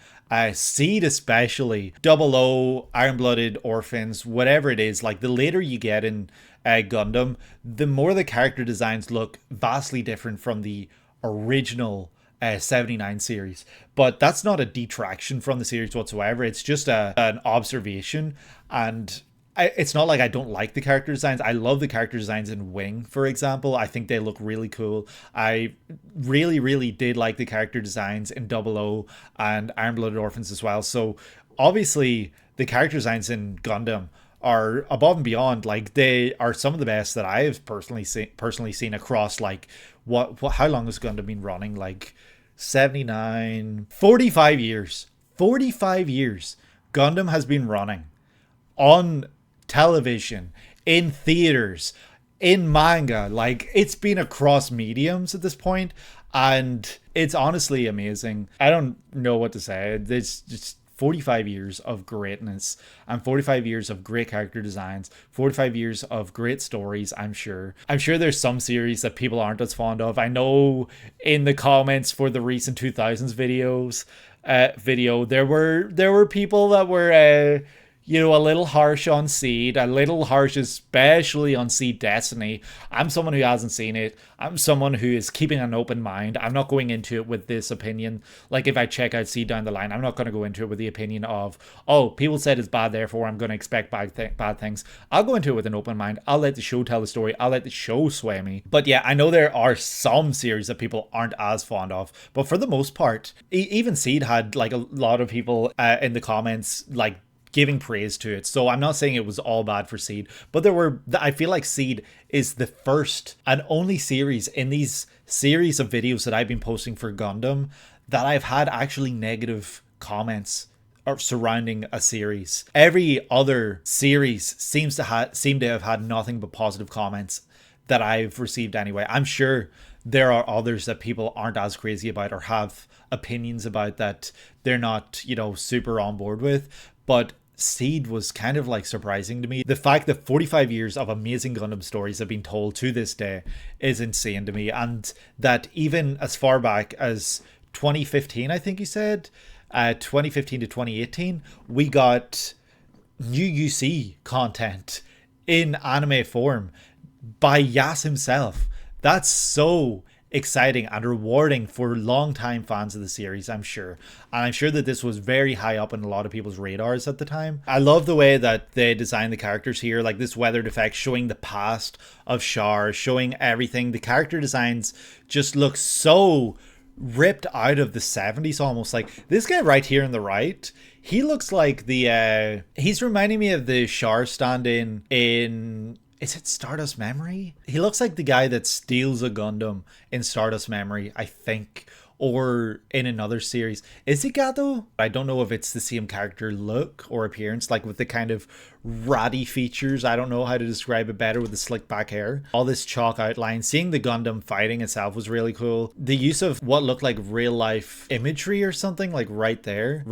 [SPEAKER 1] Seed especially, Double O, Iron-Blooded, Orphans, whatever it is. Like the later you get in Gundam, the more the character designs look vastly different from the original 79 series. But that's not a detraction from the series whatsoever. It's just an observation, and it's not like I don't like the character designs. I love the character designs in Wing, for example. I think they look really cool. I really did like the character designs in Double O and Iron-Blooded Orphans as well. So obviously the character designs in Gundam are above and beyond. Like they are some of the best that I have personally seen across like how long has Gundam been running? Like 79, 45 years. 45 years Gundam has been running on television, in theaters, in manga. Like it's been across mediums at this point, and it's honestly amazing. I don't know what to say. It's just 45 years of greatness and 45 years of great character designs, 45 years of great stories. I'm sure there's some series that people aren't as fond of. I know in the comments for the recent 2000s video, there were people that were a little harsh on Seed, a little harsh especially on Seed Destiny. I'm someone who hasn't seen it. I'm someone who is keeping an open mind. I'm not going into it with this opinion. Like if I check out Seed down the line, I'm not going to go into it with the opinion of, oh, people said it's bad, therefore I'm going to expect bad things. I'll go into it with an open mind. I'll let the show tell the story. I'll let the show sway me. But yeah, I know there are some series that people aren't as fond of, but for the most part, even Seed had like a lot of people in the comments like giving praise to it. So I'm not saying it was all bad for Seed, but I feel like Seed is the first and only series in these series of videos that I've been posting for Gundam that I've had actually negative comments surrounding a series. Every other series seem to have had nothing but positive comments that I've received anyway. I'm sure there are others that people aren't as crazy about or have opinions about that they're not, super on board with, but Seed was kind of like surprising to me. The fact that 45 years of amazing Gundam stories have been told to this day is insane to me, and that even as far back as 2015, I think you said, 2015 to 2018, we got new UC content in anime form by Yas himself. That's so exciting and rewarding for long-time fans of the series, I'm sure. And I'm sure that this was very high up on a lot of people's radars at the time. I love the way that they designed the characters here, like this weathered effect showing the past of Char, showing everything. The character designs just look so ripped out of the 70s almost. Like this guy right here on the right, he looks like he's reminding me of the Char stand-in in is it Stardust Memory? He looks like the guy that steals a Gundam in Stardust Memory, I think, or in another series. Is it Gato? I don't know if it's the same character look or appearance, like with the kind of ratty features. I don't know how to describe it better with the slick back hair. All this chalk outline. Seeing the Gundam fighting itself was really cool. The use of what looked like real life imagery or something, like right there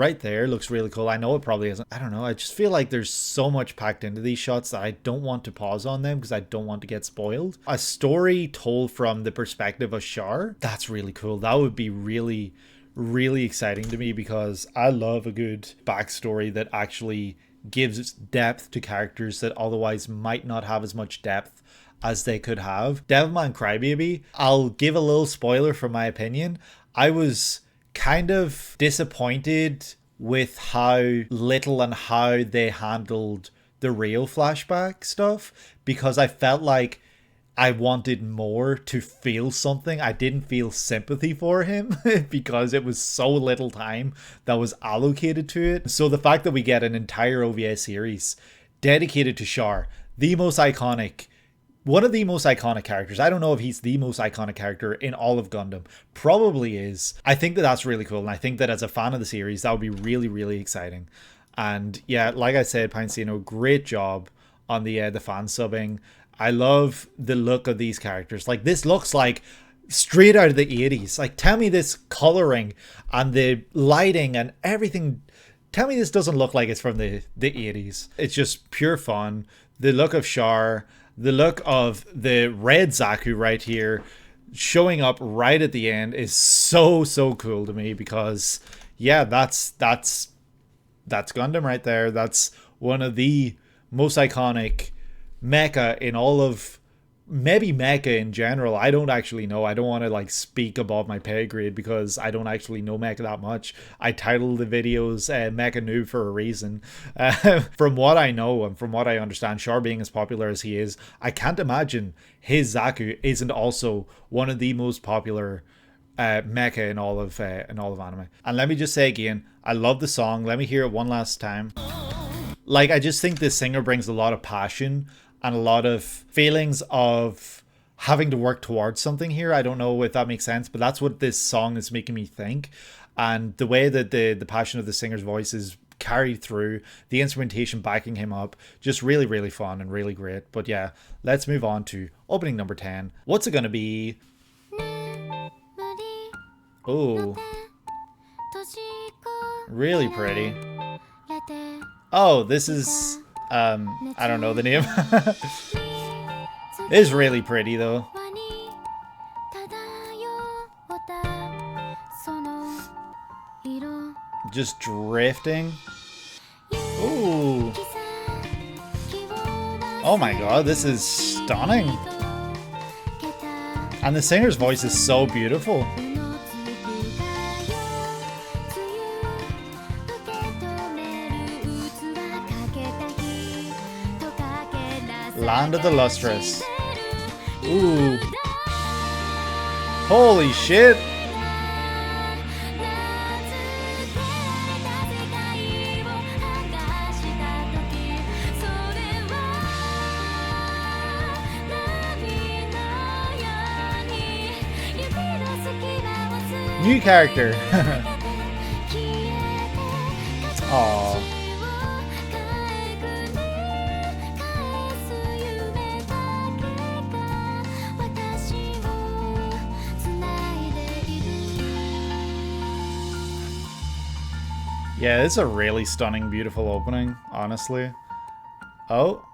[SPEAKER 1] looks really cool. I know it probably isn't. I don't know. I just feel like there's so much packed into these shots that I don't want to pause on them because I don't want to get spoiled. A story told from the perspective of Char, that's really cool. That would be really exciting to me because I love a good backstory that actually gives depth to characters that otherwise might not have as much depth as they could have. Devilman Crybaby, I'll give a little spoiler from my opinion. I was kind of disappointed with how little and how they handled the real flashback stuff, because I felt like I wanted more to feel something. I didn't feel sympathy for him because it was so little time that was allocated to it. So the fact that we get an entire OVA series dedicated to Char, the most iconic, one of the most iconic characters. I don't know if he's the most iconic character in all of Gundam. Probably is. I think that that's really cool. And I think that as a fan of the series, that would be really, really exciting. And yeah, like I said, Pinecino, great job on the fan subbing. I love the look of these characters. Like, this looks like straight out of the 80s. Like, tell me this coloring and the lighting and everything. Tell me this doesn't look like it's from the 80s. It's just pure fun. The look of Char, the look of the red Zaku right here showing up right at the end is so cool to me, because yeah, that's Gundam right there. That's one of the most iconic mecha in all of, maybe mecha in general. I don't actually know. I don't want to like speak above my pay grade because I don't actually know mecha that much. I titled the videos Mecha Noob for a reason. From what I know and from what I understand, Char being as popular as he is, I can't imagine his Zaku isn't also one of the most popular mecha in all of anime. And let me just say again, I love the song. Let me hear it one last time. Like, I just think this singer brings a lot of passion and a lot of feelings of having to work towards something here. I don't know if that makes sense, but that's what this song is making me think. And the way that the passion of the singer's voice is carried through, the instrumentation backing him up, just really, really fun and really great. But yeah, let's move on to opening number 10. What's it going to be? Oh, really pretty. Oh, this is, I don't know the name. It is really pretty though. Just drifting. Ooh. Oh my god, this is stunning. And the singer's voice is so beautiful. Land of the Lustrous. Ooh. Holy shit. New character. Aww. Yeah, this is a really stunning, beautiful opening, honestly. Oh.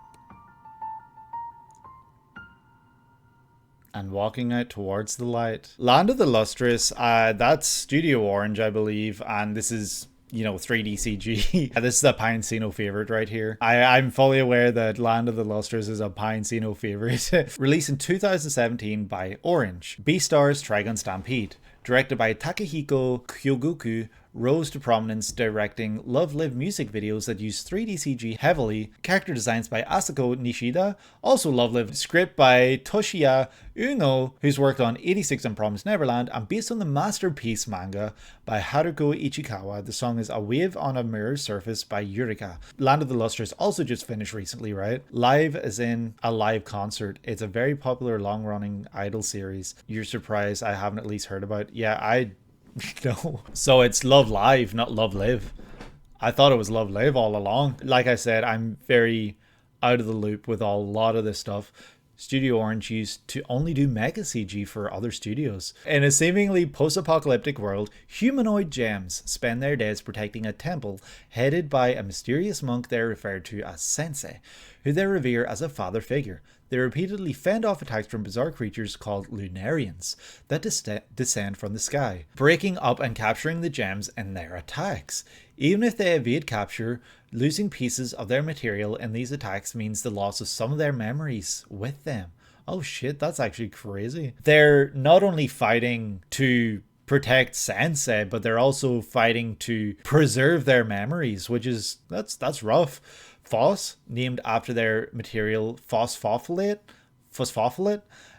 [SPEAKER 1] And walking out towards the light. Land of the Lustrous, that's Studio Orange, I believe, and this is, you know, 3D CG. This is a Pinecino favorite right here. I'm fully aware that Land of the Lustrous is a Pinecino favorite. Released in 2017 by Orange. Beastars Trigun Stampede. Directed by Takehiko Kyogoku, rose to prominence directing Love Live music videos that use 3D CG heavily, character designs by Asako Nishida, also Love Live, script by Toshiya Uno, who's worked on 86 and Promised Neverland, and based on the masterpiece manga by Haruko Ichikawa. The song is A Wave on a Mirror's Surface by YURiKA. Land of the Lustrous also just finished recently, right? Live as in a live concert. It's a very popular long-running idol series. You're surprised I haven't at least heard about? Yeah, I no. So it's Love Live, not Love Live. I thought it was Love Live all along. Like I said, I'm very out of the loop with a lot of this stuff. Studio Orange used to only do mega CG for other studios. In a seemingly post-apocalyptic world, humanoid gems spend their days protecting a temple headed by a mysterious monk they're referred to as Sensei, who they revere as a father figure. They repeatedly fend off attacks from bizarre creatures called Lunarians that descend from the sky, breaking up and capturing the gems in their attacks. Even if they evade capture, losing pieces of their material in these attacks means the loss of some of their memories with them. Oh shit, that's actually crazy. They're not only fighting to protect Sensei, but they're also fighting to preserve their memories, which is, that's rough. Phos, named after their material phosphofolate,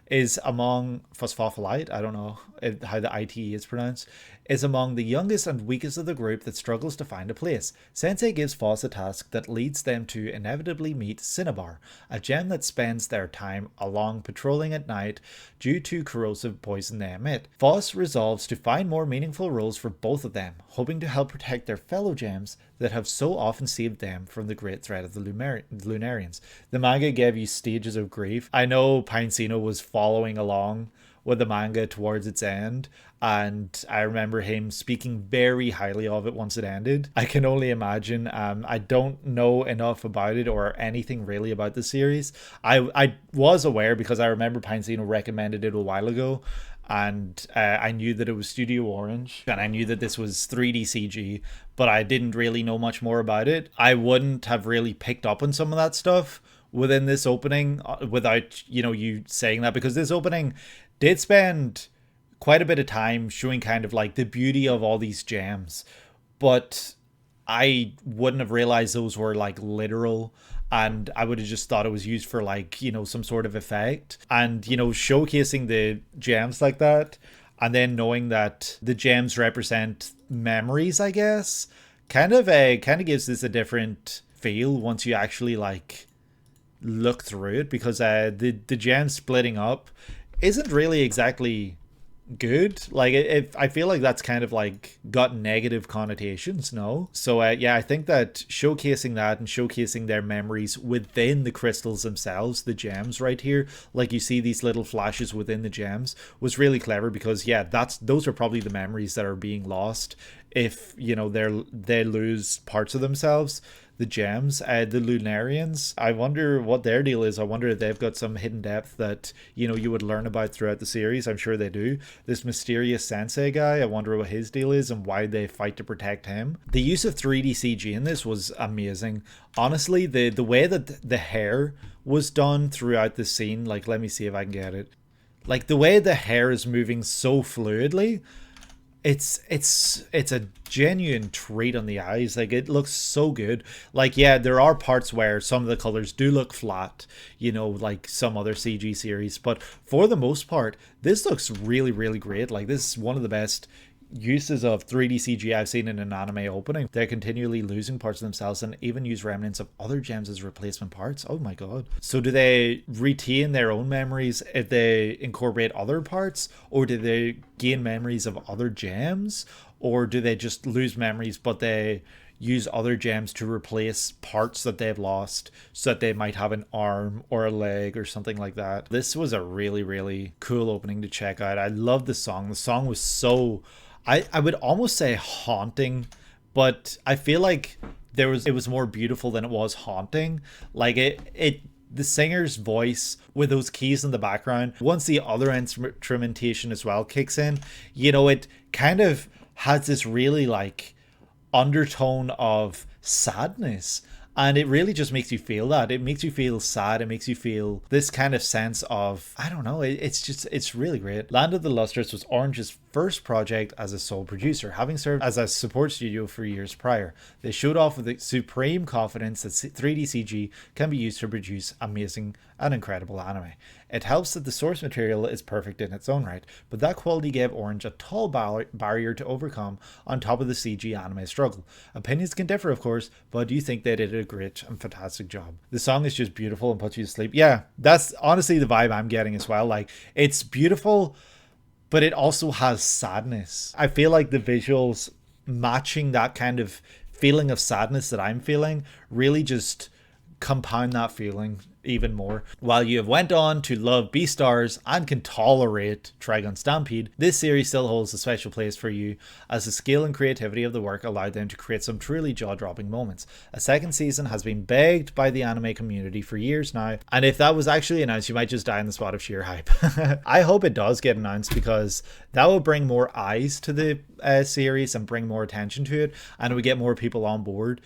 [SPEAKER 1] is among phosphofolite, I don't know how the ITE is pronounced, is among the youngest and weakest of the group that struggles to find a place. Sensei gives Phos a task that leads them to inevitably meet Cinnabar, a gem that spends their time along patrolling at night due to corrosive poison they emit. Phos resolves to find more meaningful roles for both of them, hoping to help protect their fellow gems that have so often saved them from the great threat of the Lunarians. The manga gave you stages of grief. I know Pinecino was following along with the manga towards its end, and I remember him speaking very highly of it once it ended. I can only imagine. I don't know enough about it or anything really about the series. I was aware because I remember Pinecino recommended it a while ago, and I knew that it was Studio Orange, and I knew that this was 3D CG, but I didn't really know much more about it. I wouldn't have really picked up on some of that stuff within this opening without, you saying that, because this opening did spend quite a bit of time showing kind of like the beauty of all these gems, but I wouldn't have realized those were like literal, and I would have just thought it was used for like, some sort of effect. And, showcasing the gems like that, and then knowing that the gems represent memories, I guess, kind of gives this a different feel once you actually like look through it, because the gems splitting up isn't really exactly good. Like, I feel like that's kind of like got negative connotations, no? So yeah, I think that showcasing that and showcasing their memories within the crystals themselves, the gems right here, like you see these little flashes within the gems, was really clever, because yeah, those are probably the memories that are being lost if they lose parts of themselves. The gems, the Lunarians, I wonder what their deal is. I wonder if they've got some hidden depth that, you would learn about throughout the series. I'm sure they do. This mysterious sensei guy, I wonder what his deal is and why they fight to protect him. The use of 3D CG in this was amazing. Honestly, the way that the hair was done throughout the scene, like, let me see if I can get it. Like, the way the hair is moving so fluidly, it's a genuine treat on the eyes. Like, it looks so good. Like, yeah, there are parts where some of the colors do look flat, like some other CG series, but for the most part this looks really, really great. Like, this is one of the best uses of 3D CG I've seen in an anime opening. They're continually losing parts of themselves and even use remnants of other gems as replacement parts. Oh my god. So do they retain their own memories if they incorporate other parts, or do they gain memories of other gems, or do they just lose memories but they use other gems to replace parts that they've lost so that they might have an arm or a leg or something like that? This was a really, really cool opening to check out. I love the song. The song was so, I would almost say haunting, but I feel like it was more beautiful than it was haunting. Like, the singer's voice with those keys in the background, once the other instrumentation as well kicks in, it kind of has this really like undertone of sadness, and it really just makes you feel that. It makes you feel sad. It makes you feel this kind of sense of, I don't know, it's really great. Land of the Lustrous was Orange's first project as a sole producer, having served as a support studio for years prior. They showed off with the supreme confidence that 3D CG can be used to produce amazing and incredible anime. It helps that the source material is perfect in its own right, but that quality gave Orange a tall barrier to overcome on top of the CG anime struggle. Opinions can differ, of course, but I do think they did a great and fantastic job. The song is just beautiful and puts you to sleep. Yeah, that's honestly the vibe I'm getting as well. Like, it's beautiful, but it also has sadness. I feel like the visuals matching that kind of feeling of sadness that I'm feeling really just compound that feeling even more. While you have went on to love Beastars and can tolerate Trigun Stampede, this series still holds a special place for you, as the skill and creativity of the work allowed them to create some truly jaw-dropping moments. A second season has been begged by the anime community for years now, and if that was actually announced, you might just die on the spot of sheer hype. I hope it does get announced, because That will bring more eyes to the series and bring more attention to it, and we get more people on board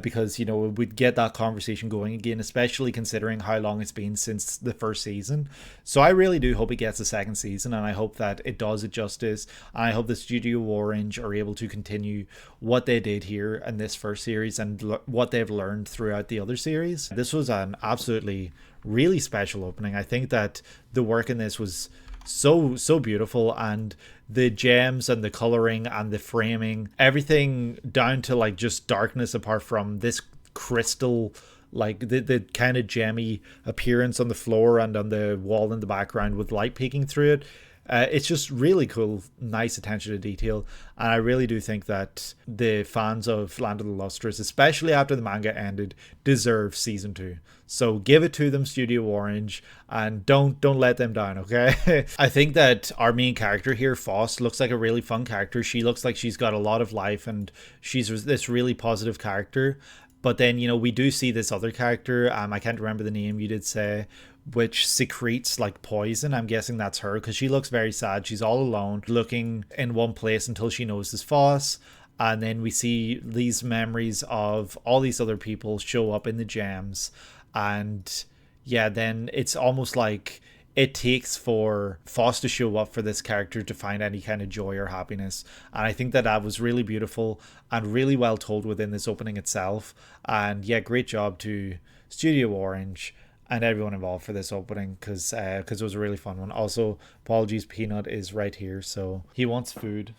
[SPEAKER 1] because, you know, we'd get that conversation going again, especially considering how long it's been since the first season. So I really do hope it gets a second season, and I hope that it does it justice, and I hope the Studio Orange are able to continue what they did here in this first series and what they've learned throughout the other series. This was an absolutely really special opening. I think that the work in this was so beautiful, and the gems and the coloring and the framing, everything down to like just darkness, apart from this crystal, like the kind of gemmy appearance on the floor and on the wall in the background with light peeking through it. It's just really cool, nice attention to detail, and I really do think that the fans of Land of the Lustrous, especially after the manga ended, deserve season 2. So give it to them, Studio Orange, and don't let them down, okay? I think that our main character here, Faust, looks like a really fun character. She looks like she's got a lot of life, and she's this really positive character. But then, you know, we do see this other character, I can't remember the name you did say, which secretes like poison. I'm guessing that's her, because she looks very sad. She's all alone, looking in one place until she notices Foss. And then we see these memories of all these other people show up in the gems. And yeah, then it's almost like it takes for Foss to show up for this character to find any kind of joy or happiness. And I think that that was really beautiful and really well told within this opening itself. And yeah, great job to Studio Orange and everyone involved for this opening, because it was a really fun one. Also, apologies, Peanut is right here, so he wants food.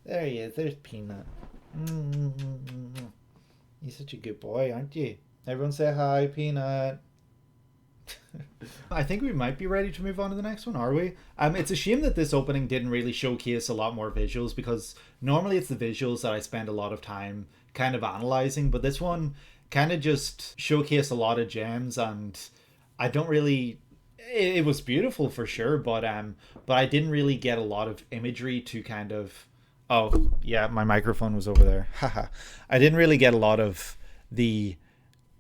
[SPEAKER 1] There he is. There's Peanut. You're such a good boy, aren't you? Everyone say hi, Peanut. I think we might be ready to move on to the next one, are we? It's a shame that this opening didn't really showcase a lot more visuals, because normally it's the visuals that I spend a lot of time kind of analyzing, but this one kind of just showcased a lot of gems, and I don't really... It was beautiful for sure, but I didn't really get a lot of imagery to kind of... Oh, yeah, my microphone was over there. Haha. I didn't really get a lot of the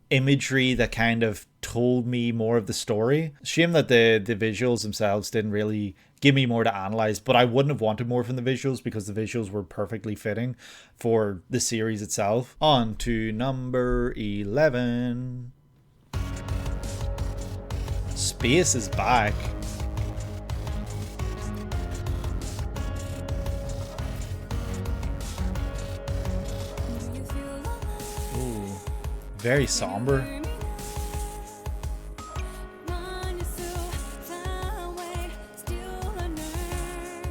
[SPEAKER 1] imagery that kind of told me more of the story. Shame that the visuals themselves didn't really give me more to analyze, but I wouldn't have wanted more from the visuals, because the visuals were perfectly fitting for the series itself. On to number 11. Space is back. Ooh, very somber.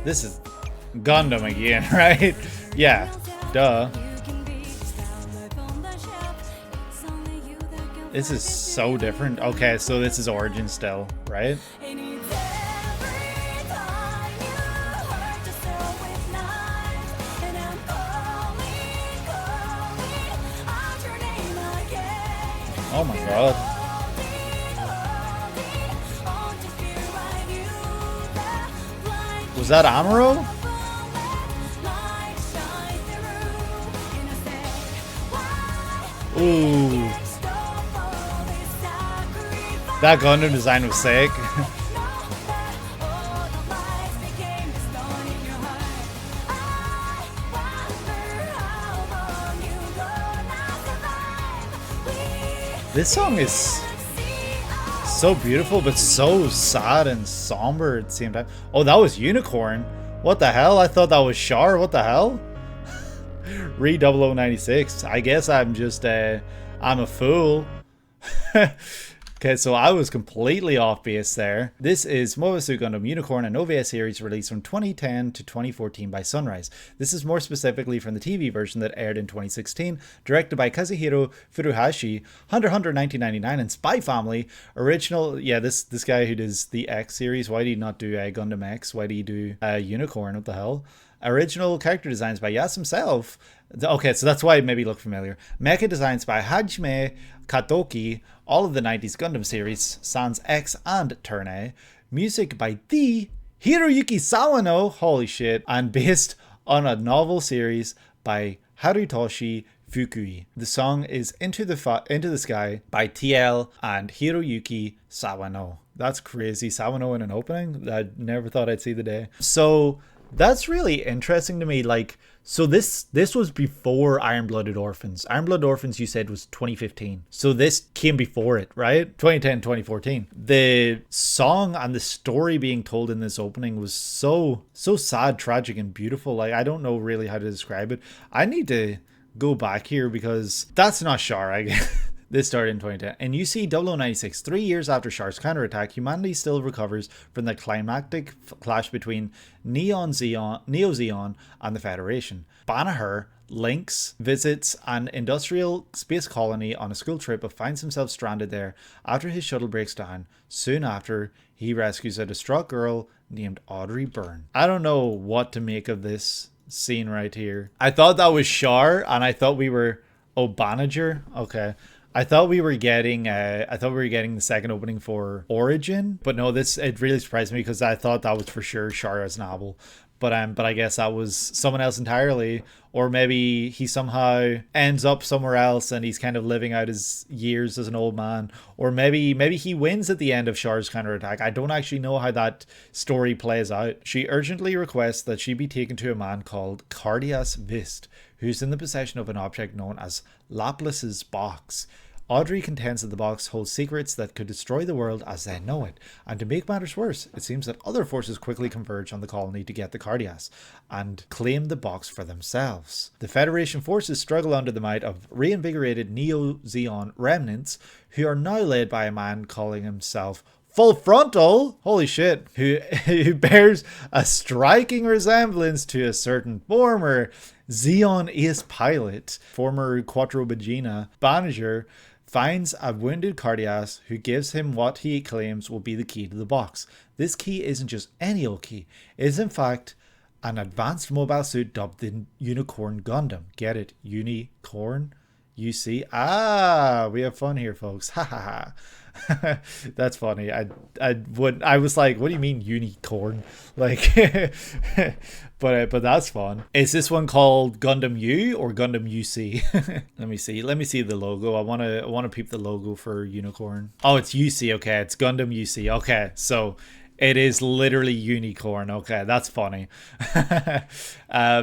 [SPEAKER 1] This is Gundam again, right? Yeah, duh. This is so different. Okay, so this is Origin still, right? Oh my god. Was that Amuro? Ooh. That Gundam design was sick. This song is so beautiful, but so sad and somber at the same time. Oh, that was Unicorn. What the hell? I thought that was Char. What the hell? Re 0096. I guess I'm just I'm a fool. Okay, so I was completely off base there. This is Mobile Suit Gundam Unicorn, an OVA series released from 2010 to 2014 by Sunrise. This is more specifically from the TV version that aired in 2016, directed by Kazuhiro Furuhashi, Hunter x Hunter 1999, and Spy Family. Original, yeah, this guy who does the X series, why did he not do Gundam X? Why did he do Unicorn? What the hell? Original character designs by Yas himself. Okay, so that's why it maybe look familiar. Mecha designs by Hajime Katoki. All of the 90s Gundam series, Sans X and Turn A. Music by the Hiroyuki Sawano. Holy shit. And based on a novel series by Harutoshi Fukui. The song is Into the Sky by Tielle and Hiroyuki Sawano. That's crazy. Sawano in an opening? I never thought I'd see the day. So That's really interesting to me. Like, so this was before Iron-Blooded Orphans. Iron-Blooded Orphans, you said, was 2015. So this came before it, right? 2010, 2014. The song and the story being told in this opening was so sad, tragic, and beautiful. Like, I don't know really how to describe it. I need to go back here because that's not Char, I guess. This started in 2010. And you see 0096, 3 years after Char's counterattack, humanity still recovers from the climactic clash between Neo Zeon and the Federation. Banagher Lynx visits an industrial space colony on a school trip but finds himself stranded there after his shuttle breaks down. Soon after, he rescues a distraught girl named Audrey Byrne. I don't know what to make of this scene right here. I thought that was Char, and I thought we were... Oh, Banagher? Okay. I thought we were getting the second opening for Origin, but no, it really surprised me because I thought that was for sure Char as Nabel. But I guess that was someone else entirely, or maybe he somehow ends up somewhere else and he's kind of living out his years as an old man, or maybe he wins at the end of Char's counterattack. I don't actually know how that story plays out. She urgently requests that she be taken to a man called Cardias Vist, who's in the possession of an object known as Laplace's box. Audrey contends that the box holds secrets that could destroy the world as they know it, and to make matters worse, it seems that other forces quickly converge on the colony to get the Cardias and claim the box for themselves. The Federation forces struggle under the might of reinvigorated Neo-Zeon remnants, who are now led by a man calling himself Full Frontal, holy shit, who bears a striking resemblance to a certain former Zeon ace pilot, former Quattro Bagina. Banagher finds a wounded Cardias who gives him what he claims will be the key to the box. This key isn't just any old key. It is in fact an advanced mobile suit dubbed the Unicorn Gundam. Get it? Unicorn? You see? Ah, we have fun here, folks. Ha ha ha. That's funny. I was like, what do you mean unicorn? Like, but that's fun. Is this one called Gundam U or Gundam UC? Let me see the logo. I want to peep the logo for unicorn. Oh, it's UC. Okay, it's Gundam UC. Okay, so it is literally unicorn. Okay, that's funny.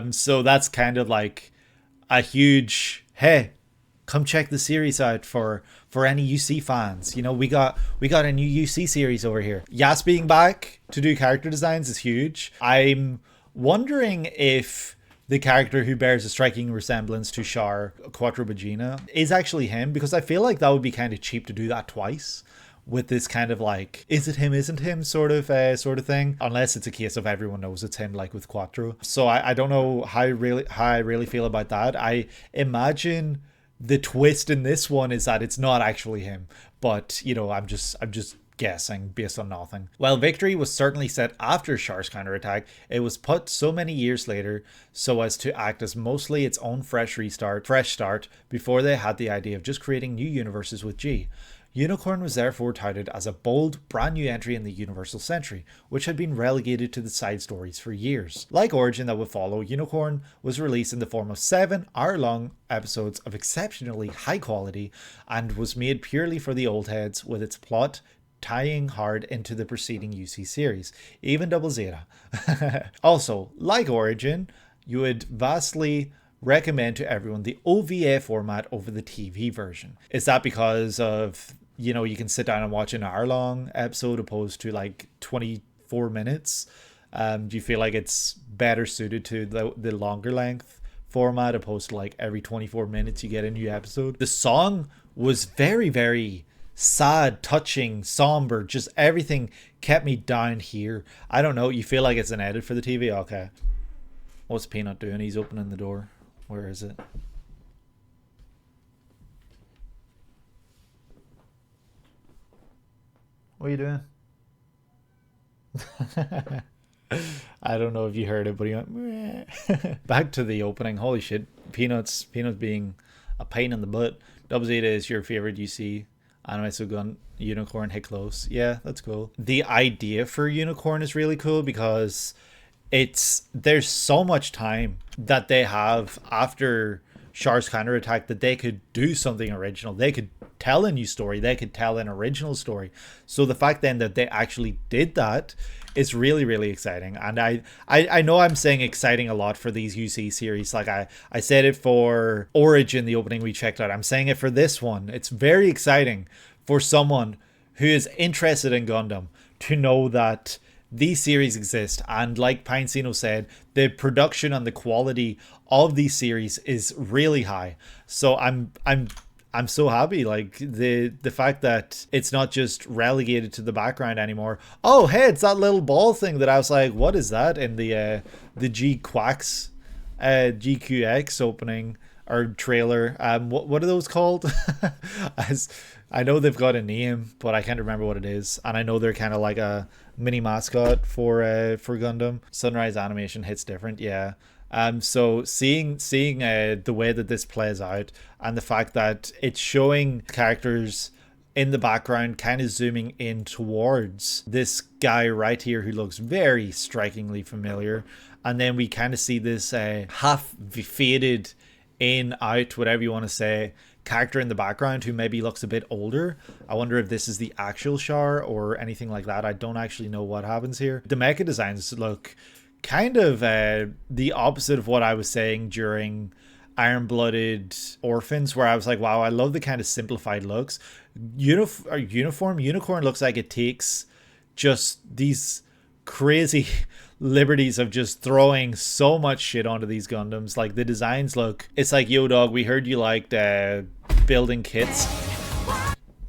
[SPEAKER 1] So that's kind of like a huge, hey, come check the series out for any UC fans. You know, we got a new UC series over here. Yas being back to do character designs is huge. I'm wondering if the character who bears a striking resemblance to Char, Quattro Bagina, is actually him, because I feel like that would be kind of cheap to do that twice with this kind of like, is it him, isn't him sort of thing, unless it's a case of everyone knows it's him, like with Quattro. So I don't know how I really feel about that. I imagine the twist in this one is that it's not actually him, but you know, I'm just guessing based on nothing. While victory was certainly set after Char's counterattack, it was put so many years later so as to act as mostly its own fresh start before they had the idea of just creating new universes with G. Unicorn was therefore touted as a bold, brand new entry in the Universal Century, which had been relegated to the side stories for years. Like Origin that would follow, Unicorn was released in the form of 7 hour-long episodes of exceptionally high quality and was made purely for the old heads, with its plot tying hard into the preceding UC series, even Double Zeta. Also, like Origin, you would vastly recommend to everyone the OVA format over the TV version. Is that because of, you know, you can sit down and watch an hour-long episode opposed to like 24 minutes? Do you feel like it's better suited to the longer length format opposed to like every 24 minutes you get a new episode? The song was very, very sad, touching, somber, just everything kept me down here. I don't know, you feel like it's an edit for the TV? Okay. What's Peanut doing? He's opening the door. Where is it? What are you doing? I don't know if you heard it, but he went meh. Back to the opening. Holy shit. Peanuts being a pain in the butt. Double Zeta is your favorite UC anime, so gun Unicorn hit close. Yeah, that's cool. The idea for Unicorn is really cool because there's so much time that they have after Char's counterattack that they could do something original. They could tell a new story. They could tell an original story. So the fact then that they actually did that It's really, really exciting. And I know I'm saying exciting a lot for these UC series. Like I said it for Origin, the opening we checked out. I'm saying it for this one. It's very exciting for someone who is interested in Gundam to know that these series exist. And like Pinecino said, the production and the quality of these series is really high. So I'm so happy, like the fact that it's not just relegated to the background anymore. Oh, hey, it's that little ball thing that I was like, what is that in the GQX opening or trailer? What are those called? I know they've got a name, but I can't remember what it is. And I know they're kind of like a mini mascot for Gundam. Sunrise Animation hits different, yeah. So seeing the way that this plays out and the fact that it's showing characters in the background kind of zooming in towards this guy right here who looks very strikingly familiar, and then we kind of see this half faded in out, whatever you want to say, character in the background who maybe looks a bit older. I wonder if this is the actual Char or anything like that. I don't actually know what happens here. The mecha designs look kind of the opposite of what I was saying during Iron-Blooded Orphans, where I was like, wow, I love the kind of simplified looks. Uniform Unicorn looks like it takes just these crazy liberties of just throwing so much shit onto these Gundams. Like the designs look, it's like, yo dog, we heard you liked building kits.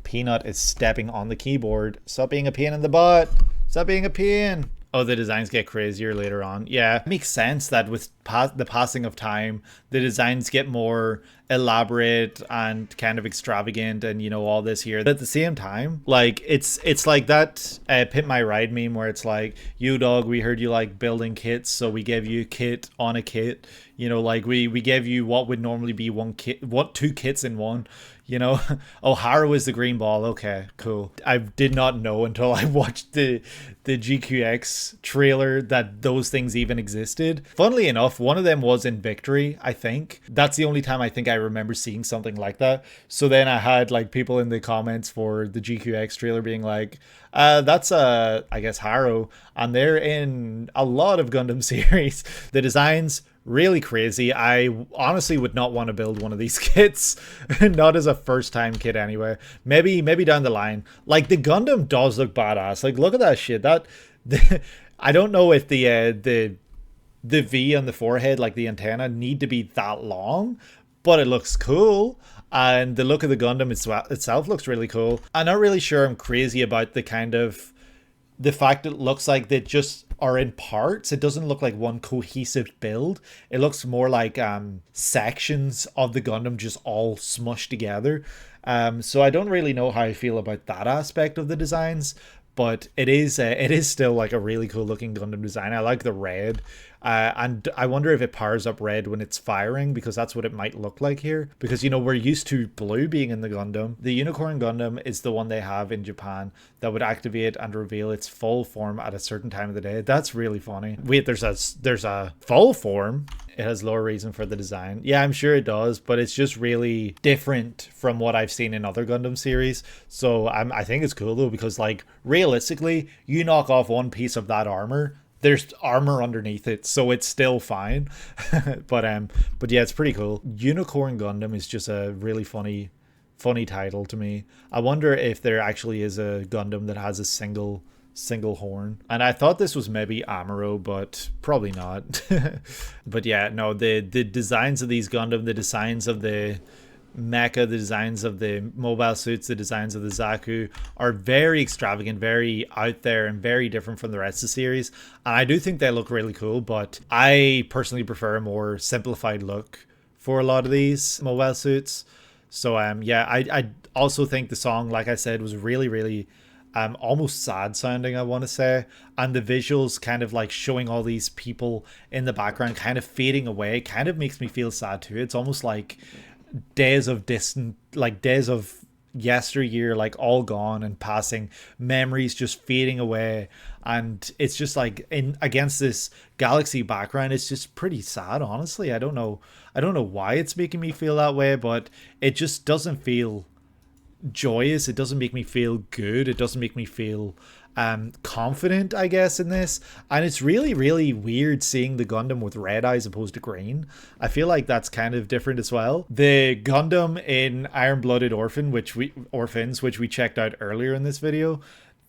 [SPEAKER 1] Peanut is stepping on the keyboard. Stop being a pain in the butt. Stop being a pain. Oh, the designs get crazier later on. Yeah, it makes sense that with the passing of time, the designs get more elaborate and kind of extravagant and, you know, all this here. But at the same time, like, it's like that Pimp My Ride meme where it's like, you dog, we heard you like building kits, so we gave you a kit on a kit. You know, like, we gave you what would normally be two kits in one. You know, oh, Ihara was the green ball. Okay, cool. I did not know until I watched the GQX trailer that those things even existed. Funnily enough, one of them was in Victory, I think. That's the only time I think I remember seeing something like that. So then I had like people in the comments for the GQX trailer being like, that's I guess Haro, and they're in a lot of Gundam series. The designs really crazy. I honestly would not want to build one of these kits, not as a first time kit anyway. Maybe down the line. Like the Gundam does look badass. Like look at that shit. I don't know if the V on the forehead, like the antenna, need to be that long, but it looks cool. And the look of the Gundam itself looks really cool. I'm not really sure I'm crazy about the fact it looks like they just are in parts. It doesn't look like one cohesive build. It looks more like sections of the Gundam just all smushed together. So I don't really know how I feel about that aspect of the designs, but it is still like a really cool looking Gundam design. I like the red. And I wonder if it powers up red when it's firing, because that's what it might look like here. Because, you know, we're used to blue being in the Gundam. The Unicorn Gundam is the one they have in Japan that would activate and reveal its full form at a certain time of the day. That's really funny. Wait, there's a full form? It has lower reason for the design. Yeah, I'm sure it does, but it's just really different from what I've seen in other Gundam series. So I think it's cool though, because like realistically, you knock off one piece of that armor, there's armor underneath it, so it's still fine. but yeah, it's pretty cool. Unicorn Gundam is just a really funny title to me. I wonder if there actually is a Gundam that has a single horn. And I thought this was maybe Amuro, but probably not. But yeah, no, the designs of these Gundam, the designs of the mecha, the designs of the mobile suits, the designs of the Zaku are very extravagant, very out there, and very different from the rest of the series. And I do think they look really cool, but I personally prefer a more simplified look for a lot of these mobile suits. So yeah, I also think the song, like I said, was really, really almost sad sounding, I want to say. And the visuals kind of like showing all these people in the background kind of fading away kind of makes me feel sad too. It's almost like days of yesteryear, like all gone and passing, memories just fading away, and it's just like against this galaxy background, it's just pretty sad, honestly. I don't know why it's making me feel that way, but it just doesn't feel joyous. It doesn't make me feel good. It doesn't make me feel confident, I guess, in this. And it's really, really weird seeing the Gundam with red eyes opposed to green. I feel like that's kind of different as well. The Gundam in Iron-Blooded Orphans, which we checked out earlier in this video,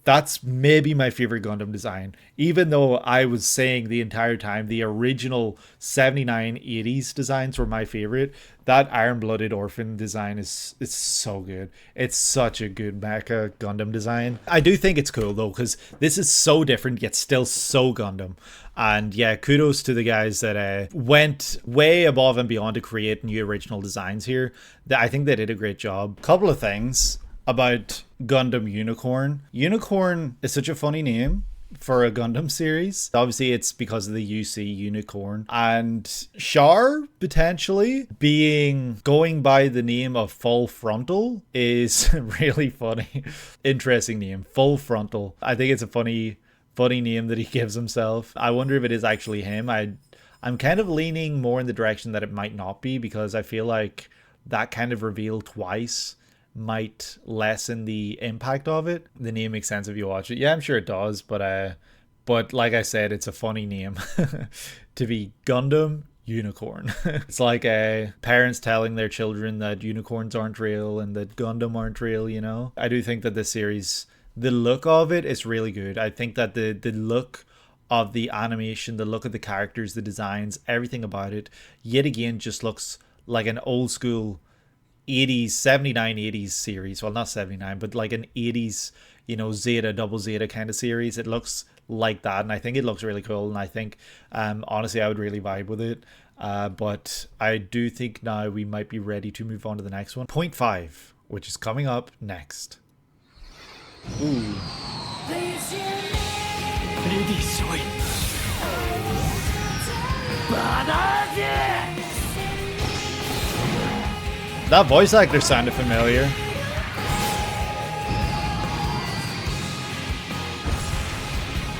[SPEAKER 1] that's maybe my favorite Gundam design. Even though I was saying the entire time the original 79 80s designs were my favorite, that Iron-Blooded Orphan design it's so good. It's such a good mecha Gundam design. I do think it's cool though, because this is so different yet still so Gundam. And yeah, kudos to the guys that went way above and beyond to create new original designs here. I think they did a great job. Couple of things about Gundam Unicorn. Unicorn is such a funny name for a Gundam series. Obviously it's because of the UC Unicorn, and Char potentially going by the name of Full Frontal is really funny. Interesting name, Full Frontal. I think it's a funny name that he gives himself. I wonder if it is actually him. I'm kind of leaning more in the direction that it might not be, because I feel like that kind of reveal twice might lessen the impact of it. The name makes sense if you watch it. Yeah, I'm sure it does, but like I said, it's a funny name to be Gundam Unicorn. It's like parents telling their children that unicorns aren't real and that Gundam aren't real, you know? I do think that this series, the look of it is really good. I think that the look of the animation, the look of the characters, the designs, everything about it, yet again, just looks like an old school 80s, 79, 80s series. Well, not 79, but like an 80s, you know, Zeta, Double Zeta kind of series. It looks like that, and I think it looks really cool, and I think, honestly, I would really vibe with it. But I do think now we might be ready to move on to the next one. Point 5, which is coming up next. Ooh. That voice actor sounded familiar.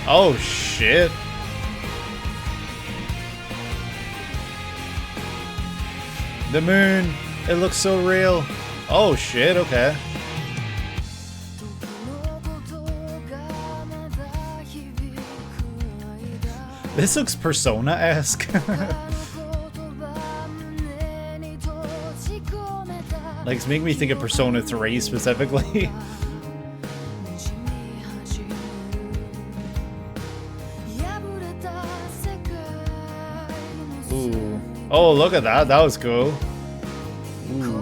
[SPEAKER 1] Oh shit. The moon. It looks so real. Oh shit, okay. This looks Persona-esque. Like, it's making me think of Persona 3 specifically. Ooh. Oh, look at that. That was cool. Ooh.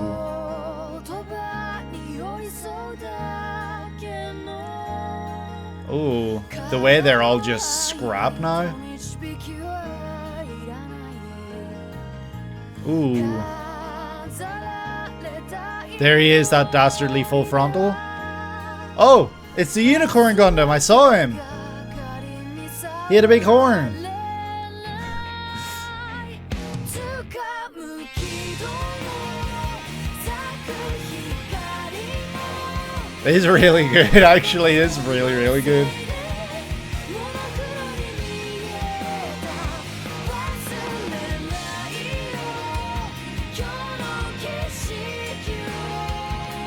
[SPEAKER 1] Ooh. The way they're all just scrap now. Ooh. There he is, that dastardly Full Frontal. Oh, it's the Unicorn Gundam. I saw him. He had a big horn. It's really good. Actually, it's really, really good.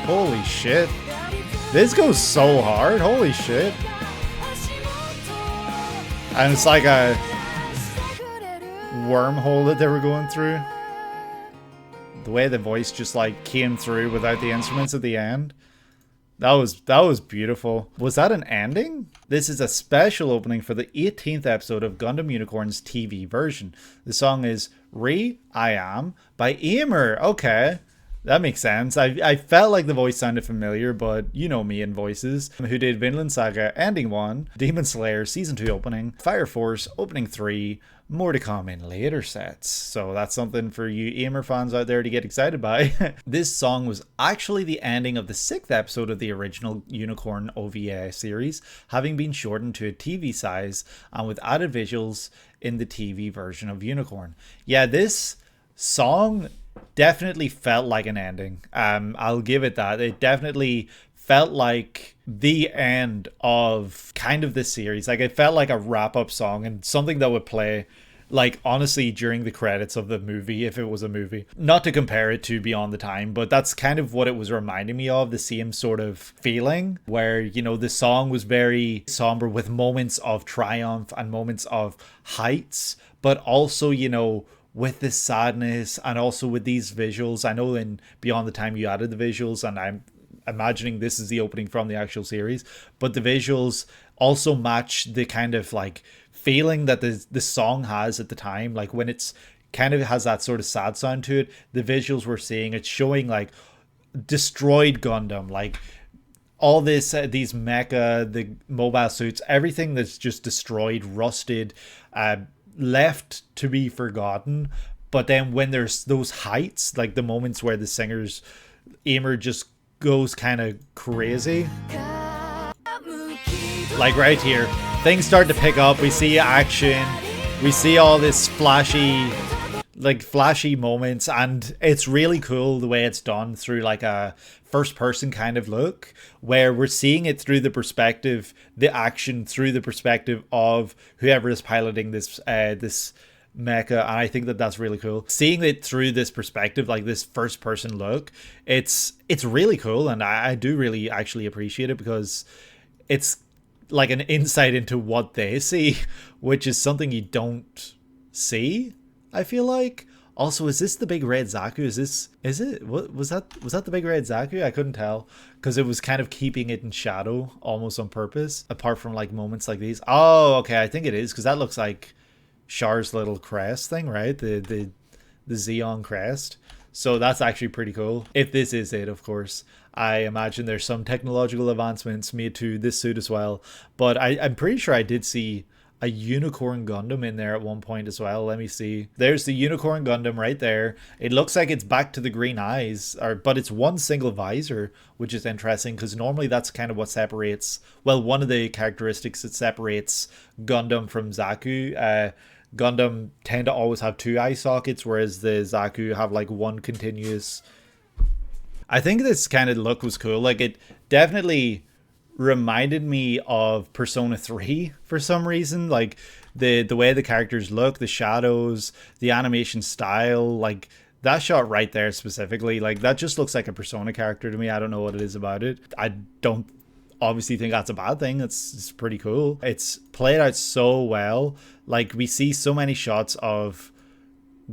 [SPEAKER 1] Holy shit. This goes so hard. Holy shit. And it's like a wormhole that they were going through. The way the voice just like came through without the instruments at the end. That was beautiful. Was that an ending? This is a special opening for the 18th episode of Gundam Unicorn's TV version. The song is Re I Am by Aimer. Okay. That makes sense. I felt like the voice sounded familiar, but you know me and voices. Who did Vinland Saga Ending 1, Demon Slayer Season 2 opening, Fire Force Opening 3, more to come in later sets. So that's something for you Aimer fans out there to get excited by. This song was actually the ending of the 6th episode of the original Unicorn OVA series, having been shortened to a TV size and with added visuals in the TV version of Unicorn. Yeah, this song definitely felt like an ending. I'll give it that. It definitely felt like the end of kind of this series. Like, it felt like a wrap-up song and something that would play like honestly during the credits of the movie, if it was a movie. Not to compare it to Beyond the Time, but that's kind of what it was reminding me of, the same sort of feeling where, you know, the song was very somber with moments of triumph and moments of heights, but also, you know, with this sadness and also with these visuals. I know in Beyond the Time you added the visuals, and I'm imagining this is the opening from the actual series, but the visuals also match the kind of like feeling that the song has at the time. Like when it's kind of has that sort of sad sound to it, the visuals we're seeing, it's showing like destroyed Gundam, like all this these mecha, the mobile suits, everything that's just destroyed, rusted, left to be forgotten. But then when there's those heights, like the moments where the singer's aimer just goes kind of crazy, like right here, things start to pick up. We see action, we see all this flashy moments, and it's really cool the way it's done through like a first person kind of look, where we're seeing it through the perspective, the action through the perspective of whoever is piloting this this mecha. And I think that that's really cool, seeing it through this perspective, like this first person look. It's really cool, and I do really actually appreciate it, because it's like an insight into what they see, which is something you don't see, I feel like. Also, is this the big red Zaku? Is it? What was that the big red Zaku? I couldn't tell, because it was kind of keeping it in shadow almost on purpose, apart from like moments like these. Oh, okay, I think it is, because that looks like Char's little crest thing, right? The Xeon crest. So that's actually pretty cool. If this is it, of course. I imagine there's some technological advancements made to this suit as well. But I'm pretty sure I did see a Unicorn Gundam in there at one point as well. Let me see. There's the Unicorn Gundam right there. It looks like it's back to the green eyes, but it's one single visor, which is interesting, because normally that's kind of what separates, well, one of the characteristics that separates Gundam from Zaku. Gundam tend to always have two eye sockets, whereas the Zaku have like one continuous. I think this kind of look was cool. Like, it definitely reminded me of Persona 3 for some reason. Like the way the characters look, the shadows, the animation style, like that shot right there specifically, like that just looks like a Persona character to me. I don't know what it is about it. I don't obviously think that's a bad thing. It's pretty cool. It's played out so well. Like, we see so many shots of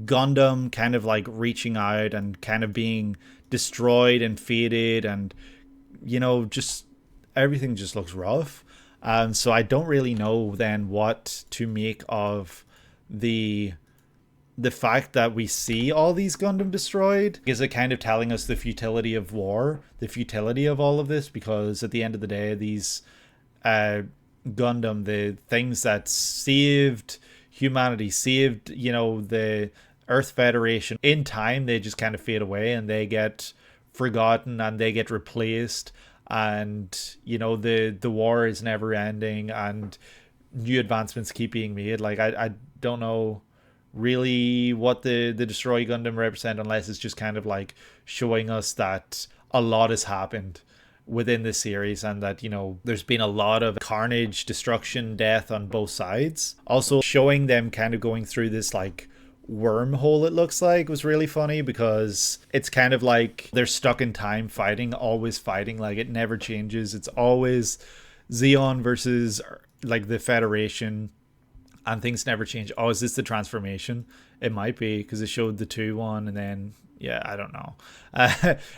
[SPEAKER 1] Gundam kind of like reaching out and kind of being destroyed and faded, and, you know, just everything just looks rough. So I don't really know then what to make of the fact that we see all these Gundam destroyed. Is it kind of telling us the futility of war, the futility of all of this? Because at the end of the day, these Gundam, the things that saved humanity, saved, you know, the Earth Federation, in time they just kind of fade away and they get forgotten and they get replaced, and, you know, the war is never ending and new advancements keep being made. Like, I don't know really what the Destroy Gundam represent, unless it's just kind of like showing us that a lot has happened within this series, and that, you know, there's been a lot of carnage, destruction, death on both sides. Also showing them kind of going through this like wormhole, it looks like, was really funny, because it's kind of like they're stuck in time, fighting, always fighting. Like, it never changes. It's always Zeon versus like the Federation, and things never change. Oh, is this the transformation? It might be, because it showed the 2-1, and then, yeah, I don't know.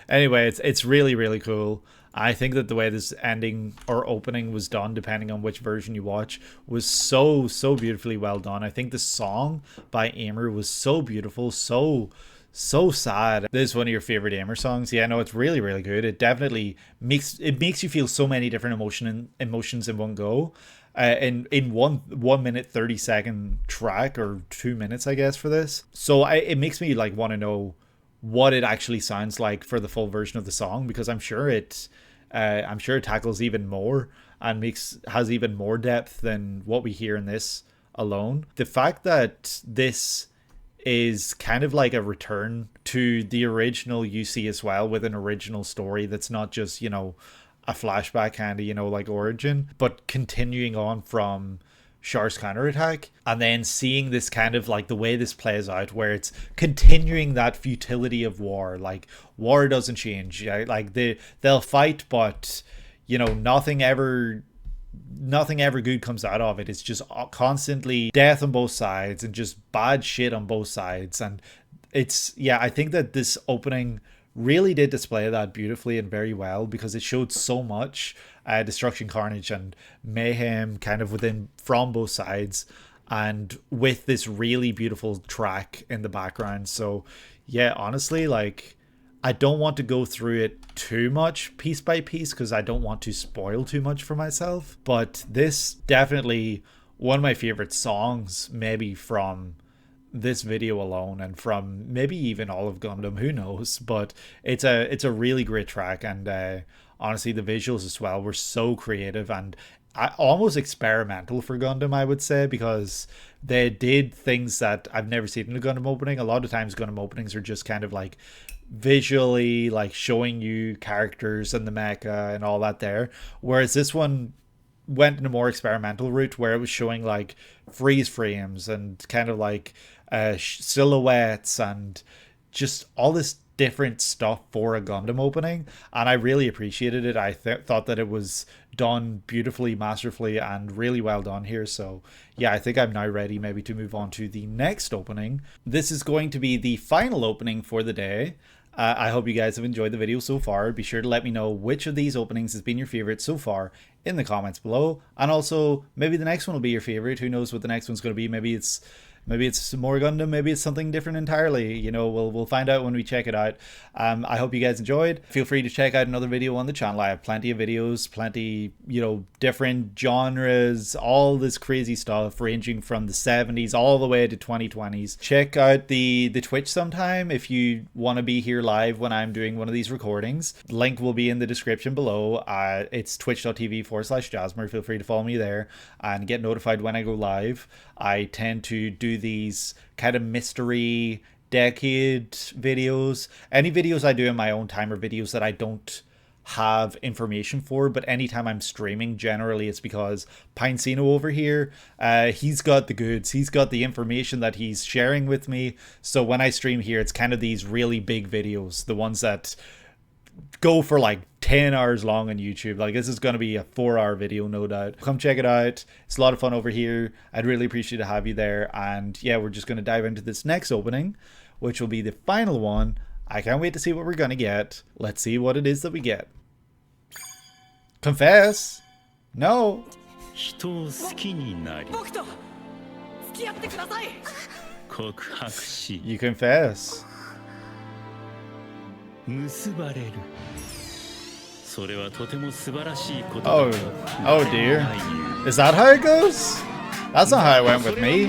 [SPEAKER 1] Anyway, it's really, really cool. I think that the way this ending or opening was done, depending on which version you watch, was so beautifully well done. I think the song by Aimer was so beautiful, so sad. This is one of your favorite Aimer songs. Yeah, no, it's really, really good. It definitely makes you feel so many different emotions in one go. In 1 minute 30-second track, or 2 minutes, I guess, for this. So it makes me like want to know what it actually sounds like for the full version of the song, because I'm sure it tackles even more and has even more depth than what we hear in this alone. The fact that this is kind of like a return to the original UC as well, with an original story that's not just, you know, a flashback kind of, you know, like Origin, but continuing on from Char's counterattack, and then seeing this kind of like the way this plays out, where it's continuing that futility of war. Like, war doesn't change. Right? Like they'll fight, but you know, nothing ever good comes out of it. It's just constantly death on both sides and just bad shit on both sides. And it's, yeah, I think that this opening really did display that beautifully and very well, because it showed so much destruction, carnage, and mayhem kind of from both sides, and with this really beautiful track in the background. So yeah, honestly, like, I don't want to go through it too much piece by piece because I don't want to spoil too much for myself, but this definitely one of my favorite songs, maybe from this video alone, and from maybe even all of Gundam, who knows. But it's a really great track, and honestly the visuals as well were so creative and almost experimental for Gundam, I would say, because they did things that I've never seen in a Gundam opening. A lot of times Gundam openings are just kind of like visually like showing you characters and the mecha and all that there, whereas this one went in a more experimental route where it was showing like freeze frames and kind of like silhouettes and just all this different stuff for a Gundam opening, and I really appreciated it. I thought that it was done beautifully, masterfully, and really well done here. So yeah, I think I'm now ready maybe to move on to the next opening. This is going to be the final opening for the day. I hope you guys have enjoyed the video so far. Be sure to let me know which of these openings has been your favorite so far in the comments below, and also maybe the next one will be your favorite. Who knows what the next one's going to be? Maybe it's more Gundam, maybe it's something different entirely. You know, we'll find out when we check it out. I hope you guys enjoyed. Feel free to check out another video on the channel. I have plenty of videos, plenty, you know, different genres, all this crazy stuff ranging from the 70s all the way to 2020s. Check out the Twitch sometime if you want to be here live when I'm doing one of these recordings. Link will be in the description below. It's twitch.tv/Jasmer. Feel free to follow me there and get notified when I go live. I tend to do these kind of mystery decade videos. Any videos I do in my own time are videos that I don't have information for, but anytime I'm streaming, generally it's because Pinecino over here, he's got the goods, he's got the information that he's sharing with me. So when I stream here, it's kind of these really big videos, the ones that go for like 10 hours long on YouTube. Like, this is going to be a 4-hour video, no doubt. Come check it out. It's a lot of fun over here. I'd really appreciate to have you there. And yeah, we're just going to dive into this next opening, which will be the final one. I can't wait to see what we're going to get. Let's see what it is that we get. Confess? No. You confess. Oh dear. Is that how it goes? That's not how it went with me.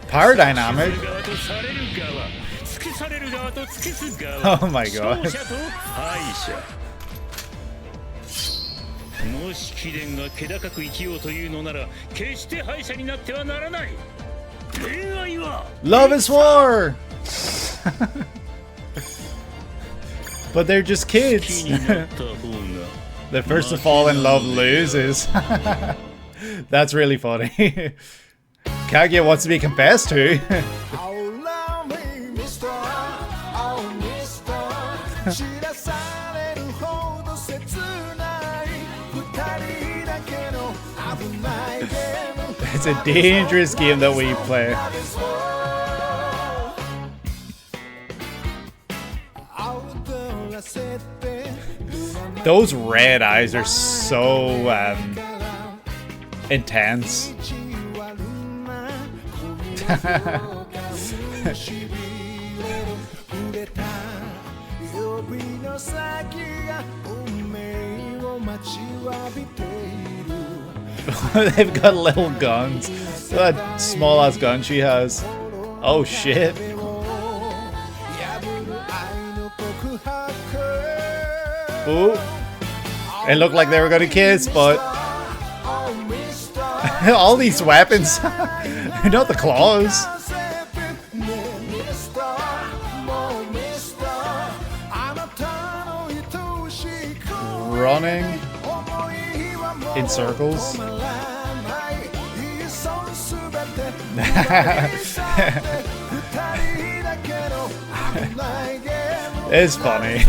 [SPEAKER 1] Power dynamic. Oh my god. Love is war! But they're just kids. The first to fall in love loses. That's really funny. Kaguya wants to be confessed to. It's a dangerous game that we play. Those red eyes are so intense. They've got little guns. That small ass gun she has. Oh shit. Ooh. It looked like they were gonna kiss, but all these weapons. Not the claws. Running. in circles. It's funny.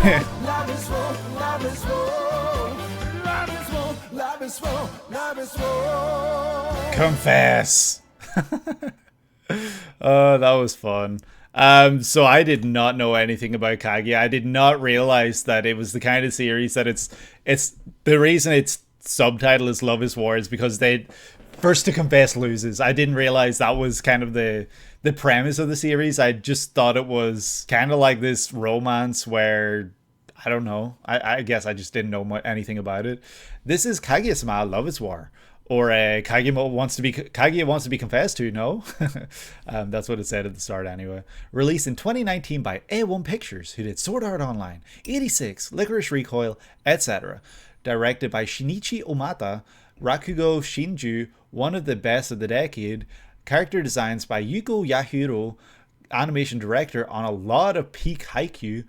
[SPEAKER 1] Confess. Oh, that was fun. So I did not know anything about Kaguya. I did not realize that it was the kind of series that it's the reason its subtitle is Love is War is because they first to confess loses. I didn't realize that was kind of the premise of the series. I just thought it was kind of like this romance where I don't know. I guess I just didn't know anything about it. This is Kaguya-sama Love is War. Or Kaguya wants to be confessed to, no? That's what it said at the start anyway. Released in 2019 by A1 Pictures, who did Sword Art Online, 86, Licorice Recoil, etc. Directed by Shinichi Omata, Rakugo Shinju, one of the best of the decade. Character designs by Yuko Yahiro, animation director on a lot of peak Haikyuu,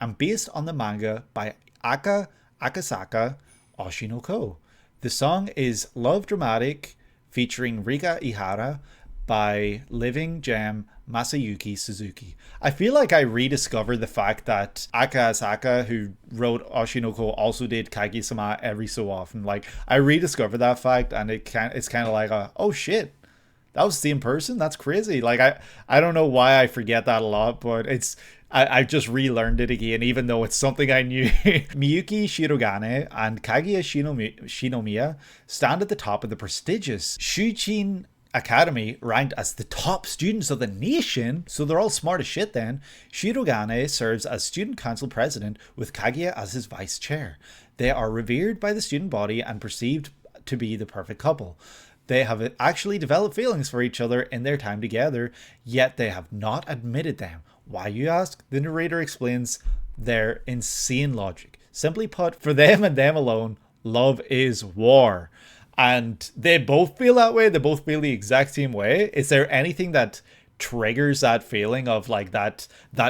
[SPEAKER 1] and based on the manga by Akasaka Oshinoko. The song is Love Dramatic, featuring Rikka Ihara by Living Gem Masayuki Suzuki. I feel like I rediscovered the fact that Akasaka, who wrote Oshinoko, also did Kaguya-sama every so often. Like, I rediscovered that fact, and it's kind of like, oh shit, that was the same person? That's crazy. Like, I don't know why I forget that a lot, but I just relearned it again, even though it's something I knew. Miyuki Shirogane and Kaguya Shinomiya stand at the top of the prestigious Shuchin Academy, ranked as the top students of the nation. So they're all smart as shit then. Shirogane serves as student council president with Kaguya as his vice chair. They are revered by the student body and perceived to be the perfect couple. They have actually developed feelings for each other in their time together, yet they have not admitted them. Why, you ask? The narrator explains their insane logic. Simply put, for them and them alone, love is war. And they both feel that way. They both feel the exact same way. Is there anything that triggers that feeling of like that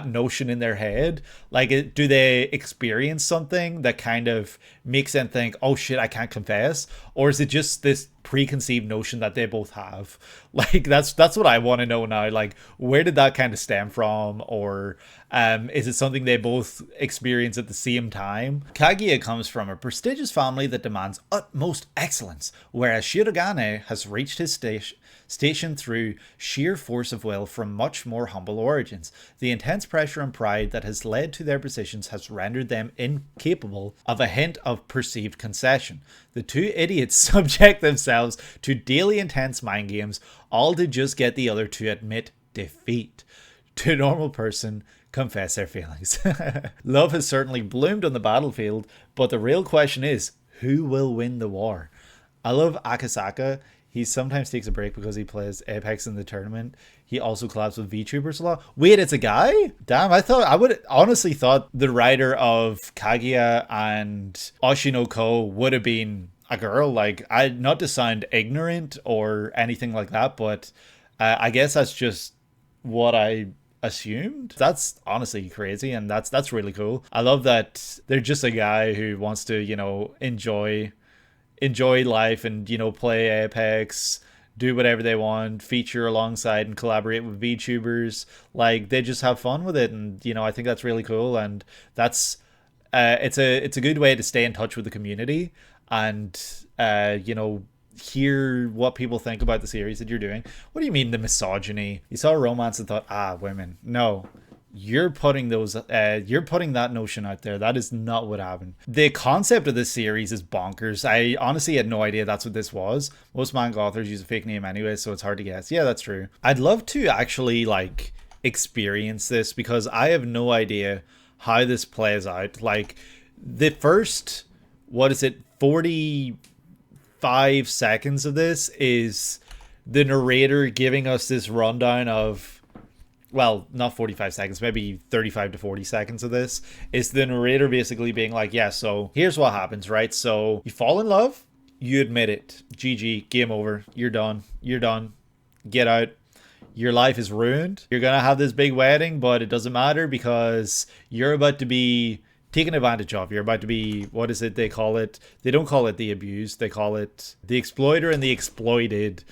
[SPEAKER 1] notion in their head? Like, do they experience something that kind of makes them think, oh shit, I can't confess? Or is it just this preconceived notion that they both have? Like, that's what I want to know now. Like, where did that kind of stem from? Or is it something they both experience at the same time? Kaguya comes from a prestigious family that demands utmost excellence, whereas Shirogane has reached his station through sheer force of will from much more humble origins. The intense pressure and pride that has led to their positions has rendered them incapable of a hint of perceived concession. The two idiots subject themselves to daily intense mind games, all to just get the other to admit defeat. To a normal person, confess their feelings. Love has certainly bloomed on the battlefield, but the real question is, who will win the war? I love Akasaka. He sometimes takes a break because he plays Apex in the tournament. He also collabs with VTubers a lot. Wait, it's a guy? Damn, I would honestly thought the writer of Kaguya and Oshinoko would have been a girl. Like, not to sound ignorant or anything like that, but I guess that's just what I assumed. That's honestly crazy, and that's really cool. I love that they're just a guy who wants to, enjoy life and, play Apex, do whatever they want, feature alongside and collaborate with VTubers. Like, they just have fun with it, and I think that's really cool, and that's it's a good way to stay in touch with the community and hear what people think about the series that you're doing. What do you mean the misogyny? You saw romance and thought, women. No. You're putting that notion out there. That is not what happened. The concept of this series is bonkers. I honestly had no idea that's what this was. Most manga authors use a fake name anyway, so it's hard to guess. Yeah, that's true. I'd love to actually experience this because I have no idea how this plays out. Like, the first 45 seconds of this is the narrator giving us this rundown of, well, not 45 seconds, maybe 35 to 40 seconds of this, is the narrator basically being like, yeah, so here's what happens, right? So you fall in love, you admit it. GG, game over. You're done. Get out. Your life is ruined. You're going to have this big wedding, but it doesn't matter because you're about to be taken advantage of. You're about to be, what is it they call it? They don't call it the abused. They call it the exploiter and the exploited.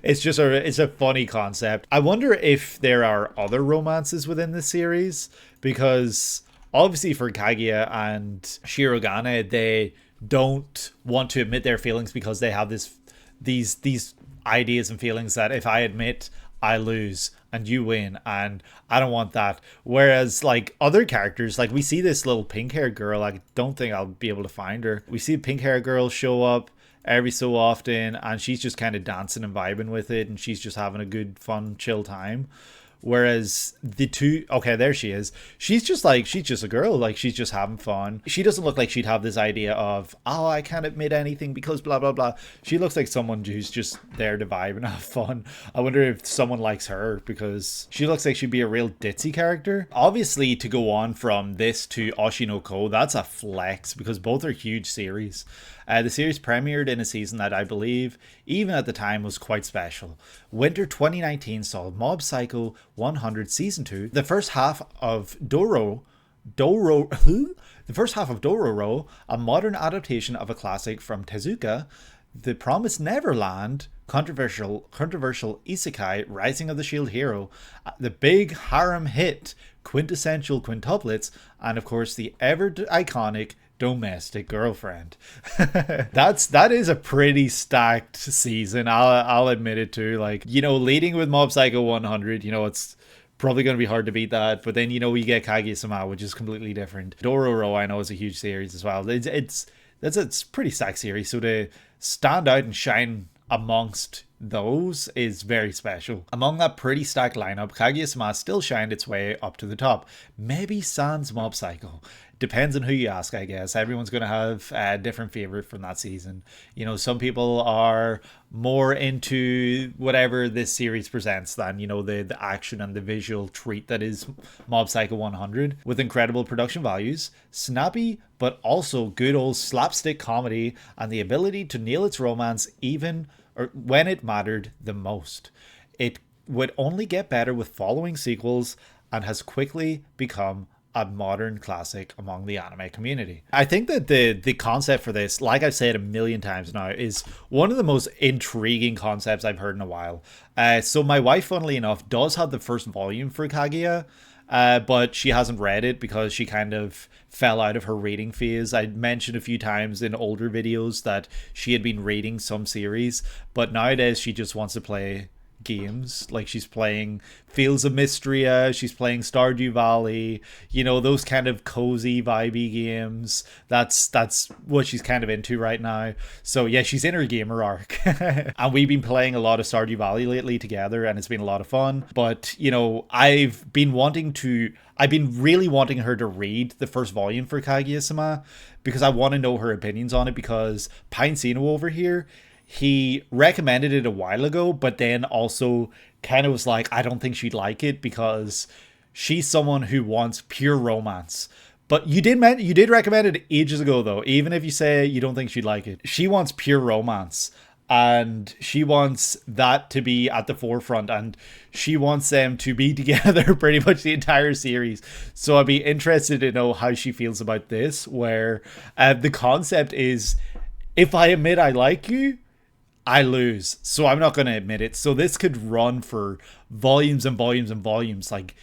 [SPEAKER 1] It's a funny concept. I wonder if there are other romances within the series, because obviously for Kaguya and Shirogane, they don't want to admit their feelings because they have these ideas and feelings that if I admit, I lose and you win, and I don't want that. Whereas like other characters, like we see this little pink haired girl, I don't think I'll be able to find her. We see a pink haired girl show up every so often, and she's just kind of dancing and vibing with it, and she's just having a good, fun, chill time. Whereas the two, okay, there she is. She's just a girl, like she's just having fun. She doesn't look like she'd have this idea of, oh, I can't admit anything because blah, blah, blah. She looks like someone who's just there to vibe and have fun. I wonder if someone likes her, because she looks like she'd be a real ditzy character. Obviously, to go on from this to Oshinoko, that's a flex, because both are huge series. The series premiered in a season that I believe, even at the time, was quite special. Winter 2019 saw Mob Psycho 100 Season 2. The first half of Dororo, a modern adaptation of a classic from Tezuka, The Promised Neverland, controversial isekai, Rising of the Shield Hero, the big harem hit, quintessential quintuplets, and of course the ever iconic Domestic Girlfriend. that is a pretty stacked season. I'll admit it too. Like, you know, leading with Mob Psycho 100, you know, it's probably going to be hard to beat that. But then, you know, we get Kaguya-sama, which is completely different. Dororo, I know, is a huge series as well. It's pretty stacked series. So to stand out and shine amongst those is very special. Among that pretty stacked lineup, Kaguya-sama still shined its way up to the top. Maybe sans Mob Psycho. Depends on who you ask, I guess. Everyone's going to have a different favorite from that season. You know, some people are more into whatever this series presents than, you know, the action and the visual treat that is Mob Psycho 100, with incredible production values, snappy but also good old slapstick comedy, and the ability to nail its romance even or when it mattered the most. It would only get better with following sequels and has quickly become a modern classic among the anime community. I think that the concept for this, like I've said a million times now, is one of the most intriguing concepts I've heard in a while. So my wife, funnily enough, does have the first volume for Kaguya, but she hasn't read it because she kind of fell out of her reading phase. I mentioned a few times in older videos that she had been reading some series, but nowadays she just wants to play games. Like, she's playing Fields of Mystria, she's playing Stardew Valley, you know, those kind of cozy vibey games. That's what she's kind of into right now. So yeah, she's in her gamer arc. And we've been playing a lot of Stardew Valley lately together, and it's been a lot of fun. But, you know, I've been really wanting her to read the first volume for Kaguya-sama, because I want to know her opinions on it, because Pinecino over here, he recommended it a while ago, but then also kind of was like, I don't think she'd like it because she's someone who wants pure romance. But you did recommend it ages ago, though. Even if you say you don't think she'd like it, she wants pure romance, and she wants that to be at the forefront, and she wants them to be together pretty much the entire series. So I'd be interested to know how she feels about this, where the concept is, if I admit I like you, I lose, so I'm not going to admit it. So this could run for volumes and volumes and volumes, like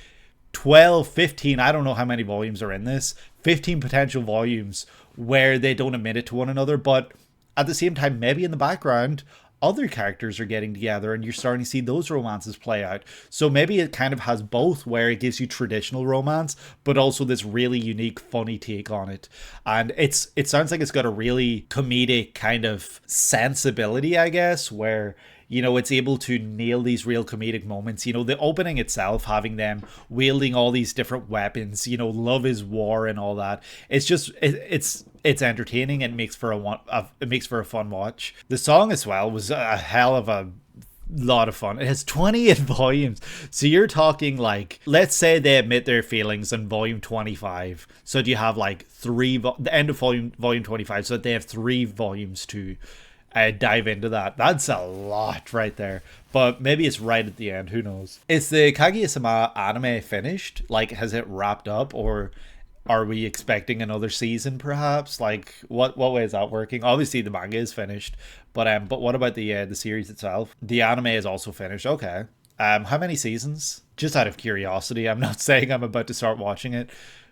[SPEAKER 1] 12, 15, I don't know how many volumes are in this, 15 potential volumes where they don't admit it to one another, but at the same time, maybe in the background, other characters are getting together and you're starting to see those romances play out. So maybe it kind of has both, where it gives you traditional romance, but also this really unique, funny take on it. And it sounds like it's got a really comedic kind of sensibility, I guess, where, you know, it's able to nail these real comedic moments. You know, the opening itself, having them wielding all these different weapons, you know, love is war and all that. It's just, it's entertaining and makes for a fun watch. The song as well was a hell of a lot of fun. It has 28 volumes. So you're talking, like, let's say they admit their feelings in volume 25. So do you have like the end of volume 25, so that they have 3 volumes to dive into that. That's a lot right there. But maybe it's right at the end, who knows. Is the Kaguya-sama anime finished? Like, has it wrapped up, or Are we expecting another season perhaps? Like what way is that working? Obviously the manga is finished, but what about the series itself? The anime is also finished. Okay. How many seasons? Just out of curiosity. I'm not saying I'm about to start watching it.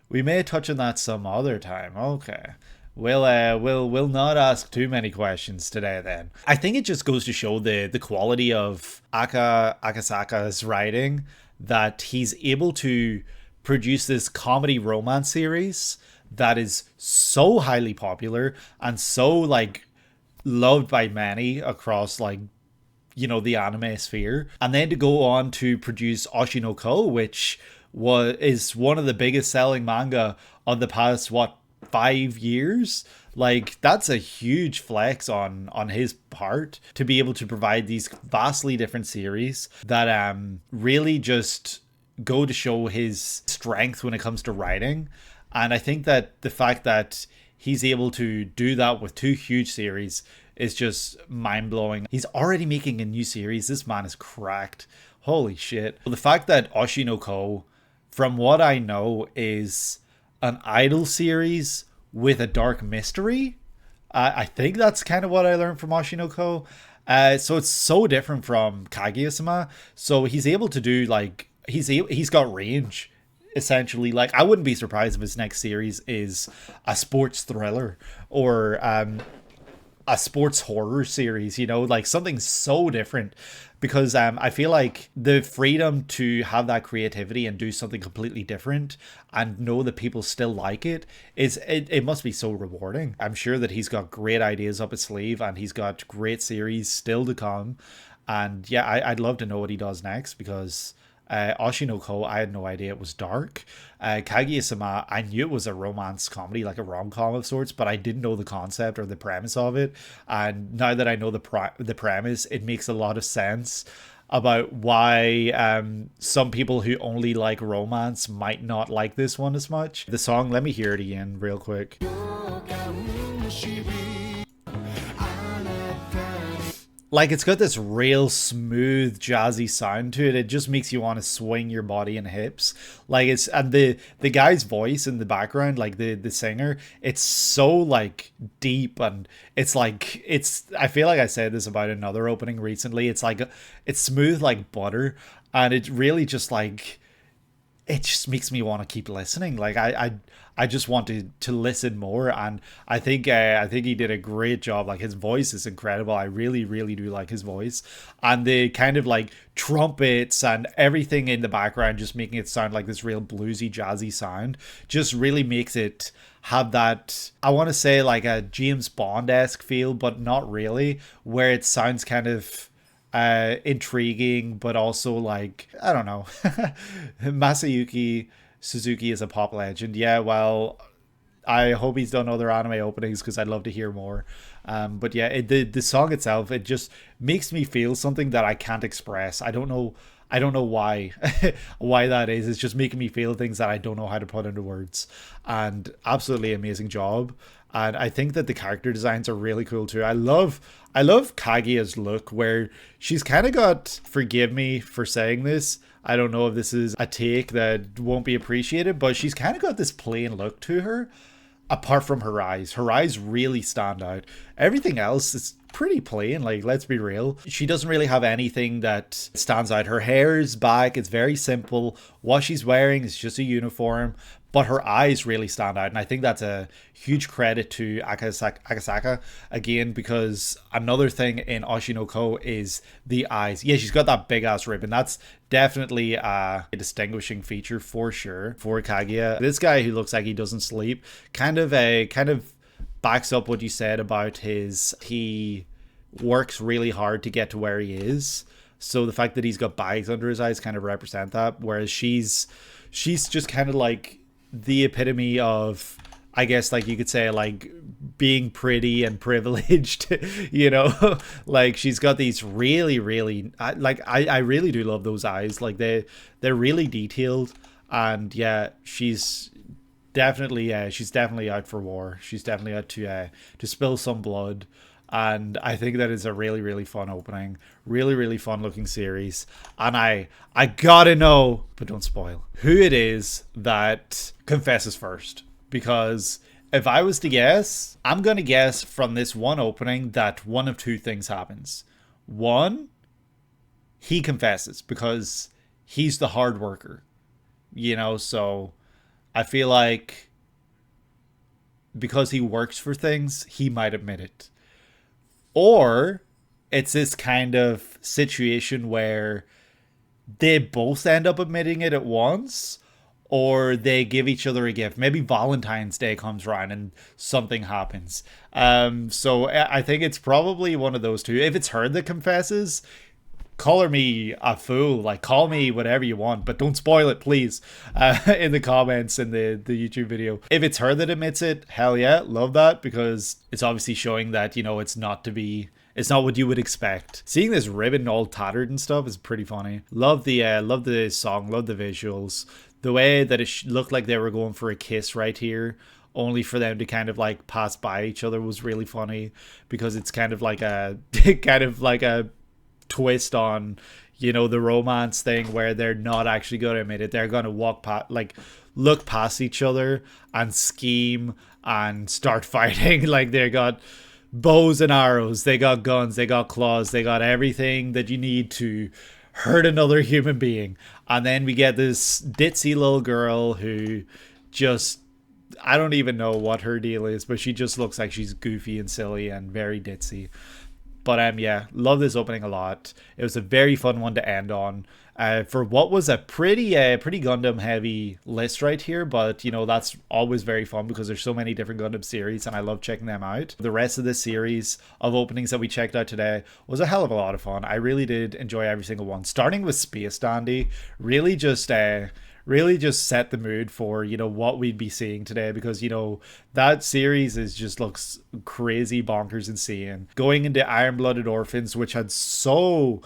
[SPEAKER 1] We may touch on that some other time. Okay. We'll not ask too many questions today then. I think it just goes to show the quality of Akasaka's writing, that he's able to produce this comedy romance series that is so highly popular and so like loved by many across like, you know, the anime sphere, and then to go on to produce Oshinoko, which is one of the biggest selling manga of the past 5 years. Like that's a huge flex on his part to be able to provide these vastly different series that really just go to show his strength when it comes to writing. And I think that the fact that he's able to do that with 2 huge series is just mind-blowing. He's already making a new series. This man is cracked. Holy shit. The fact that Oshinoko, from what I know, is an idol series with a dark mystery. I think that's kind of what I learned from Oshinoko. So it's so different from Kaguya-sama. So he's able to do like, he's got range essentially. Like I wouldn't be surprised if his next series is a sports thriller or a sports horror series, you know, like something so different, because I feel like the freedom to have that creativity and do something completely different and know that people still like it must be so rewarding. I'm sure that he's got great ideas up his sleeve and he's got great series still to come. And yeah, I'd love to know what he does next, because Oshinoko, I had no idea it was dark. Kaguya-sama, I knew it was a romance comedy, like a rom-com of sorts, but I didn't know the concept or the premise of it. And now that I know the premise, it makes a lot of sense about why some people who only like romance might not like this one as much. The song, let me hear it again real quick. Like, it's got this real smooth jazzy sound to it. It just makes you want to swing your body and hips. Like, it's, and the guy's voice in the background, like the singer, it's so like deep, and it's like, I feel like I said this about another opening recently. It's like, it's smooth like butter, and it really just like, it just makes me want to keep listening. Like I just want to listen more, and I think he did a great job. Like, his voice is incredible. I really do like his voice, and the kind of like trumpets and everything in the background, just making it sound like this real bluesy jazzy sound, just really makes it have that, I want to say like a James Bond-esque feel, but not really, where it sounds kind of intriguing, but also like, I don't know. Masayuki Suzuki is a pop legend. Yeah, well, I hope he's done other anime openings, because I'd love to hear more. But yeah, the song itself, it just makes me feel something that I can't express. I don't know why why that is. It's just making me feel things that I don't know how to put into words. And absolutely amazing job. And I think that the character designs are really cool too. I love Kaguya's look, where she's kind of got, forgive me for saying this, I don't know if this is a take that won't be appreciated, but she's kind of got this plain look to her, apart from her eyes. Her eyes really stand out. Everything else is pretty plain, like, let's be real. She doesn't really have anything that stands out. Her hair is back, it's very simple. What she's wearing is just a uniform, but her eyes really stand out, and I think that's a huge credit to Akasaka again, because another thing in Oshinoko is the eyes. Yeah, she's got that big ass ribbon. That's definitely a distinguishing feature for sure for Kaguya. This guy who looks like he doesn't sleep kind of backs up what you said about he works really hard to get to where he is. So the fact that he's got bags under his eyes kind of represent that, whereas she's just kind of like the epitome of, I guess, like you could say, like being pretty and privileged, you know. Like, she's got these really I really do love those eyes. Like, they're really detailed, and yeah, she's definitely out for war. She's definitely out to spill some blood. And I think that is a really fun opening, really fun looking series. And I gotta know, but don't spoil, who it is that confesses first. because if I was to guess, I'm going to guess from this one opening that one of two things happens. One, he confesses because he's the hard worker, you know, so I feel like because he works for things, he might admit it. Or it's this kind of situation where they both end up admitting it at once, or they give each other a gift. Maybe Valentine's Day comes around and something happens. So I think it's probably one of those two. If it's her that confesses, color me a fool, like call me whatever you want, but don't spoil it, please, in the comments in the YouTube video. If it's her that admits it, hell yeah, love that, because it's obviously showing that, you know, it's not what you would expect. Seeing this ribbon all tattered and stuff is pretty funny. Love the song, love the visuals. The way that it looked like they were going for a kiss right here, only for them to kind of like pass by each other, was really funny, because it's kind of like a twist on, you know, the romance thing where they're not actually going to admit it. They're going to walk past, like look past each other and scheme and start fighting. Like they got bows and arrows, they got guns, they got claws, they got everything that you need to hurt another human being. And then we get this ditzy little girl who just, I don't even know what her deal is, but she just looks like she's goofy and silly and very ditzy. But yeah, love this opening a lot. It was a very fun one to end on. For what was a pretty Gundam heavy list right here, but you know, that's always very fun because there's so many different Gundam series and I love checking them out. The rest of this series of openings that we checked out today was a hell of a lot of fun. I really did enjoy every single one, starting with Space Dandy. Really just set the mood for, you know, what we'd be seeing today, because, you know, that series just looks crazy bonkers insane. Going into Iron-Blooded Orphans, which had so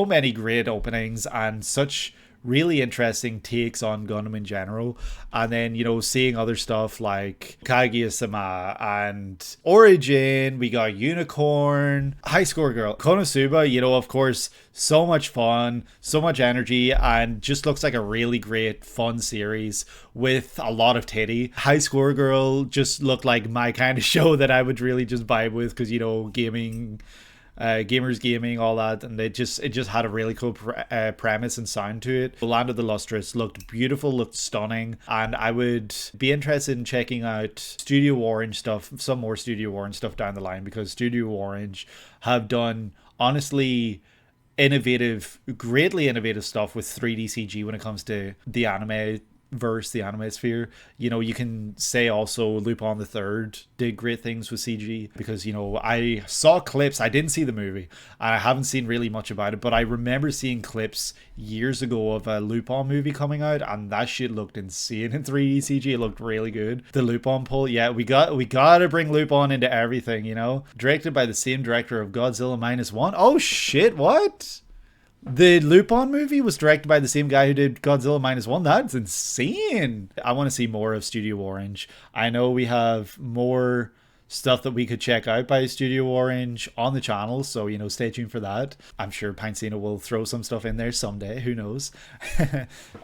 [SPEAKER 1] many great openings and such really interesting takes on Gundam in general, and then, you know, seeing other stuff like Kaguya-sama and Origin, we got Unicorn, High Score Girl, KonoSuba, you know, of course, so much fun, so much energy, and just looks like a really great fun series with a lot of titty. High Score Girl just looked like my kind of show that I would really just vibe with, because, you know, gamers gaming, all that, and it just had a really cool premise and sound to it. The Land of the Lustrous looked beautiful, looked stunning, and I would be interested in checking out Studio Orange stuff, some more Studio Orange stuff down the line, because Studio Orange have done honestly greatly innovative stuff with 3D CG when it comes to the anime verse, the anime sphere. You know, you can say also Lupin the Third did great things with CG, because, you know, I saw clips, I didn't see the movie, and I haven't seen really much about it, but I remember seeing clips years ago of a Lupin movie coming out, and that shit looked insane in 3D CG. It looked really good. The Lupin pull, yeah, we gotta bring Lupin into everything, you know. Directed by the same director of Godzilla -1. Oh shit, what? The Lupin movie was directed by the same guy who did Godzilla -1. That's insane. I want to see more of Studio Orange. I know we have more stuff that we could check out by Studio Orange on the channel, so, you know, stay tuned for that. I'm sure Pinecino will throw some stuff in there someday, who knows.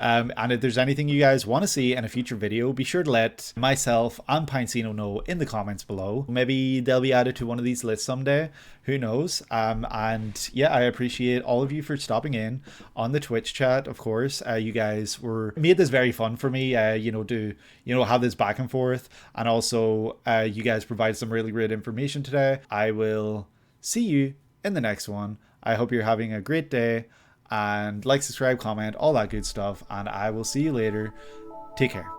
[SPEAKER 1] And if there's anything you guys want to see in a future video, be sure to let myself and Pinecino know in the comments below. Maybe they'll be added to one of these lists someday, who knows. And yeah, I appreciate all of you for stopping in on the Twitch chat. Of course, you guys made this very fun for me, you know, to, you know, have this back and forth, and also you guys provide some really great information today. I will see you in the next one. I hope you're having a great day, and like, subscribe, comment, all that good stuff, and I will see you later. Take care.